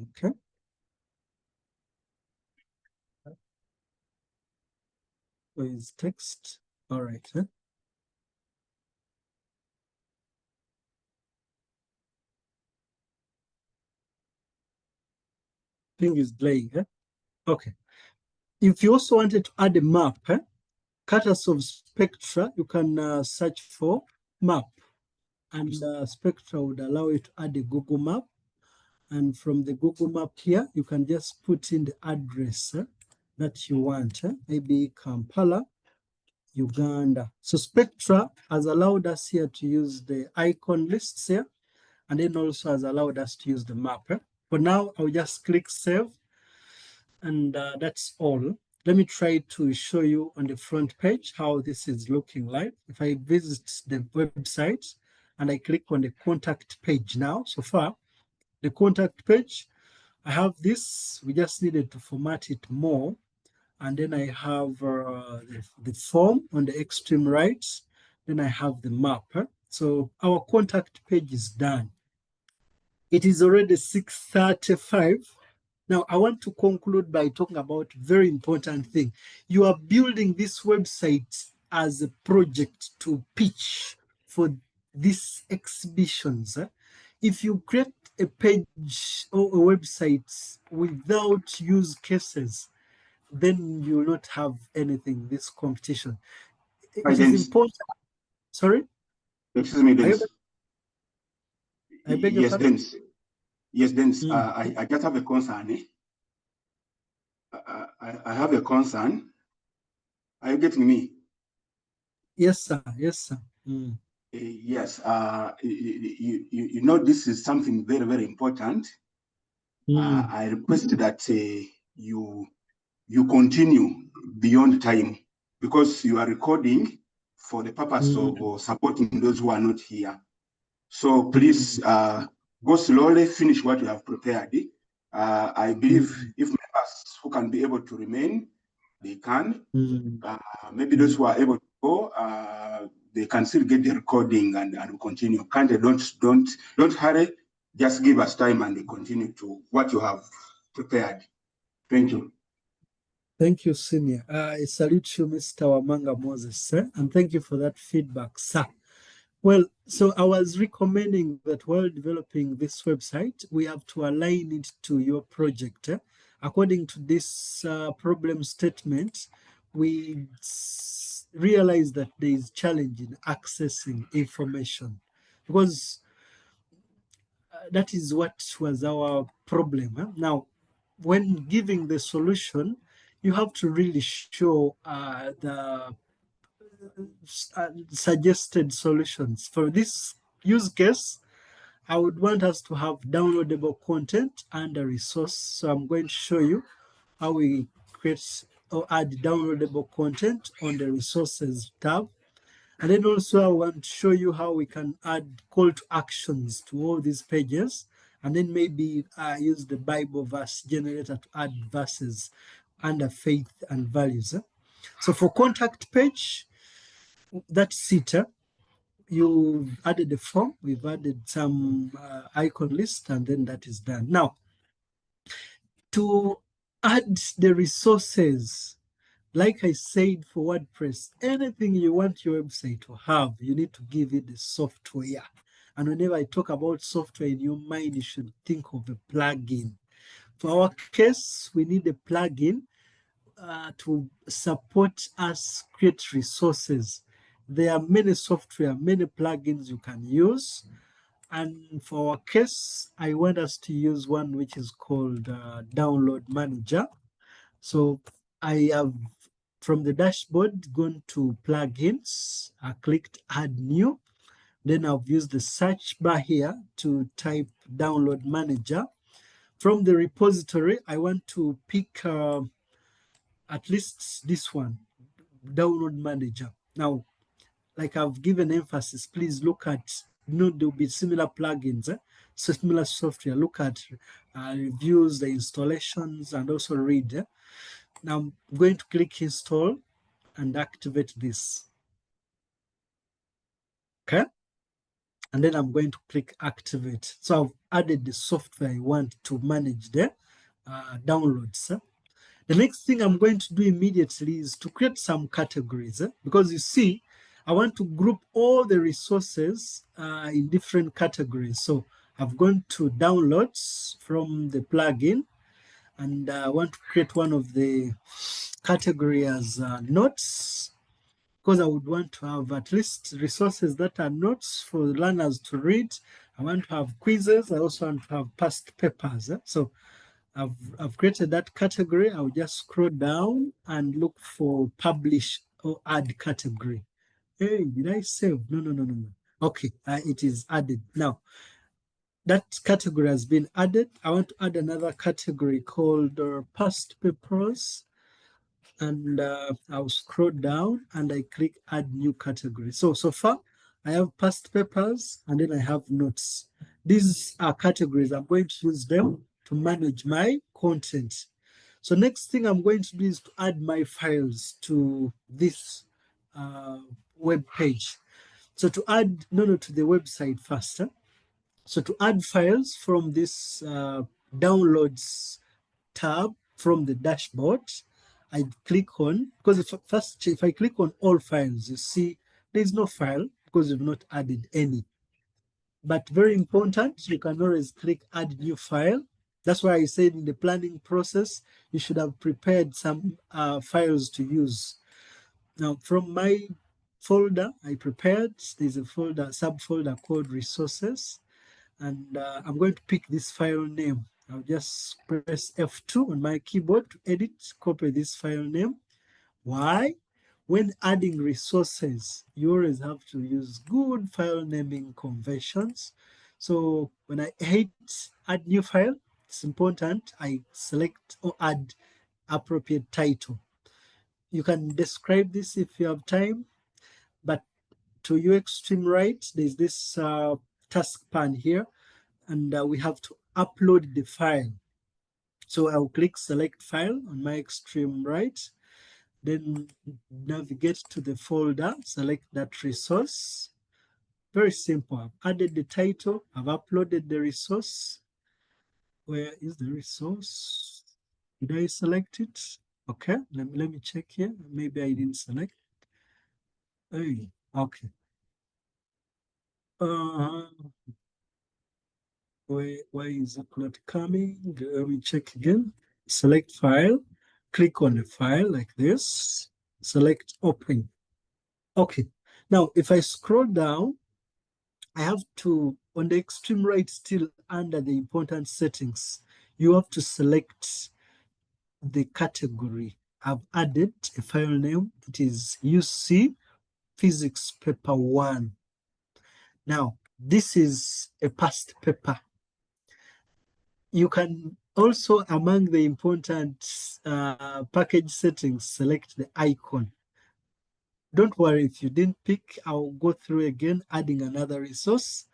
okay. So is text. All right. Thing is playing. Okay. If you also wanted to add a map, courtesy of Spectra, you can search for map, and Spectra would allow you to add a Google map. And from the Google map here, you can just put in the address that you want, maybe Kampala, Uganda. So Spectra has allowed us here to use the icon lists here, and then also has allowed us to use the map. For now, I'll just click save, and that's all. Let me try to show you on the front page how this is looking like. If I visit the website and I click on the contact page now, so far, the contact page, I have this. We just needed to format it more. And then I have the form on the extreme right. Then I have the map. So our contact page is done. It is already 6:35. Now, I want to conclude by talking about a very important thing. You are building this website as a project to pitch for these exhibitions. If you create a page or a website without use cases, then you will not have anything, this competition. It is important. Sorry? Excuse me, Dennis. I beg your pardon? Dennis. Yes, Dennis. I just have a concern. I have a concern. Are you getting me? Yes, sir. Yes. Yes. You know, this is something very, very important. I request that you continue beyond time, because you are recording for the purpose of supporting those who are not here. So please go slowly, finish what you have prepared. I believe if members who can be able to remain, they can. Mm. Maybe those who are able to go, they can still get the recording and continue. Can't they? Don't hurry. Just give us time and they continue to what you have prepared. Thank you. Thank you, Senior. I salute you, Mr. Wamanga Moses, sir, and thank you for that feedback, sir. Well, so I was recommending that while developing this website, we have to align it to your project. According to this problem statement, we realize that there is challenge in accessing information because that is what was our problem. Now, when giving the solution, you have to really show the suggested solutions. For this use case, I would want us to have downloadable content and a resource. So I'm going to show you how we create or add downloadable content on the resources tab. And then also I want to show you how we can add call to actions to all these pages. And then maybe use the Bible verse generator to add verses under faith and values. So for contact page, that's it. You've added the form, we've added some icon list, and then that is done. Now, to add the resources, like I said for WordPress, anything you want your website to have, you need to give it the software. And whenever I talk about software in your mind, you should think of a plugin. For our case, we need a plugin to support us create resources. There are many software, many plugins you can use. And for our case, I want us to use one which is called Download Manager. So I have, from the dashboard, gone to plugins. I clicked Add New. Then I've used the search bar here to type Download Manager. From the repository, I want to pick at least this one, Download Manager. Now, like I've given emphasis, please look at, there'll be similar plugins, so similar software. Look at reviews, the installations, and also read. Now I'm going to click install and activate this. Okay. And then I'm going to click activate. So I've added the software I want to manage the downloads. The next thing I'm going to do immediately is to create some categories, because you see, I want to group all the resources in different categories. So I've gone to downloads from the plugin, and I want to create one of the category as notes, because I would want to have at least resources that are notes for learners to read. I want to have quizzes. I also want to have past papers. So I've created that category. I'll just scroll down and look for publish or add category. Hey, did I save? No. Okay, it is added. Now, that category has been added. I want to add another category called past papers. And I'll scroll down and I click add new category. So far, I have past papers and then I have notes. These are categories. I'm going to use them to manage my content. So next thing I'm going to do is to add my files to this web page. So to add, to the website first. So to add files from this downloads tab from the dashboard, I click on, because if I click on all files, you see there's no file because we've not added any. But very important, you can always click add new file. That's why I said in the planning process, you should have prepared some files to use. Now, from my folder I prepared, there's a folder, subfolder called resources, and I'm going to pick this file name. I'll just press F2 on my keyboard to edit, copy this file name. Why? When adding resources, you always have to use good file naming conventions. So when I hit add new file, it's important I select or add appropriate title. You can describe this if you have time, but to your extreme right, there's this taskpan here, and we have to upload the file. So I'll click select file on my extreme right. Then navigate to the folder, select that resource. Very simple. I've added the title, I've uploaded the resource. Where is the resource? Did I select it? Okay, let me check here. Maybe I didn't select. Hey, okay. Why is it not coming? Let me check again. Select file, click on the file like this, select open. Okay, now if I scroll down, I have to, on the extreme right, still under the important settings, you have to select the category. I've added a file name. It is UC Physics Paper 1. Now, this is a past paper. You can also, among the important package settings, select the icon. Don't worry if you didn't pick, I'll go through again, adding another resource.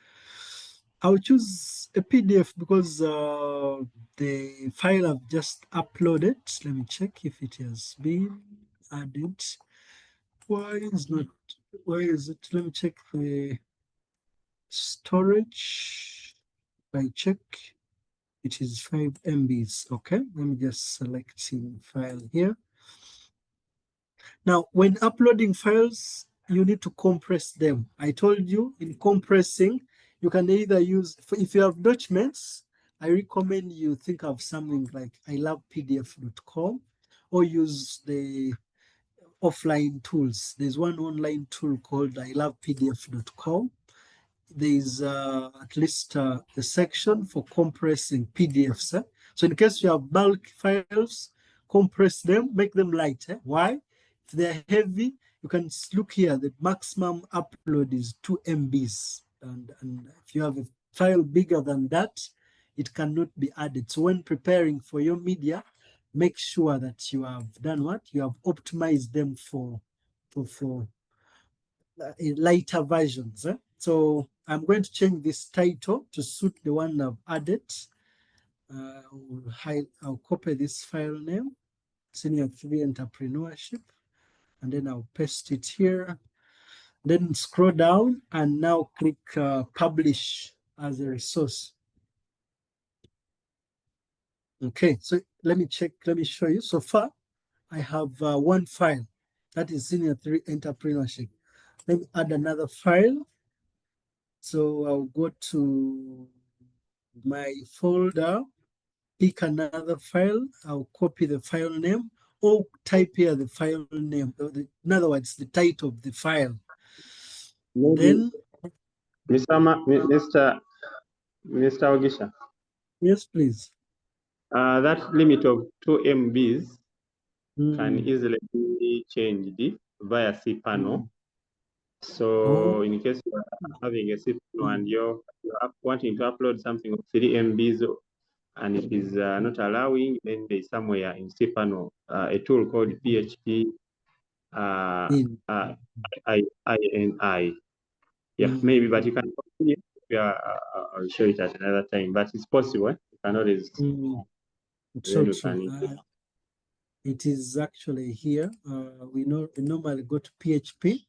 I'll choose a PDF because the file I've just uploaded, let me check if it has been added. Why is it? Let me check the storage. I check, it is 5 MBs. Okay, let me just select in file here. Now, when uploading files, you need to compress them. I told you in compressing, you can either use, if you have documents, I recommend you think of something like ilovepdf.com or use the offline tools. There's one online tool called ilovepdf.com. There's at least a section for compressing PDFs. So in case you have bulk files, compress them, make them light. Why? If they're heavy, you can look here, the maximum upload is 2 MBs. And if you have a file bigger than that, it cannot be added. So when preparing for your media, make sure that you have done what? You have optimized them for lighter versions. So I'm going to change this title to suit the one I've added. I'll copy this file name, Senior 3 Entrepreneurship, and then I'll paste it here. Then scroll down and now click Publish as a resource. Okay, so let me show you. So far, I have one file, that is Senior 3 Entrepreneurship. Let me add another file. So I'll go to my folder, pick another file, I'll copy the file name or type here the file name, in other words, the title of the file. Maybe, Then, Mr. Ogisha, yes, please. that limit of 2 MBs can easily be changed via cPanel. So in case you are having a cPanel and you're wanting to upload something of 3 MBs and it is not allowing, then there's somewhere in cPanel a tool called PHP INI. Yeah, maybe, but you can continue. I'll show it at another time, but it's possible. You can always. It's so true. It is actually here. We normally go to PHP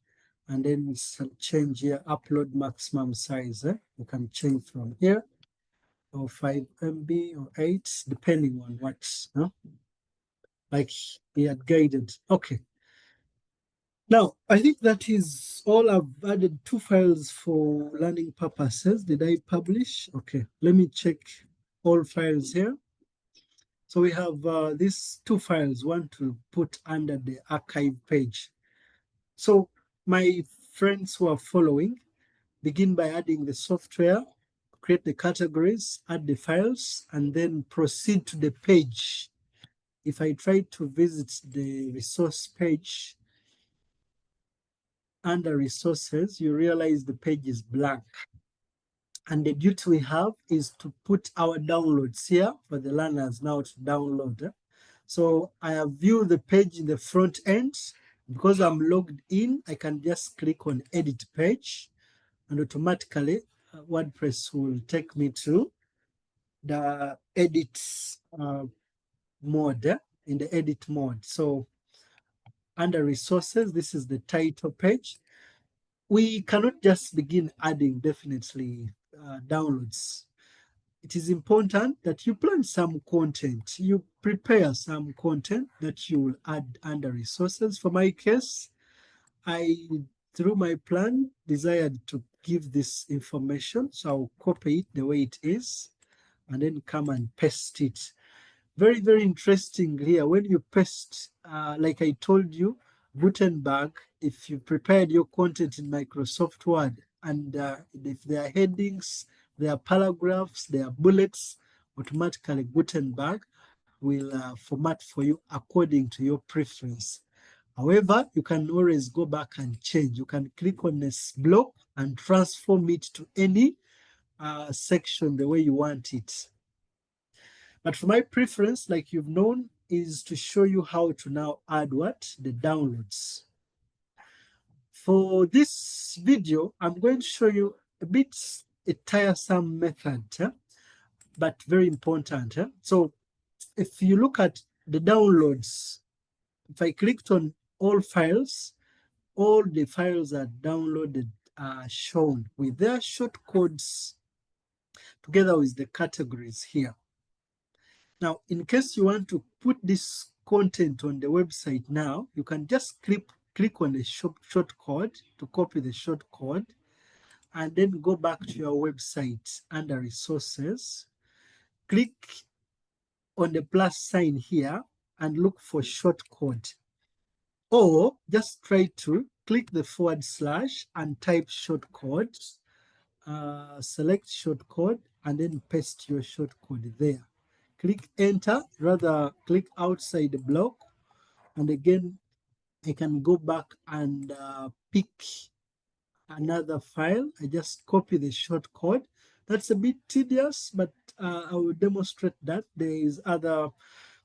and then change here, upload maximum size. You can change from here, or 5 MB or 8, depending on what's like we had guided. Okay. Now, I think that is all. I've added 2 files for learning purposes. Did I publish? Okay, let me check all files here. So we have these 2 files, one to put under the archive page. So my friends who are following, begin by adding the software, create the categories, add the files, and then proceed to the page. If I try to visit the resource page, under resources, you realize the page is blank. And the duty we have is to put our downloads here for the learners now to download. So I have viewed the page in the front end. Because I'm logged in, I can just click on edit page and automatically WordPress will take me to the edit mode, in the edit mode. So under resources, this is the title page. We cannot just begin adding definitely downloads. It is important that you plan some content. You prepare some content that you will add under resources. For my case, I, through my plan, desired to give this information. So I'll copy it the way it is and then come and paste it. Very, very interesting here. When you paste, like I told you, Gutenberg, if you prepared your content in Microsoft Word, and if there are headings, there are paragraphs, there are bullets, automatically Gutenberg will format for you according to your preference. However, you can always go back and change. You can click on this block and transform it to any section the way you want it. But for my preference, like you've known, is to show you how to now add what? The downloads. For this video, I'm going to show you a tiresome method, but very important. So if you look at the downloads, if I clicked on all files, all the files are downloaded, are shown with their shortcodes together with the categories here. Now, in case you want to put this content on the website now, you can just click on the shortcode to copy the shortcode and then go back to your website under resources. Click on the plus sign here and look for shortcode. Or just try to click the / and type shortcode, select shortcode, and then paste your shortcode there. Click enter, rather click outside the block. And again, I can go back and pick another file. I just copy the shortcode. That's a bit tedious, but I will demonstrate that. There is other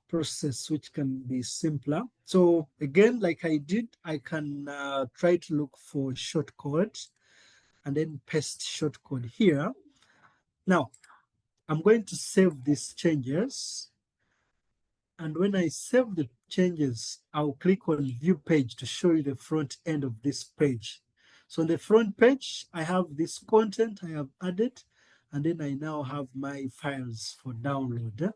process which can be simpler. So again, like I did, I can try to look for shortcode and then paste shortcode here. Now, I'm going to save these changes. And when I save the changes, I'll click on view page to show you the front end of this page. So on the front page, I have this content I have added, and then I now have my files for download.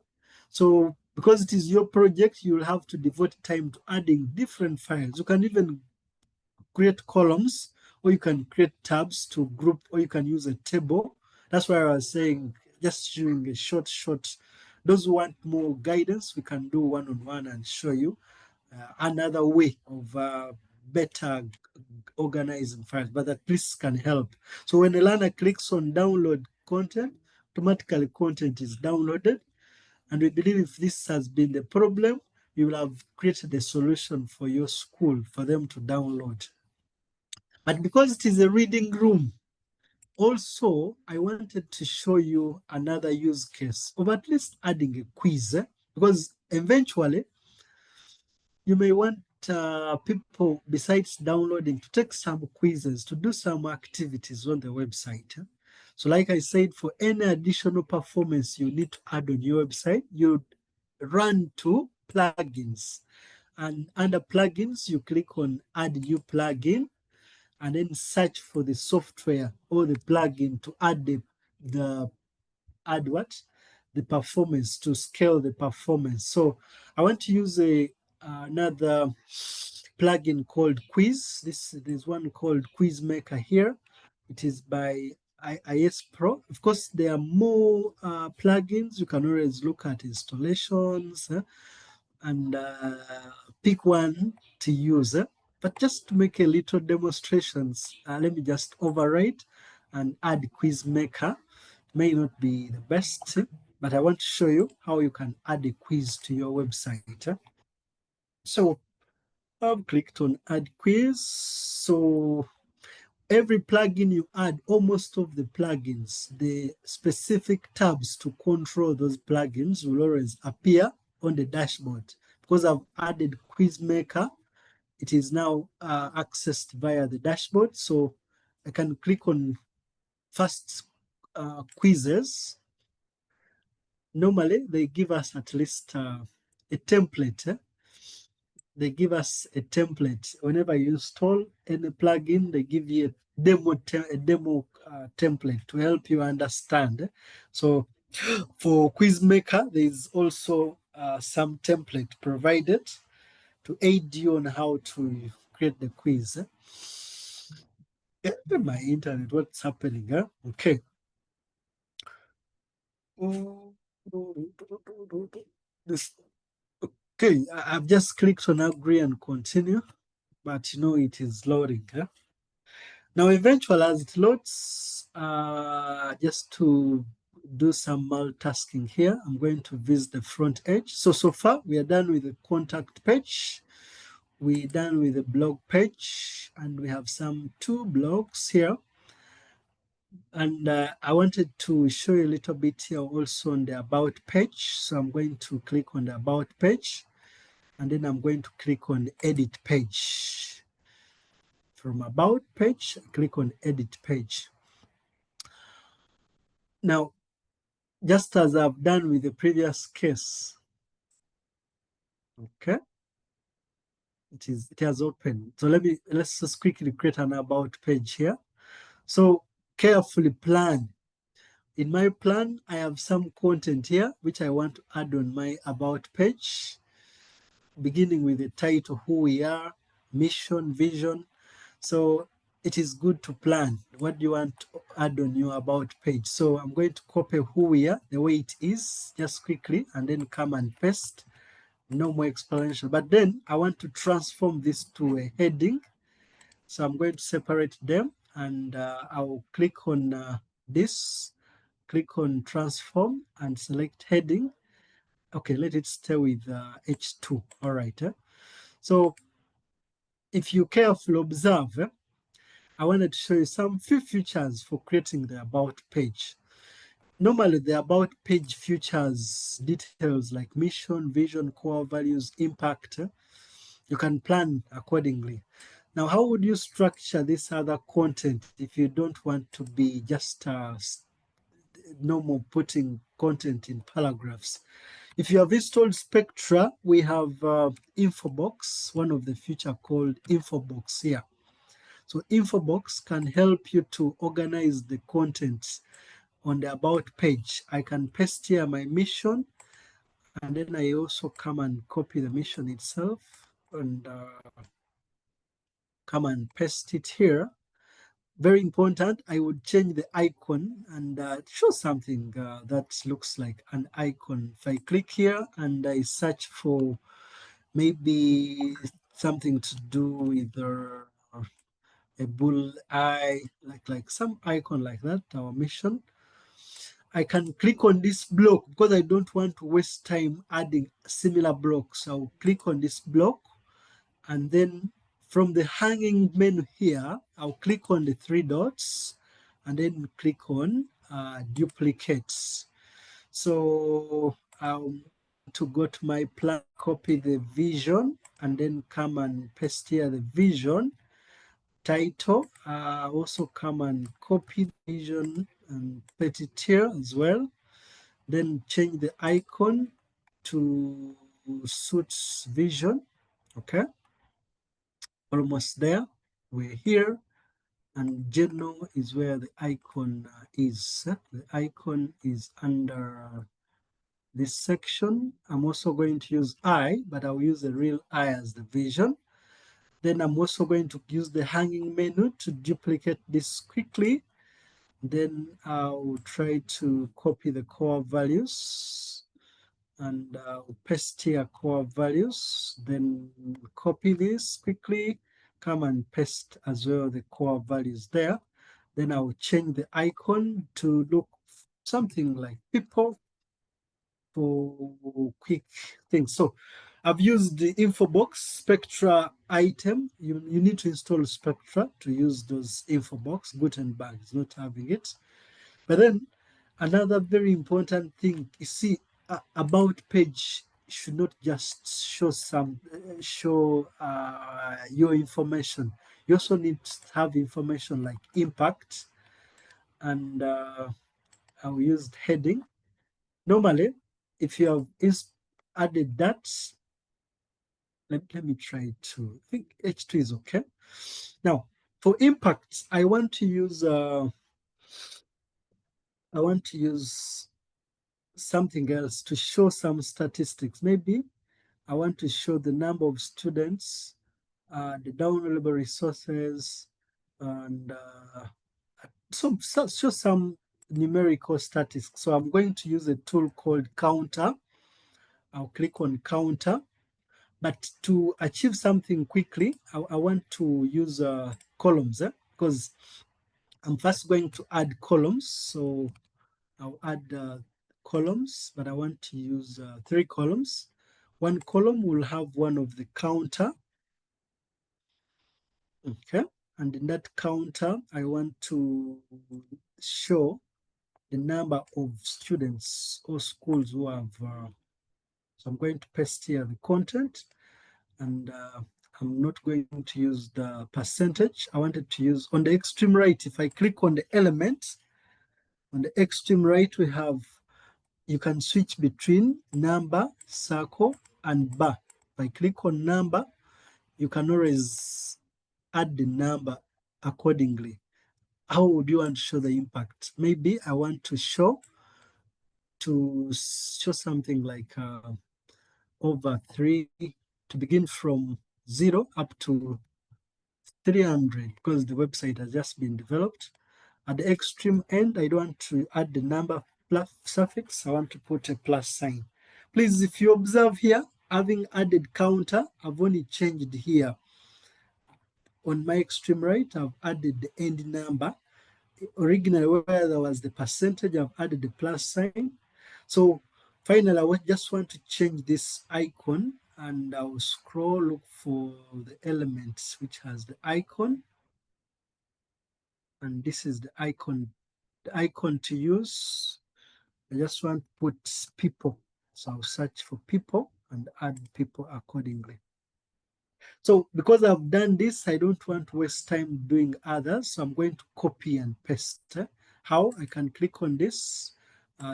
So because it is your project, you'll have to devote time to adding different files. You can even create columns, or you can create tabs to group, or you can use a table. That's why I was saying, just doing a short. Those who want more guidance, we can do one-on-one and show you another way of better organizing files, but at least can help. So when a learner clicks on download content, automatically content is downloaded. And we believe if this has been the problem, you will have created a solution for your school for them to download. But because it is a reading room, also, I wanted to show you another use case of at least adding a quiz, because eventually you may want people, besides downloading, to take some quizzes, to do some activities on the website. So like I said, for any additional performance you need to add on your website, you run to plugins. And under plugins, you click on add new plugin, and then search for the software or the plugin to add the performance, to scale the performance. So I want to use another plugin called Quiz. There's one called Quiz Maker here. It is by IS Pro. Of course, there are more plugins. You can always look at installations and pick one to use. But just to make a little demonstrations, let me just override and add Quiz Maker. May not be the best, but I want to show you how you can add a quiz to your website. So I've clicked on add quiz. So every plugin you add, almost of the plugins, the specific tabs to control those plugins will always appear on the dashboard. Because I've added Quiz Maker, it is now accessed via the dashboard. So I can click on first quizzes. Normally, they give us at least a template they give us a template. Whenever you install any plugin, they give you a demo template to help you understand. So for Quizmaker, there is also some template provided to aid you on how to create the quiz. My internet, what's happening? Huh? Okay. This, okay, I've just clicked on agree and continue, but you know it is loading. Huh? Now, eventually, as it loads, just to do some multitasking here, I'm going to visit the front edge. So far, we are done with the contact page. We're done with the blog page, and we have some 2 blogs here. And I wanted to show you a little bit here also on the about page. So I'm going to click on the about page, and then I'm going to click on the edit page. From about page, click on edit page. Now, just as I've done with the previous case, okay, it has opened. So let's just quickly create an about page here. So carefully plan. In my plan, I have some content here which I want to add on my about page, beginning with the title, who we are, mission, vision. So it is good to plan. What do you want to add on your about page? So I'm going to copy who we are, the way it is, just quickly, and then come and paste. No more explanation. But then I want to transform this to a heading. So I'm going to separate them, and I'll click on this, click on transform and select heading. Okay, let it stay with H2. All right. So if you carefully observe, I wanted to show you some few features for creating the about page. Normally, the about page features details like mission, vision, core values, impact. You can plan accordingly. Now, how would you structure this other content if you don't want to be just normal putting content in paragraphs? If you have installed Spectra, we have Infobox, one of the feature called Infobox here. So Infobox can help you to organize the content on the about page. I can paste here my mission, and then I also come and copy the mission itself and come and paste it here. Very important, I would change the icon and show something that looks like an icon. If I click here and I search for maybe something to do with a bull eye, like some icon like that, our mission, I can click on this block because I don't want to waste time adding similar blocks. I'll click on this block, and then from the hanging menu here, I'll click on the 3 dots and then click on duplicates. So I'll to go to my plan, copy the vision, and then come and paste here the vision title. Also come and copy the vision and paste it here as well. Then change the icon to suit vision. Okay, almost there. We're here, and general is where the icon is. The icon is under this section. I'm also going to use I, but I'll use the real I as the vision. Then I'm also going to use the hanging menu to duplicate this quickly. Then I'll try to copy the core values and I'll paste here core values. Then copy this quickly, come and paste as well the core values there. Then I'll change the icon to look something like people for quick things. So I've used the Infobox Spectra item. You need to install Spectra to use those Infobox. Gutenberg is not having it. But then another very important thing, you see, about page should not just show your information. You also need to have information like impact, and I'll use heading. Normally, if you have added that, let me try to, I think H2 is okay. Now, for impacts, I want to use something else to show some statistics. Maybe I want to show the number of students, the downloadable resources, and show some numerical statistics. So I'm going to use a tool called Counter. I'll click on Counter. But to achieve something quickly, I want to use columns, because I'm first going to add columns. So I'll add columns, but I want to use 3 columns. One column will have one of the counter. Okay. And in that counter, I want to show the number of students or schools who have, so I'm going to paste here the content, and I'm not going to use the percentage. I wanted to use on the extreme right. If I click on the element, on the extreme right, we have, you can switch between number, circle, and bar. If I click on number, you can always add the number accordingly. How would you want to show the impact? Maybe I want to show something like over 3, to begin from 0 up to 300, because the website has just been developed. At the extreme end, I don't want to add the number plus suffix. I want to put a plus sign. Please, if you observe here, having added counter, I've only changed here. On my extreme right, I've added the end number. Originally, where there was the percentage, I've added the plus sign. So finally, I just want to change this icon, and I'll scroll, look for the elements which has the icon. And this is the icon to use. I just want to put people. So I'll search for people and add people accordingly. So because I've done this, I don't want to waste time doing others. So I'm going to copy and paste. How? I can click on this,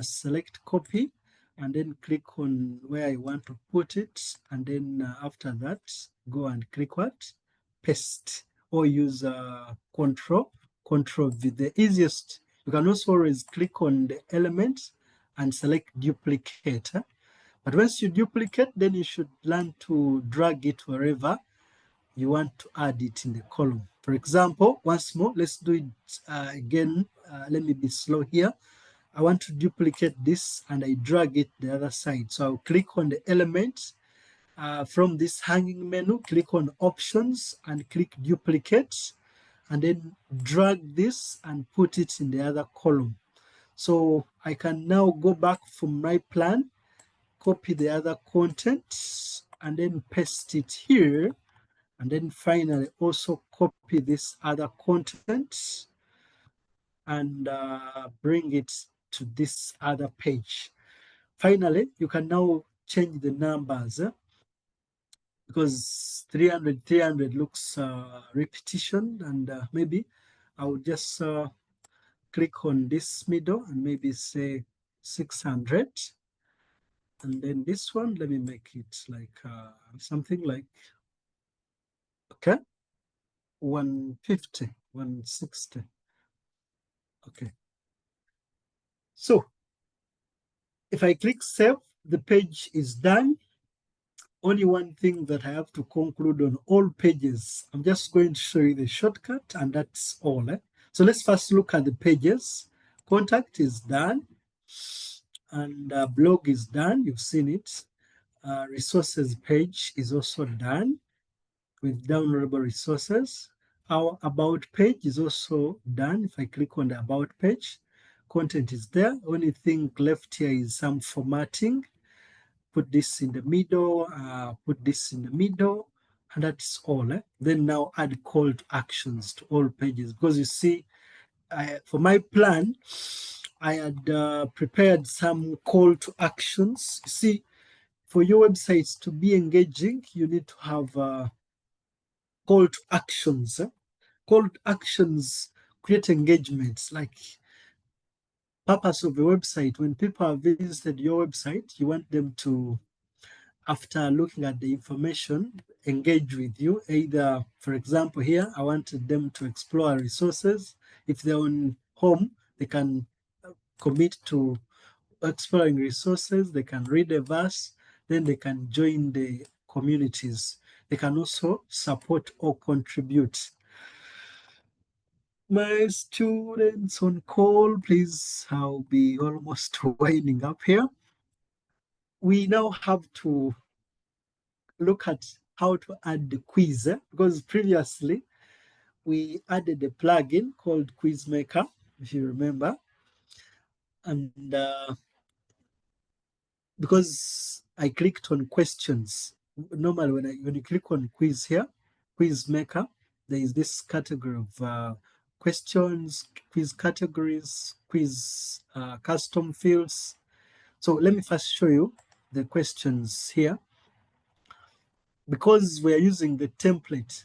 select copy, and then click on where I want to put it. And then after that, go and click what? Paste, or use Control V. The easiest, you can also always click on the element and select duplicate. But once you duplicate, then you should learn to drag it wherever you want to add it in the column. For example, once more, let's do it again. Let me be slow here. I want to duplicate this and I drag it the other side. So I'll click on the element. From this hanging menu, click on options and click duplicate, and then drag this and put it in the other column. So I can now go back from my plan, copy the other content, and then paste it here. And then finally also copy this other content and bring it to this other page. Finally, you can now change the numbers because 300 looks repetition, and maybe I will just click on this middle and maybe say 600. And then this one, let me make it like something like, okay, 150, 160. Okay. So if I click save, the page is done. Only one thing that I have to conclude on all pages. I'm just going to show you the shortcut, and that's all. So let's first look at the pages. Contact is done, and blog is done. You've seen it. Resources page is also done with downloadable resources. Our about page is also done. If I click on the about page, content is there. Only thing left here is some formatting. Put this in the middle, put this in the middle, and that's all. Then now add call to actions to all pages, because you see, for my plan, I had prepared some call to actions. You see, for your websites to be engaging, you need to have call to actions. Call to actions create engagements. Like purpose of the website, when people have visited your website, you want them to after looking at the information, engage with you. Either, for example, here, I wanted them to explore resources. If they're on home, they can commit to exploring resources, they can read a verse, then they can join the communities. They can also support or contribute. My students on call, please, I'll be almost winding up here. We now have to look at how to add the quiz, because previously we added a plugin called Quiz Maker, if you remember. And because I clicked on questions, normally when you click on quiz here, Quiz Maker, there is this category of questions, quiz categories, quiz custom fields. So let me first show you the questions here. Because we are using the template,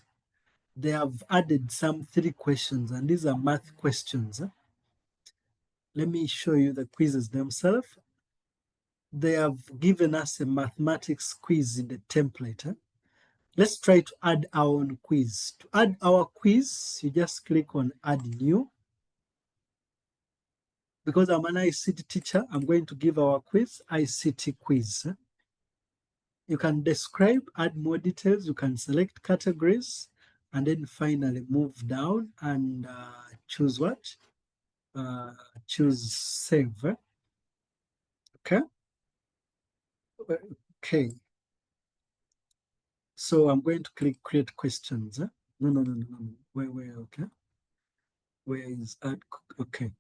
they have added some 3 questions, and these are math questions. Let me show you the quizzes themselves. They have given us a mathematics quiz in the template. Let's try to add our own quiz. To add our quiz, you just click on Add New. Because I'm an ICT teacher, I'm going to give our quiz ICT quiz. You can describe, add more details, you can select categories, and then finally move down and choose what? Choose Save. Okay. Okay. So I'm going to click Create Questions. No. Where, okay. Where is Add? Okay.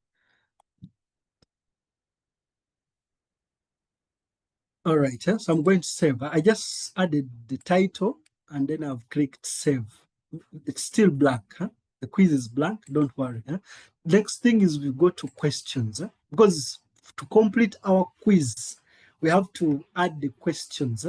All right, so I'm going to save. I just added the title and then I've clicked Save. It's still blank. The quiz is blank, don't worry. Next thing is we go to questions. Because to complete our quiz, we have to add the questions.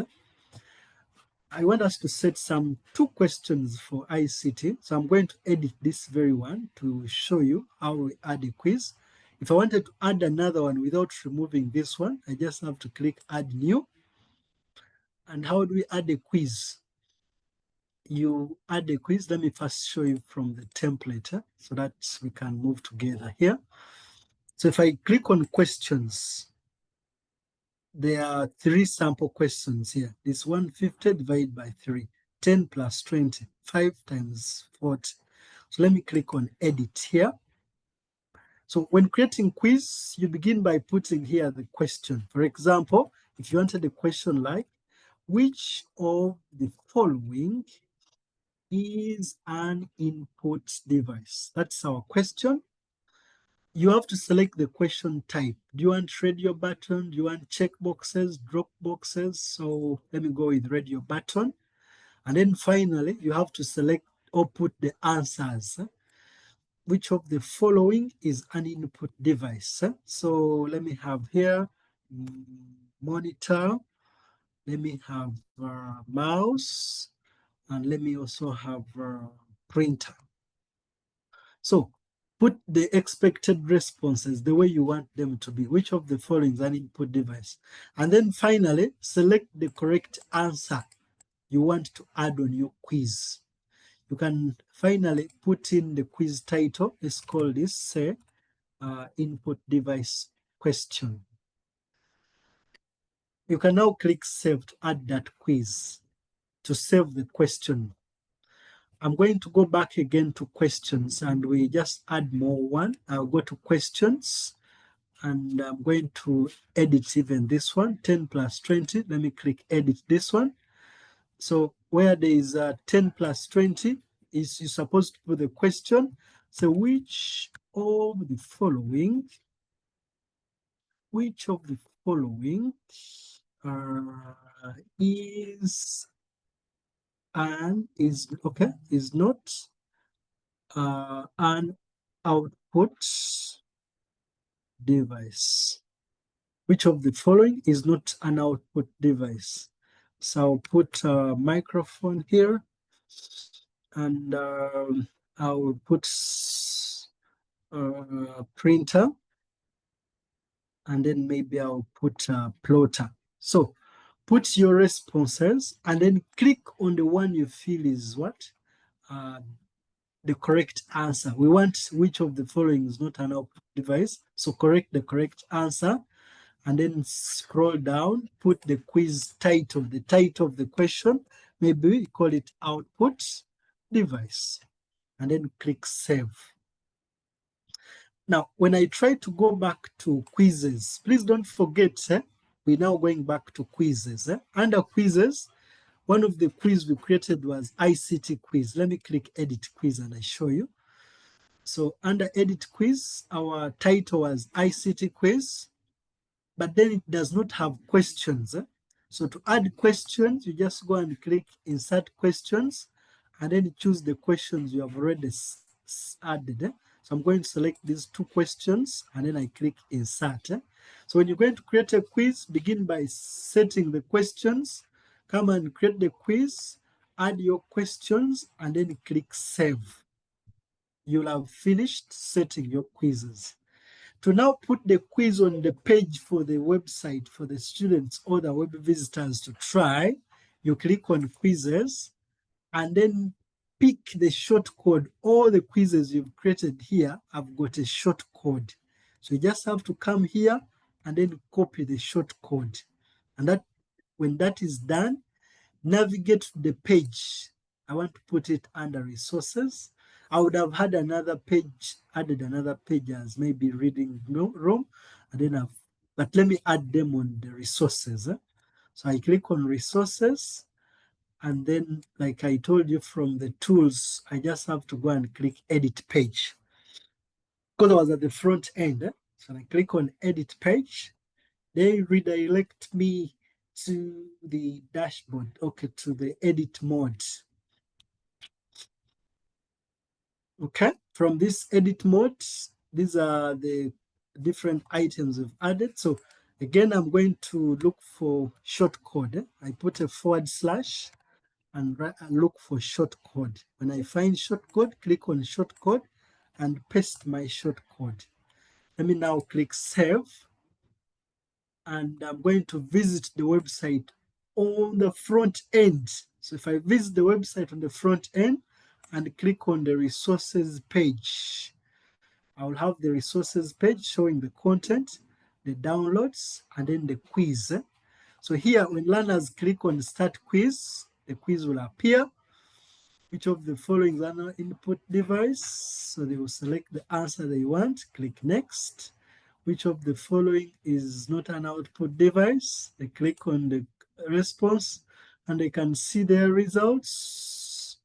I want us to set some 2 questions for ICT. So I'm going to edit this very one to show you how we add a quiz. If I wanted to add another one without removing this one, I just have to click Add New. And how do we add a quiz? You add a quiz. Let me first show you from the template so that we can move together here. So if I click on questions, there are 3 sample questions here. This 150 divided by 3, 10 plus 20, 5 times 40. So let me click on edit here. So when creating quiz, you begin by putting here the question. For example, if you wanted a question like, which of the following is an input device? That's our question. You have to select the question type. Do you want radio button? Do you want check boxes, drop boxes? So let me go with radio button. And then finally, you have to select or put the answers. Which of the following is an input device? So let me have here monitor. Let me have mouse. And let me also have printer. So put the expected responses the way you want them to be. Which of the following is an input device? And then finally, select the correct answer you want to add on your quiz. You can finally put in the quiz title. Let's call this, say, input device question. You can now click Save to add that quiz, to save the question. I'm going to go back again to questions and we just add more one. I'll go to questions and I'm going to edit even this one, 10 plus 20. Let me click edit this one. So where there is 10 plus 20 is you're supposed to put the question. So which of the following is not an output device? Which of the following is not an output device? So I'll put a microphone here and I'll put a printer and then maybe I'll put a plotter. So put your responses, and then click on the one you feel is what? The correct answer. We want which of the following is not an output device. So correct the correct answer, and then scroll down, put the quiz title, the title of the question. Maybe we call it output device, and then click save. Now, when I try to go back to quizzes, please don't forget, we're now going back to quizzes. Under quizzes, one of the quiz we created was ICT quiz. Let me click edit quiz and I show you. So under edit quiz, our title was ICT quiz, but then it does not have questions. So to add questions, you just go and click insert questions, and then you choose the questions you have already added. So I'm going to select these 2 questions, and then I click insert. So when you're going to create a quiz, begin by setting the questions, come and create the quiz, add your questions, and then click save. You'll have finished setting your quizzes. To now put the quiz on the page for the website for the students or the web visitors to try, you click on quizzes and then pick the short code. All the quizzes you've created here have got a short code. So you just have to come here and then copy the short code. And that, when that is done, navigate to the page. I want to put it under resources. I would have had another page, added another page as maybe reading room, and then but let me add them on the resources. So I click on resources, and then like I told you from the tools, I just have to go and click edit page. Because I was at the front end, so I click on edit page. They redirect me to the dashboard, okay, to the edit mode. Okay, from this edit mode, these are the different items we've added. So again, I'm going to look for short code. I put a / and look for short code. When I find short code, click on short code and paste my short code. Let me now click save. And I'm going to visit the website on the front end. So if I visit the website on the front end and click on the resources page, I will have the resources page showing the content, the downloads, and then the quiz. So here, when learners click on start quiz, the quiz will appear. Which of the following is an input device? So they will select the answer they want, click next. Which of the following is not an output device? They click on the response and they can see their results,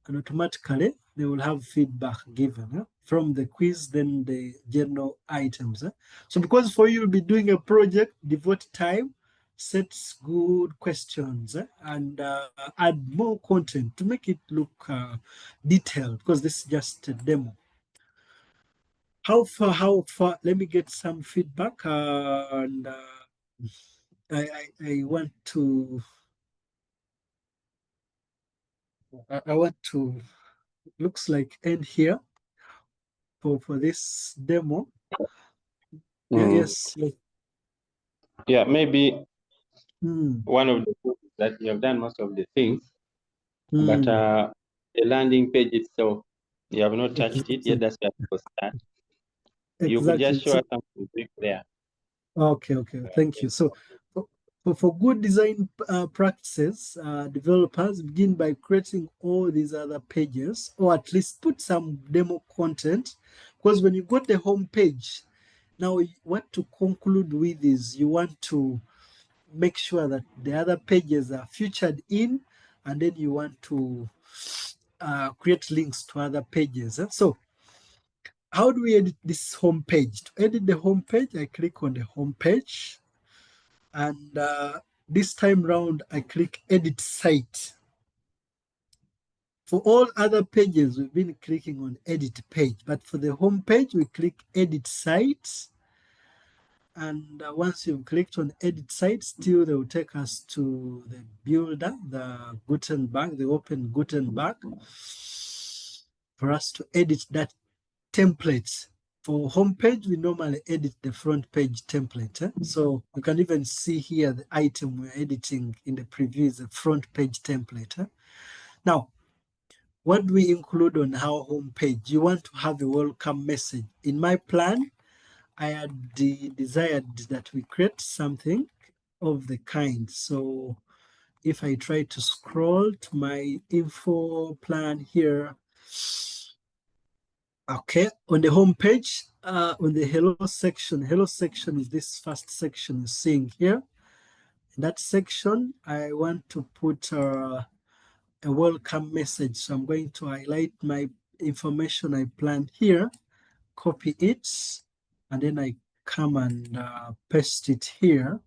and automatically they will have feedback given from the quiz, then the general items. So because for you will be doing a project, devote time, set good questions, and add more content to make it look detailed, because this is just a demo. How far, let me get some feedback, and I want to, looks like end here for this demo. Yeah, yes. Yeah, maybe one of the things that you have done most of the things, but the landing page itself, you have not touched it yet. That's where people start. You could just show us something quick there. Okay, thank you. So for good design practices, developers begin by creating all these other pages, or at least put some demo content, because when you got the home page, now what to conclude with is you want to make sure that the other pages are featured in, and then you want to create links to other pages. So how do we edit this home page? To edit the home page, I click on the home page, and this time round, I click edit site. For all other pages, we've been clicking on edit page, but for the home page, we click edit site. And once you've clicked on edit site, still they will take us to the builder, the Gutenberg, the open Gutenberg, for us to edit that template. For homepage, we normally edit the front page template. So you can even see here the item we're editing in the preview is a front page template. Now, what do we include on our homepage? You want to have a welcome message. In my plan, I had desired that we create something of the kind. So if I try to scroll to my info plan here, okay, on the home page, on the hello section is this first section you're seeing here. In that section, I want to put a welcome message. So I'm going to highlight my information I planned here, copy it, and then I come and paste it here.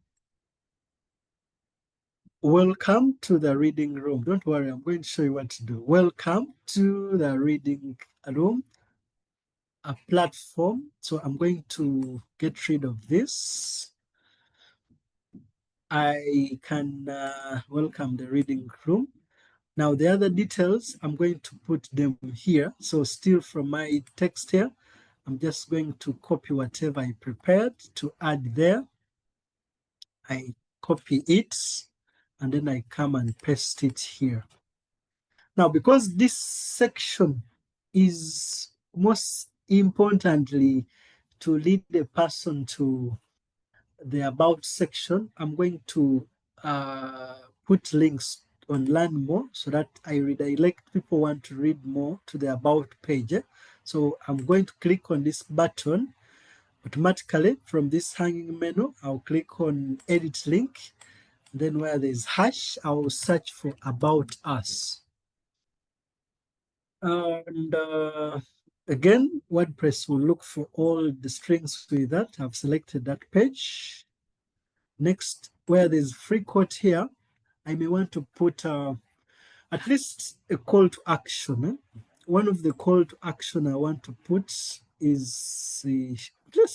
Welcome to the reading room. Don't worry, I'm going to show you what to do. Welcome to the reading room, a platform. So I'm going to get rid of this. I can welcome the reading room. Now the other details, I'm going to put them here. So still from my text here, I'm just going to copy whatever I prepared to add there. I copy it, and then I come and paste it here. Now, because this section is most importantly to lead the person to the about section, I'm going to put links on learn more so that I redirect people want to read more to the about page. So I'm going to click on this button. Automatically from this hanging menu, I'll click on edit link. Then where there's hash, I will search for about us. And again, WordPress will look for all the strings with that. I've selected that page. Next, where there's free quote here, I may want to put at least a call to action. One of the call to action I want to put is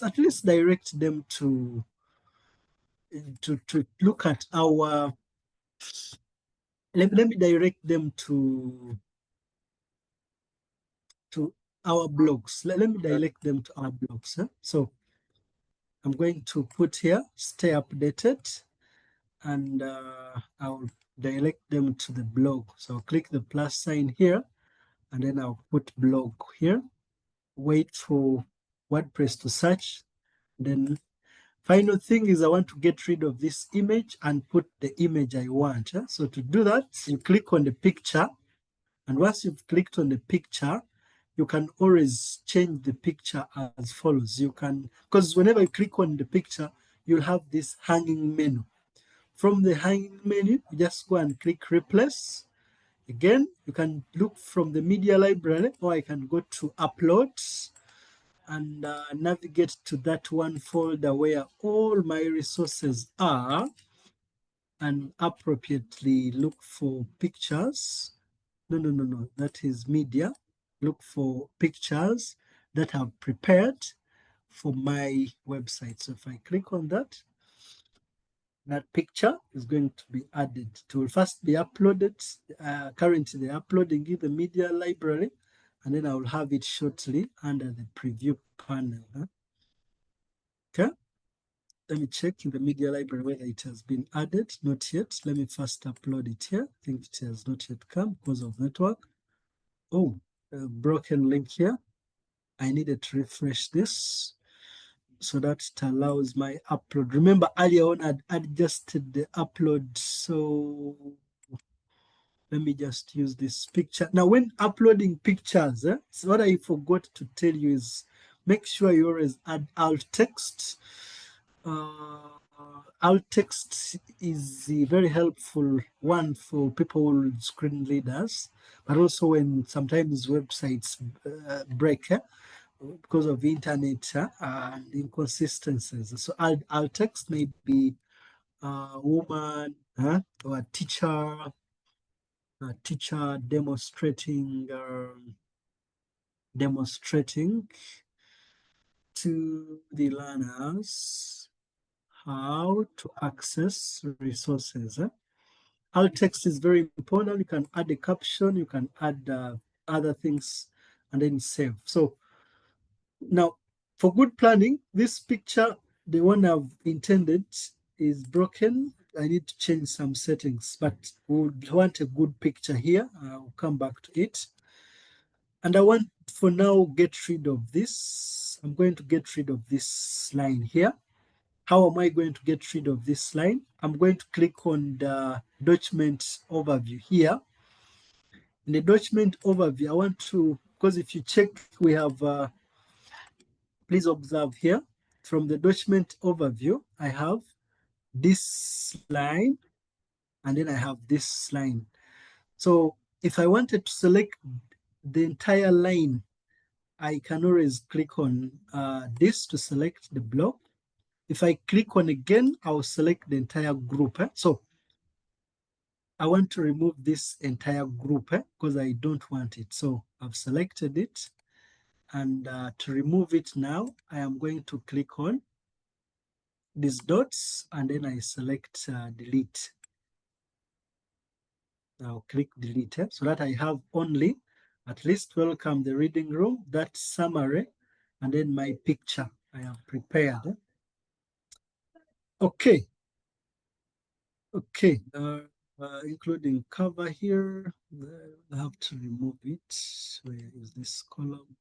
at least direct them to look at our, let me direct them to our blogs. Let me direct them to our blogs. So I'm going to put here, stay updated, and I'll direct them to the blog. So I'll click the plus sign here, and then I'll put blog here, wait for WordPress to search. Then final thing is I want to get rid of this image and put the image I want. So to do that, you click on the picture, and once you've clicked on the picture, you can always change the picture as follows. You can, because whenever you click on the picture, you'll have this hanging menu. From the hanging menu, you just go and click replace. Again, you can look from the media library, or I can go to uploads and navigate to that one folder where all my resources are and appropriately look for pictures. No, that is media. Look for pictures that I've prepared for my website. So if I click on that, that picture is going to be added. It will first be uploaded. Currently, they're uploading in the media library, and then I will have it shortly under the preview panel. Okay. Let me check in the media library whether it has been added. Not yet. Let me first upload it here. I think it has not yet come because of network. Oh, a broken link here. I needed to refresh this so that it allows my upload. Remember earlier on I'd adjusted the upload. So let me just use this picture. Now when uploading pictures, so what I forgot to tell you is make sure you always add alt text. Alt text is a very helpful one for people with screen readers, but also when sometimes websites break because of internet and inconsistencies. So alt text may be a woman or a teacher demonstrating to the learners how to access resources. Alt text is very important. You can add a caption, you can add other things, and then save. So now For good planning, this picture, the one I've intended, is broken. I need to change some settings, but we would want a good picture here. I'll come back to it. And I want, for now, get rid of this. I'm going to get rid of this line here. How am I going to get rid of this line? I'm going to click on the document overview here. In the document overview, I want to, because if you check, we have, please observe here, from the document overview, I have this line, and then I have this line. So if I wanted to select the entire line, I can always click on this to select the block. If I click on again, I'll select the entire group. So I want to remove this entire group because I don't want it. So I've selected it. And to remove it now, I am going to click on these dots and then I select delete. I'll click delete so that I have only at least welcome the reading room, that summary, and then my picture I have prepared. Okay. Okay. Including cover here. I have to remove it. Where is this column?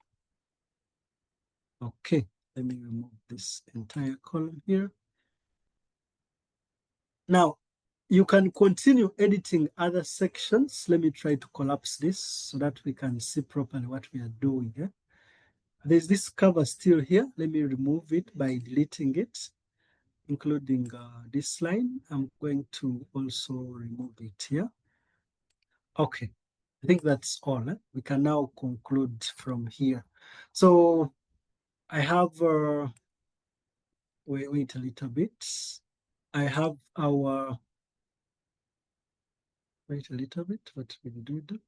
Okay. Let me remove this entire column here. Now, you can continue editing other sections. Let me try to collapse this so that we can see properly what we are doing. There's this cover still here. Let me remove it by deleting it, including this line. I'm going to also remove it here. Okay, I think that's all. We can now conclude from here. So I have, wait a little bit. I have our, wait a little bit, what we do.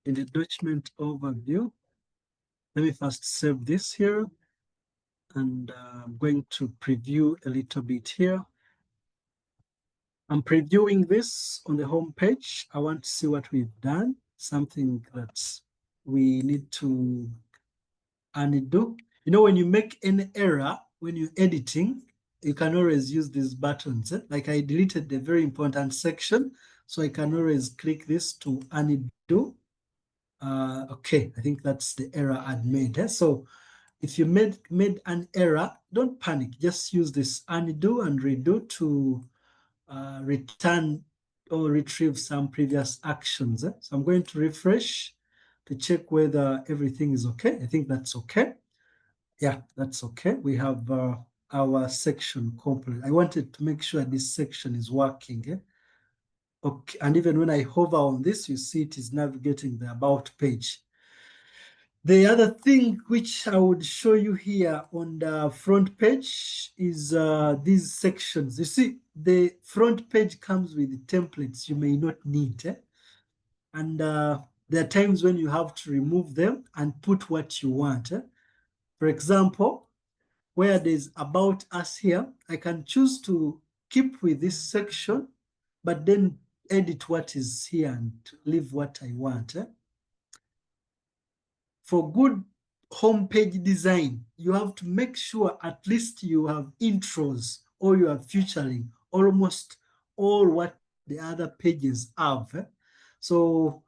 In the document overview, let me first save this here. And I'm going to preview a little bit here. I'm previewing this on the home page. I want to see what we've done, something that we need to undo. You know, when you make any error, when you're editing, you can always use these buttons. Like I deleted the very important section, so I can always click this to undo. Okay, I think that's the error I'd made. So if you made an error, don't panic. Just use this undo and redo to return or retrieve some previous actions. So I'm going to refresh to check whether everything is okay. I think that's okay. Yeah, that's okay. We have our section complete. I wanted to make sure this section is working. Okay, and even when I hover on this, you see it is navigating the about page. The other thing which I would show you here on the front page is these sections. You see, the front page comes with templates you may not need. And there are times when you have to remove them and put what you want. For example, where there's about us here, I can choose to keep with this section, but then edit what is here and leave what I want. For good homepage design, you have to make sure at least you have intros or you are featuring almost all what the other pages have. So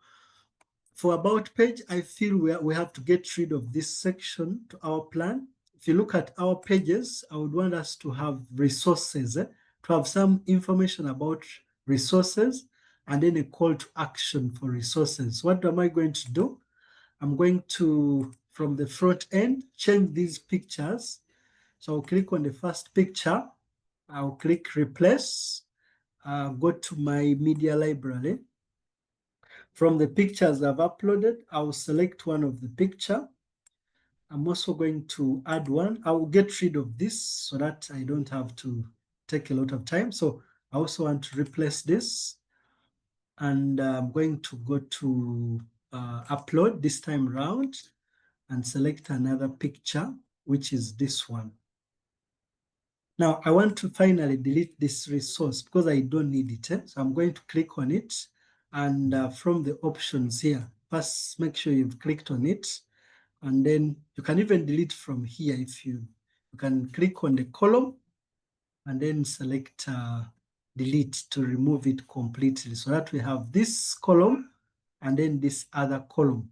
for about page, I feel we have to get rid of this section to our plan. If you look at our pages, I would want us to have resources, to have some information about resources and then a call to action for resources. What am I going to do? I'm going to, from the front end, change these pictures. So I'll click on the first picture. I'll click replace, go to my media library. From the pictures I've uploaded, I'll select one of the picture. I'm also going to add one. I will get rid of this so that I don't have to take a lot of time. So I also want to replace this. And I'm going to go to upload this time around and select another picture, which is this one. Now I want to finally delete this resource because I don't need it. So I'm going to click on it. And from the options here, first make sure you've clicked on it. And then you can even delete from here if you can click on the column and then select delete to remove it completely, so that we have this column and then this other column.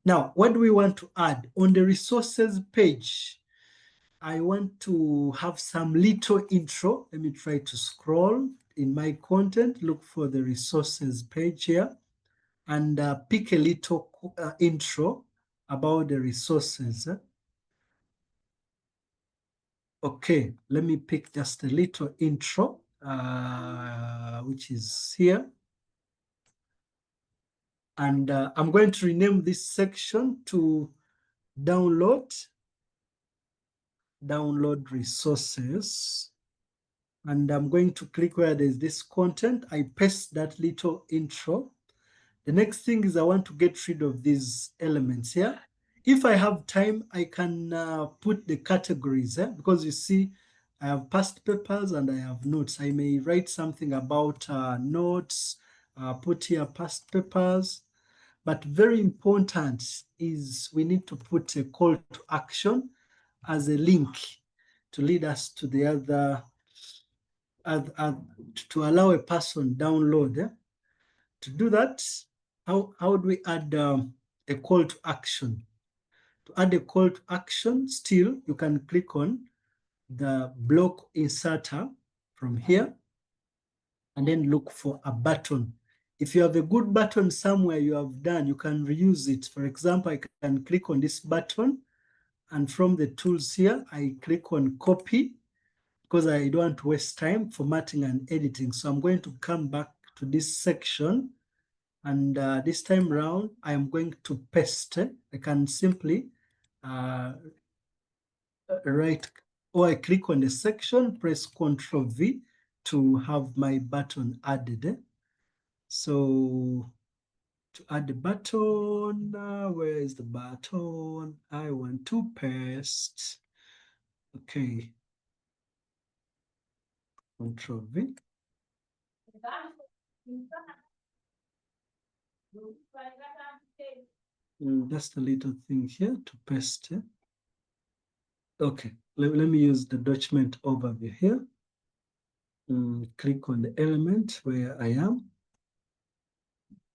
Now, what do we want to add? On the resources page, I want to have some little intro. Let me try to scroll in my content, look for the resources page here, and pick a little intro about the resources. Okay, let me pick just a little intro, which is here. And I'm going to rename this section to download resources. And I'm going to click where there's this content. I paste that little intro. The next thing is I want to get rid of these elements here. If I have time, I can put the categories, because you see, I have past papers and I have notes. I may write something about notes, put here past papers. But very important is we need to put a call to action as a link to lead us to the other, to allow a person download. To do that, how do we add a call to action? To add a call to action, still, you can click on the block inserter from here and then look for a button. If you have a good button somewhere you have done, you can reuse it. For example, I can click on this button, and from the tools here, I click on copy because I don't want to waste time formatting and editing. So I'm going to come back to this section, and this time around, I am going to paste. I can simply right, or I click on the section, press Ctrl V to have my button added. So to add the button, where is the button? I want to paste. Okay. Ctrl V. Just a little thing here to paste. Okay, let me use the document overview here. Click on the element where I am.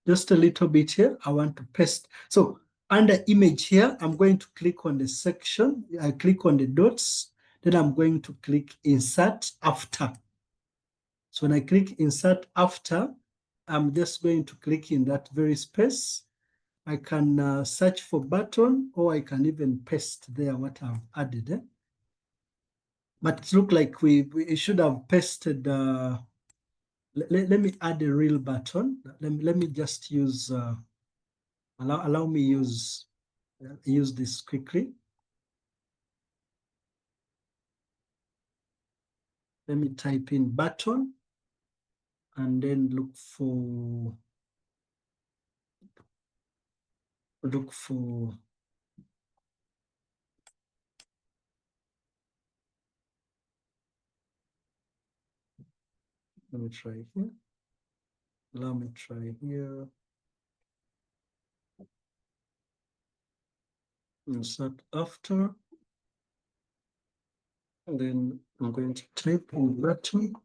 Just a little bit here, I want to paste. So under image here, I'm going to click on the section. I click on the dots, then I'm going to click insert after. So when I click insert after, I'm just going to click in that very space. I can search for button, or I can even paste there what I've added. But it looks like we should have pasted. Let me add a real button. Let me just use. Allow me use this quickly. Let me type in button and then look for let me try here. Allow me try here. Insert after. And then I'm going to type in button.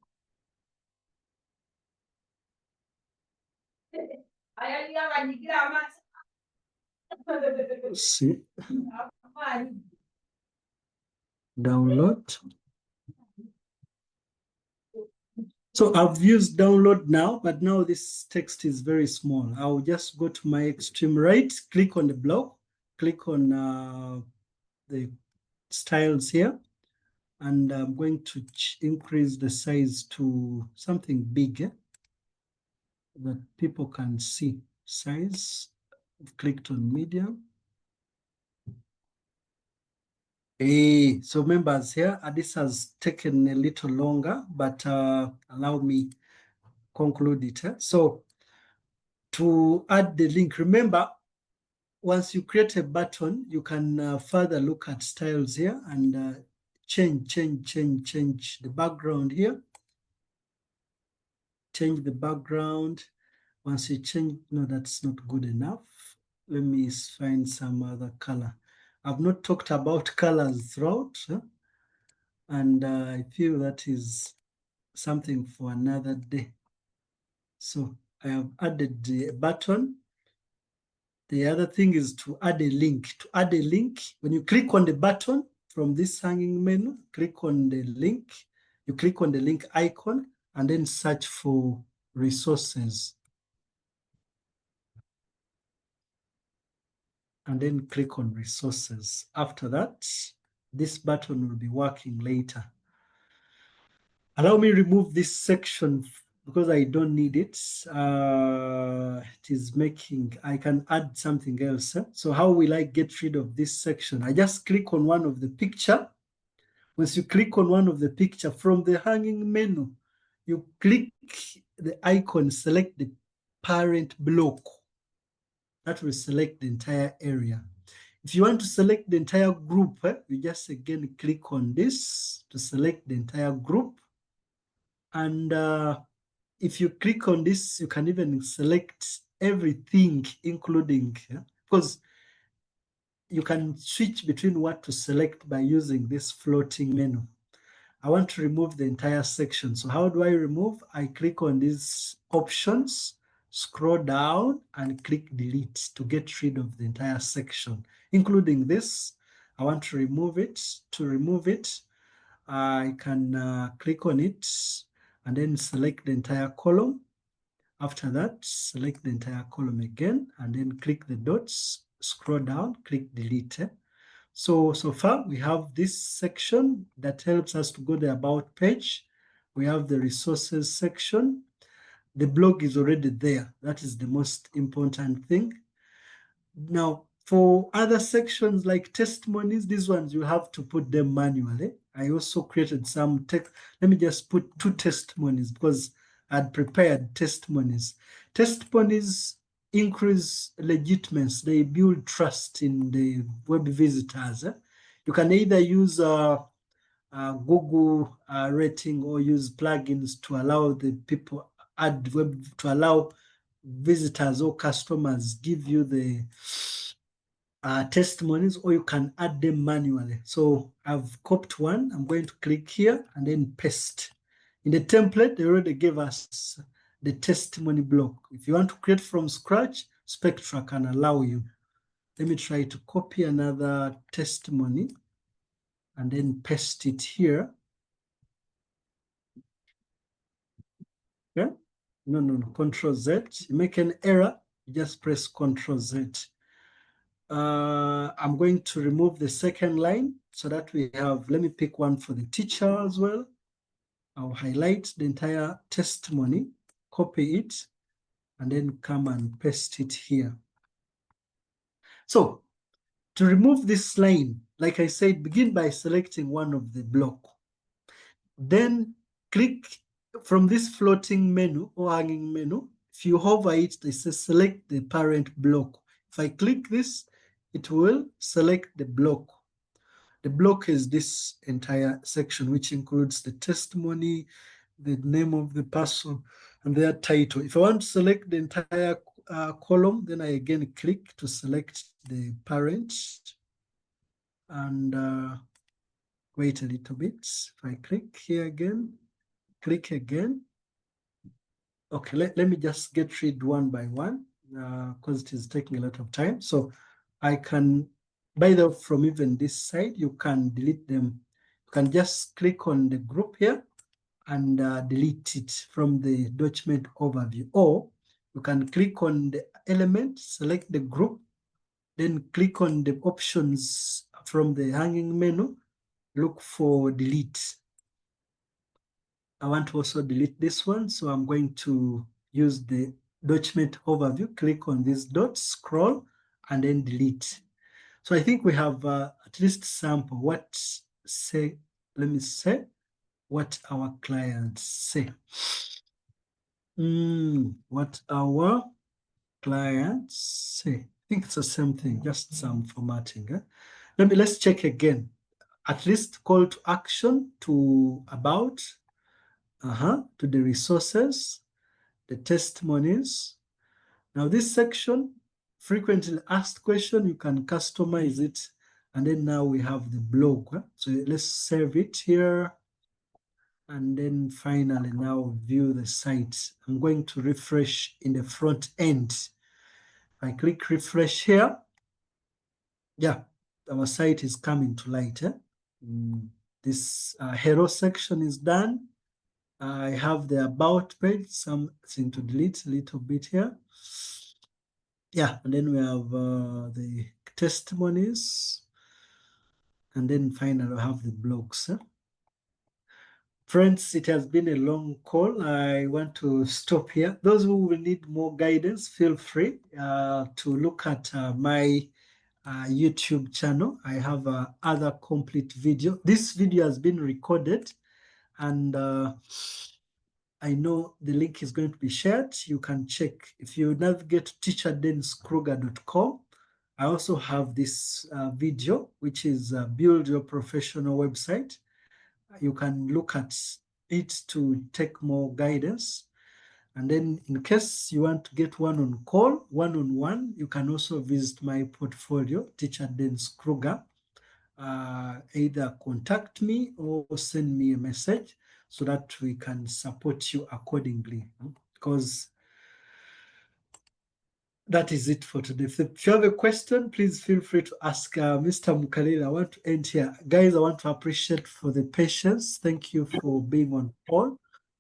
Let's see. Download. So I've used download now, but now this text is very small. I'll just go to my extreme right, click on the block, click on the styles here, and I'm going to increase the size to something big that people can see. Size, I've clicked on medium. Hey, so members here, this has taken a little longer, but allow me conclude it. So to add the link, remember, once you create a button, you can further look at styles here and change the background here. Change the background. Once you change, no, that's not good enough. Let me find some other color. I've not talked about colors throughout, and I feel that is something for another day. So I have added the button. The other thing is to add a link. To add a link, when you click on the button from this hanging menu, click on the link, you click on the link icon and then search for resources. And then click on resources. After that, this button will be working later. Allow me remove this section because I don't need it. It is making, I can add something else. So how will I get rid of this section? I just click on one of the picture. Once you click on one of the picture from the hanging menu, you click the icon, select the parent block. That will select the entire area. If you want to select the entire group, you just again click on this to select the entire group. And if you click on this, you can even select everything, including, because you can switch between what to select by using this floating menu. I want to remove the entire section. So how do I remove? I click on these options, scroll down and click delete to get rid of the entire section, including this. I want to remove it. To remove it, I can click on it and then select the entire column. After that, select the entire column again and then click the dots, scroll down, click delete. So far we have this section that helps us to go to the about page. We have the resources section. The blog is already there. That is the most important thing. Now, for other sections like testimonies, these ones you have to put them manually. I also created some text. Let me just put 2 testimonies because I'd prepared testimonies. Testimonies increase legitimacy. They build trust in the web visitors. You can either use Google rating or use plugins to allow the people add web, to allow visitors or customers give you the testimonies, or you can add them manually. So I've copied one. I'm going to click here and then paste. In the template, they already gave us the testimony block. If you want to create from scratch, Spectra can allow you. Let me try to copy another testimony and then paste it here. Yeah? No, Control Z. You make an error, you just press Control Z. I'm going to remove the second line so that we have, let me pick one for the teacher as well. I'll highlight the entire testimony, copy it, and then come and paste it here. So to remove this line, like I said, begin by selecting one of the block. Then click from this floating menu or hanging menu. If you hover it, they say select the parent block. If I click this, it will select the block. The block is this entire section, which includes the testimony, the name of the person, and their title. If I want to select the entire column, then I again click to select the parent and wait a little bit. If I click here again, click again. Okay, let me just get rid one by one because it is taking a lot of time. So I can, by the way, from even this side, you can delete them. You can just click on the group here and delete it from the document overview. Or you can click on the element, select the group, then click on the options from the hanging menu, look for delete. I want to also delete this one, so I'm going to use the document overview, click on this dot, scroll, and then delete. So I think we have at least sample what say, let me say, what our clients say. What our clients say. I think it's the same thing, just some formatting. Let's check again. At least call to action to about, to the resources, the testimonies. Now this section, frequently asked question, you can customize it And then now we have the blog. So let's save it here. And then finally now view the site. I'm going to refresh in the front end. If I click refresh here, yeah, our site is coming to light. This hero section is done. I have the about page, something to delete a little bit here. Yeah, and then we have the testimonies. And then finally we have the blogs. Friends, it has been a long call. I want to stop here. Those who will need more guidance, feel free to look at my YouTube channel. I have other complete video. This video has been recorded, and I know the link is going to be shared. You can check. If you navigate to teacherdeniskruger.com, I also have this video, which is Build Your Professional Website. You can look at it to take more guidance. And then in case you want to get one-on-one, you can also visit my portfolio, Teacher Dennis Kruger. Either contact me or send me a message so that we can support you accordingly. Because that is it for today. If you have a question, please feel free to ask Mr. Mukalele. I want to end here. Guys, I want to appreciate for the patience. Thank you for being on call.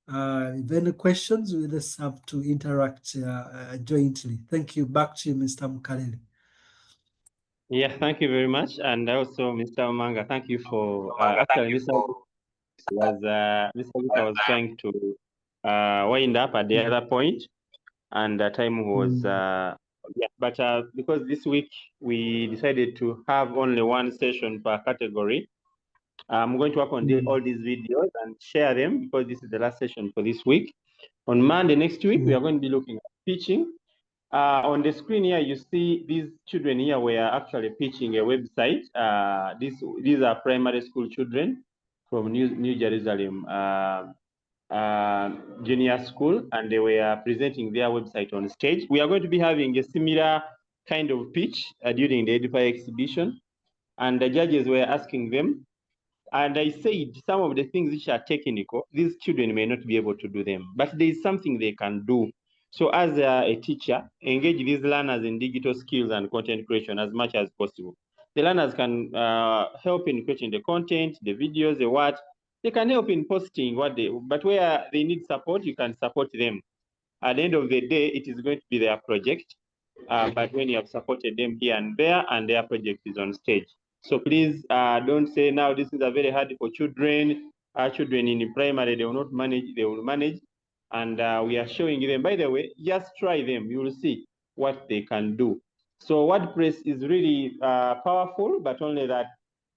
If any questions, we just have to interact jointly. Thank you. Back to you, Mr. Mukalele. Yeah, thank you very much. And also, Mr. Omanga, thank you for actually, Mr. Mr. was trying to wind up at the other point, and the time was yeah, but because this week we decided to have only one session per category, I'm going to work on all these videos and share them because this is the last session for this week. On Monday next week, we are going to be looking at pitching. On the screen here, you see these children here were actually pitching a website. These are primary school children from New Jerusalem Junior School, and they were presenting their website on stage. We are going to be having a similar kind of pitch during the Edify exhibition, and the judges were asking them. And I said some of the things which are technical, these children may not be able to do them, but there is something they can do. So as a teacher, engage these learners in digital skills and content creation as much as possible. The learners can help in creating the content, the videos, the what. They can help in posting but where they need support, you can support them. At the end of the day, it is going to be their project. But when you have supported them here and there, and their project is on stage. So please don't say now this is a very hard for children. Children in primary, they will not manage, they will manage. And we are showing them, by the way, just try them. You will see what they can do. So WordPress is really powerful, but only that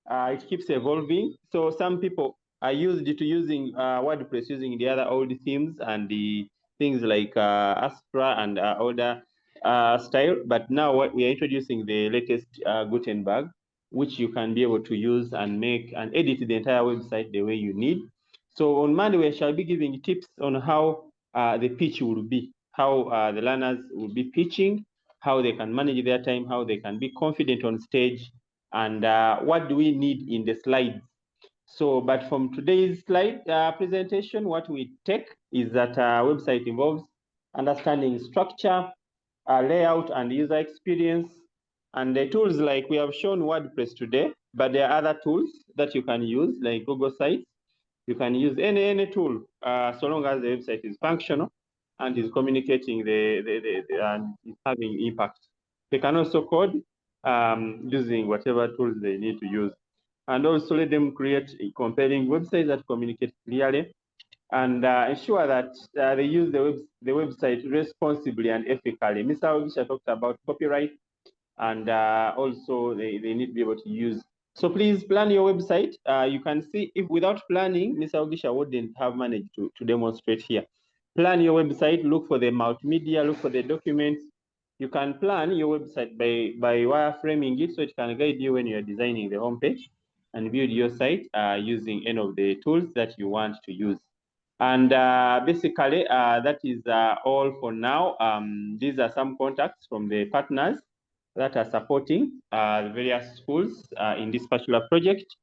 it keeps evolving. So some people are used to using WordPress using the other old themes and the things like Astra and other style, but now what we are introducing the latest Gutenberg, which you can be able to use and make and edit the entire website the way you need. So on Monday, we shall be giving tips on how the pitch will be, how the learners will be pitching, how they can manage their time, how they can be confident on stage, and what do we need in the slides. So, but from today's slide presentation, what we take is that our website involves understanding structure, layout and user experience, and the tools like we have shown WordPress today, but there are other tools that you can use like Google Sites. You can use any tool so long as the website is functional and is communicating and is having impact. They can also code using whatever tools they need to use, and also let them create a compelling website that communicates clearly and ensure that they use the website responsibly and ethically. Mr. Ogisha talked about copyright, and also they need to be able to use. So please plan your website. You can see if without planning, Mr. Ogisha wouldn't have managed to demonstrate here. Plan your website, look for the multimedia, look for the documents. You can plan your website by wireframing it so it can guide you when you're designing the homepage and build your site using any of the tools that you want to use. And basically, that is all for now. These are some contacts from the partners that are supporting various schools in this particular project.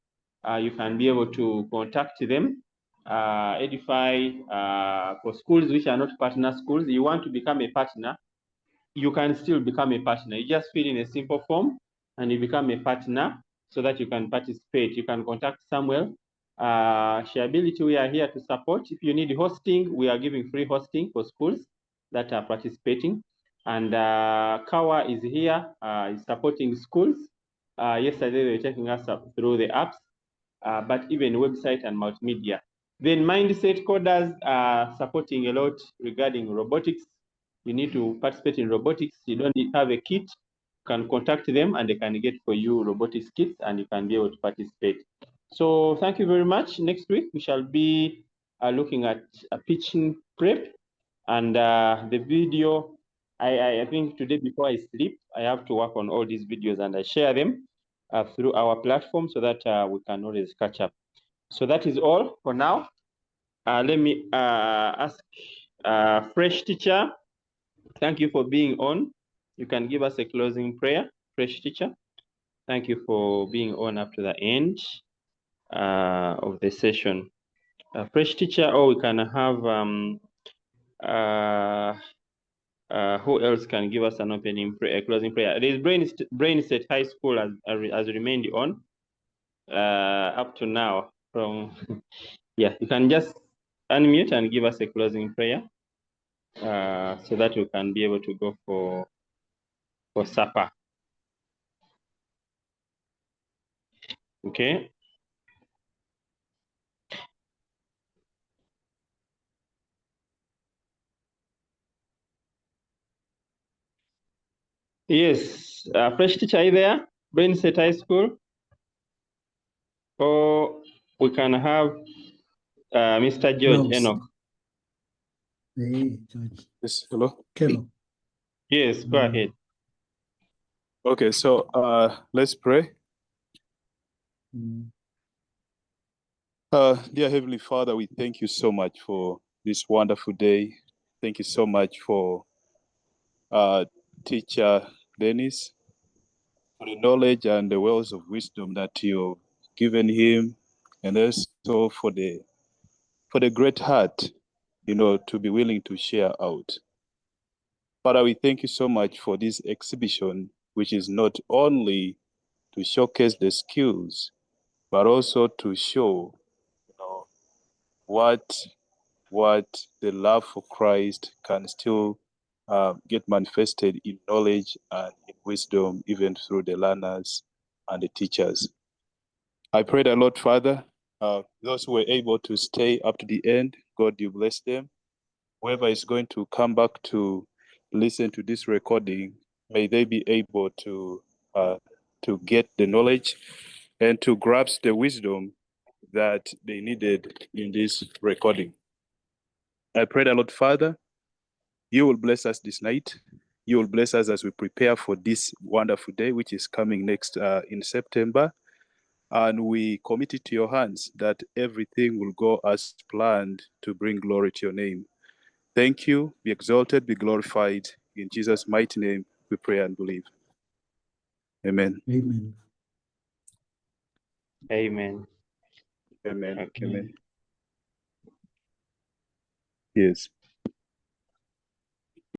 You can be able to contact them. Edify, for schools which are not partner schools, you want to become a partner, you can still become a partner. You just fill in a simple form and you become a partner so that you can participate. You can contact Samuel. Shareability, we are here to support. If you need hosting, we are giving free hosting for schools that are participating. And Kawa is here, is supporting schools. Yesterday, they were taking us up through the apps, but even website and multimedia. Then Mindset Coders are supporting a lot regarding robotics. You need to participate in robotics. You don't need to have a kit. You can contact them and they can get for you robotics kits and you can be able to participate. So thank you very much. Next week, we shall be looking at a pitching prep and the video. I think today before I sleep, I have to work on all these videos and I share them through our platform so that we can always catch up. So that is all for now. Let me ask Fresh Teacher. Thank you for being on. You can give us a closing prayer, Fresh Teacher. Thank you for being on up to the end of the session. Fresh Teacher, or we can have who else can give us an opening prayer, closing prayer? There is Brainset High School has remained on up to now. From yeah, you can just unmute and give us a closing prayer so that we can be able to go for supper. Okay. Yes, Fresh Teacher, are you there? Brainset High School? Or we can have Mr. George Enoch. Hey, George. Yes, hello. Kello. Yes, go ahead. Okay, so let's pray. Dear Heavenly Father, we thank you so much for this wonderful day. Thank you so much for teacher Dennis, for the knowledge and the wells of wisdom that you've given him, and also for the great heart, to be willing to share out. Father, we thank you so much for this exhibition, which is not only to showcase the skills, but also to show, what the love for Christ can still get manifested in knowledge and in wisdom, even through the learners and the teachers. I pray that, Lord Father, those who were able to stay up to the end, God, you bless them. Whoever is going to come back to listen to this recording, may they be able to get the knowledge and to grasp the wisdom that they needed in this recording. I pray that, Lord Father, you will bless us this night. You will bless us as we prepare for this wonderful day, which is coming next in September. And we commit it to your hands that everything will go as planned to bring glory to your name. Thank you. Be exalted, be glorified. In Jesus' mighty name, we pray and believe. Amen. Amen. Amen. Amen. Okay. Amen. Yes.